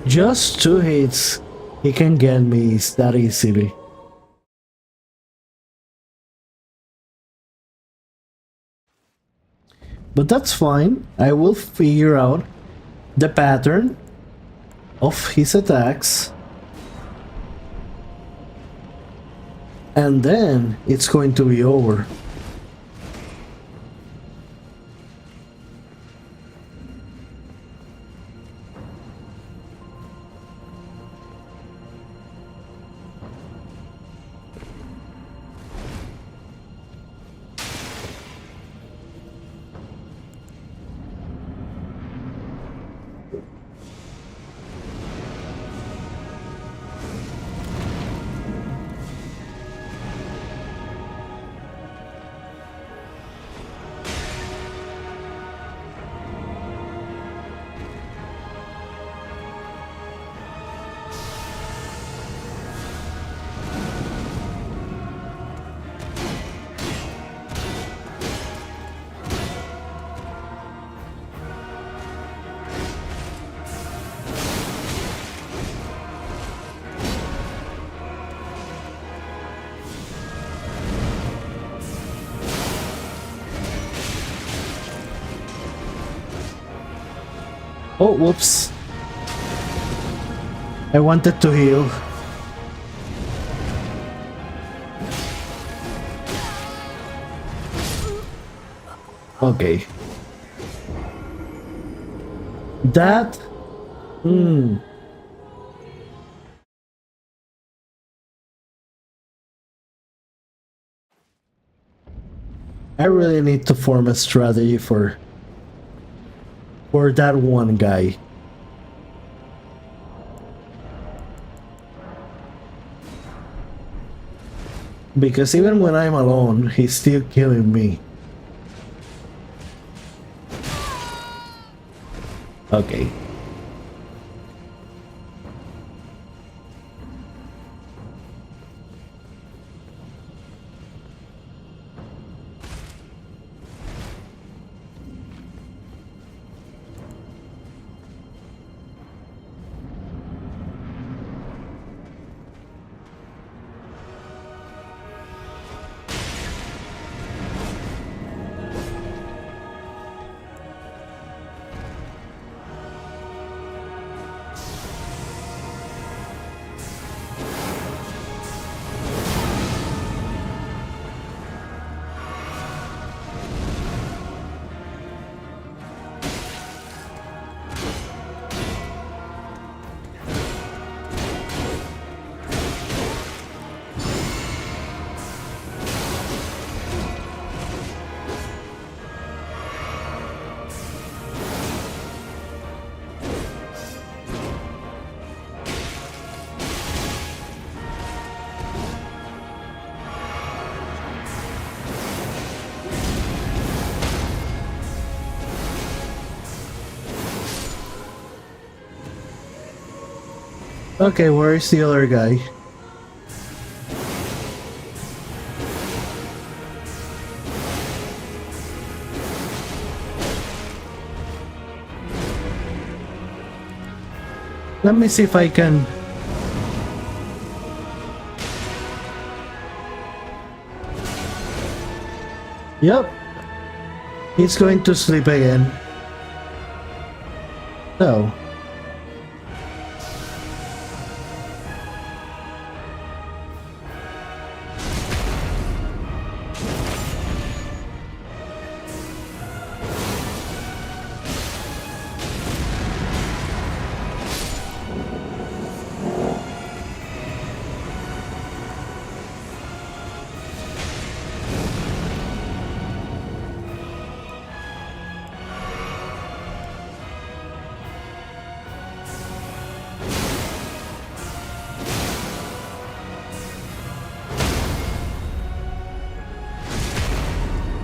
just 2 hits, he can get me that easily. But that's fine. I will figure out the pattern of his attacks. And then it's going to be over. Oh, whoops. I wanted to heal. Okay. That... I really need to form a strategy for that one guy. Because even when I'm alone, he's still killing me. Okay. Okay, where is the other guy? Let me see if I can... Yep. He's going to sleep again. No.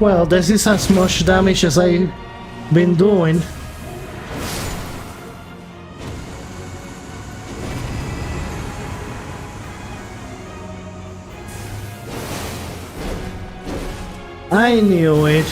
Well, this is as much damage as I've been doing. I knew it.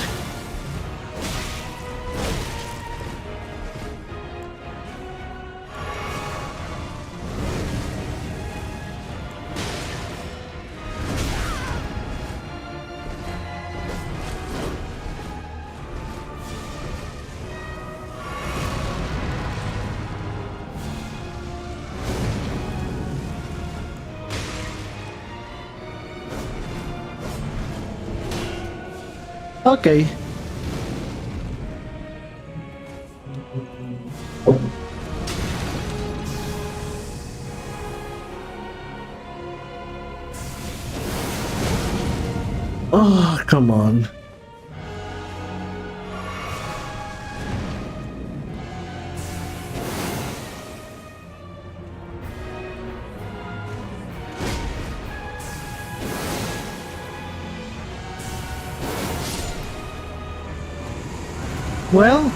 Okay. Oh, come on. Well,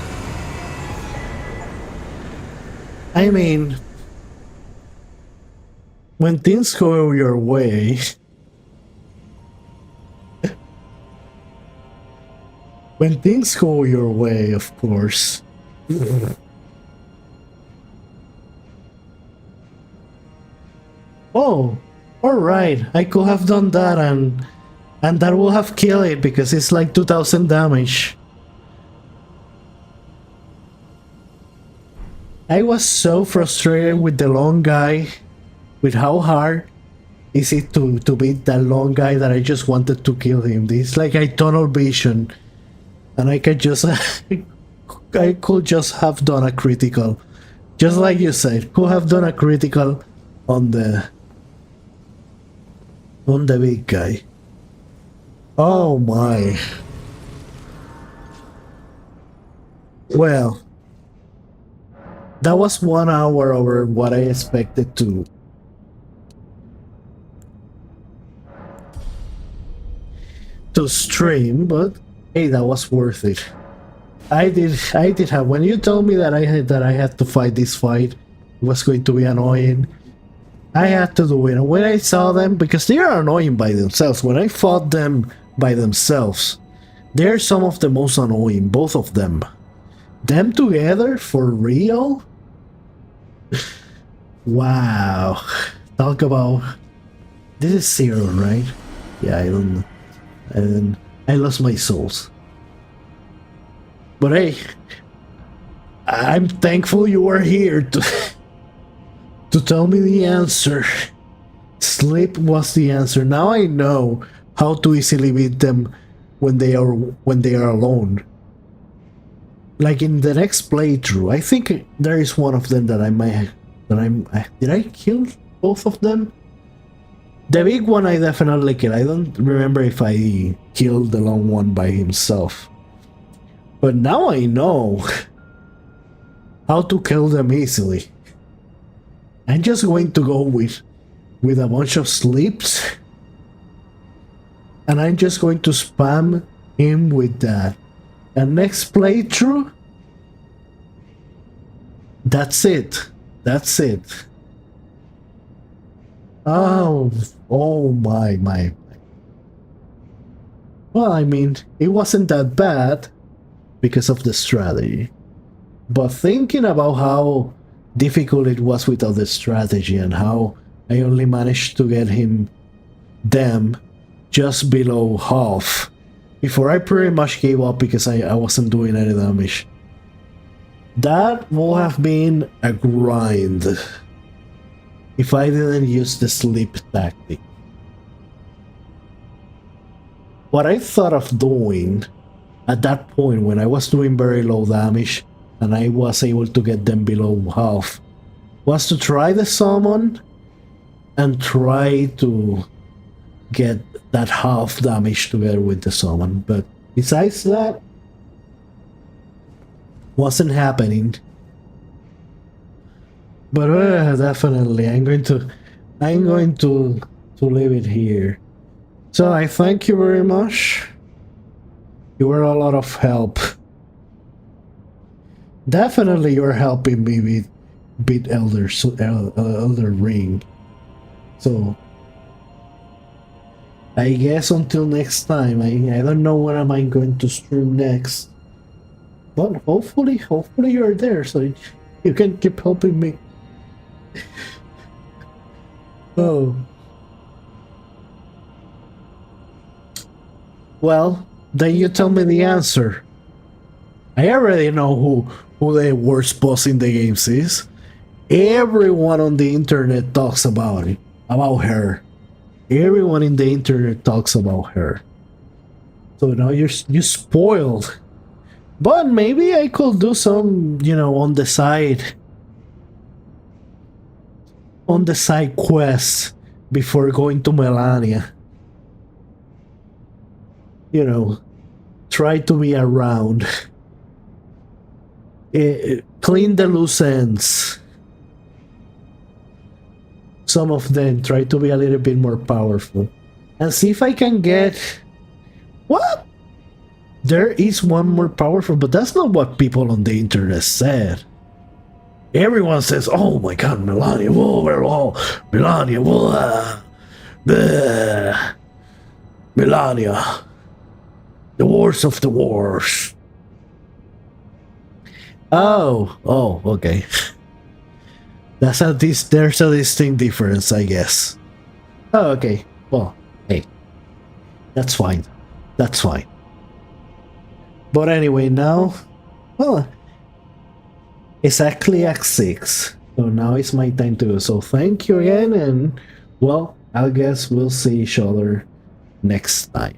I mean, when things go your way, when things go your way, of course. Oh, alright, I could have done that and that will have killed it because it's like 2000 damage. I was so frustrated with the long guy, with how hard is it to beat that long guy that I just wanted to kill him. It's like a tunnel vision, and I could just, I could just have done a critical, just like you said, could have done a critical on the big guy. Oh my. Well. That was 1 hour over what I expected to stream, but hey, that was worth it. I did have, when you told me that I had to fight this fight, it was going to be annoying. I had to do it, and when I saw them, because they are annoying by themselves, when I fought them by themselves, they're some of the most annoying, both of them. Them together, for real? Wow. Talk about... This is zero, right? Yeah, I lost my souls. But hey, I'm thankful you were here to tell me the answer. Sleep was the answer. Now I know how to easily beat them when they are alone. Like in the next playthrough, I think there is one of them that did I kill both of them? The big one I definitely killed. I don't remember if I killed the long one by himself. But now I know how to kill them easily. I'm just going to go with a bunch of sleeps. And I'm just going to spam him with that. And next playthrough, that's it. That's it. Oh, oh my. Well, I mean, it wasn't that bad because of the strategy. But thinking about how difficult it was without the strategy and how I only managed to get them just below half before I pretty much gave up because I wasn't doing any damage. That would have been a grind if I didn't use the sleep tactic. What I thought of doing at that point when I was doing very low damage and I was able to get them below half was to try the summon and try to get that half damage together with the summon, but besides that, wasn't happening. But definitely, I'm going to leave it here. So I thank you very much. You were a lot of help. Definitely, you're helping me beat Elden Ring. So I guess until next time. I don't know when am I going to stream next. But hopefully you're there so you can keep helping me. Oh. Well, then you tell me the answer. I already know who the worst boss in the games is. Everyone on the internet talks about it. About her. Everyone in the internet talks about her. So now you spoiled. But maybe I could do some, on the side quests before going to Melania. Try to be around. Clean the loose ends. Some of them try to be a little bit more powerful. And see if I can get... What? There is one more powerful, but that's not what people on the internet said. Everyone says, oh my god, Melania, Melania, Melania. The worst of the wars. Oh, okay. There's a distinct difference, I guess. Oh, okay. Well, hey. That's fine. But anyway, now, well, it's actually at 6. So now it's my time to go. So thank you again, and, well, I guess we'll see each other next time.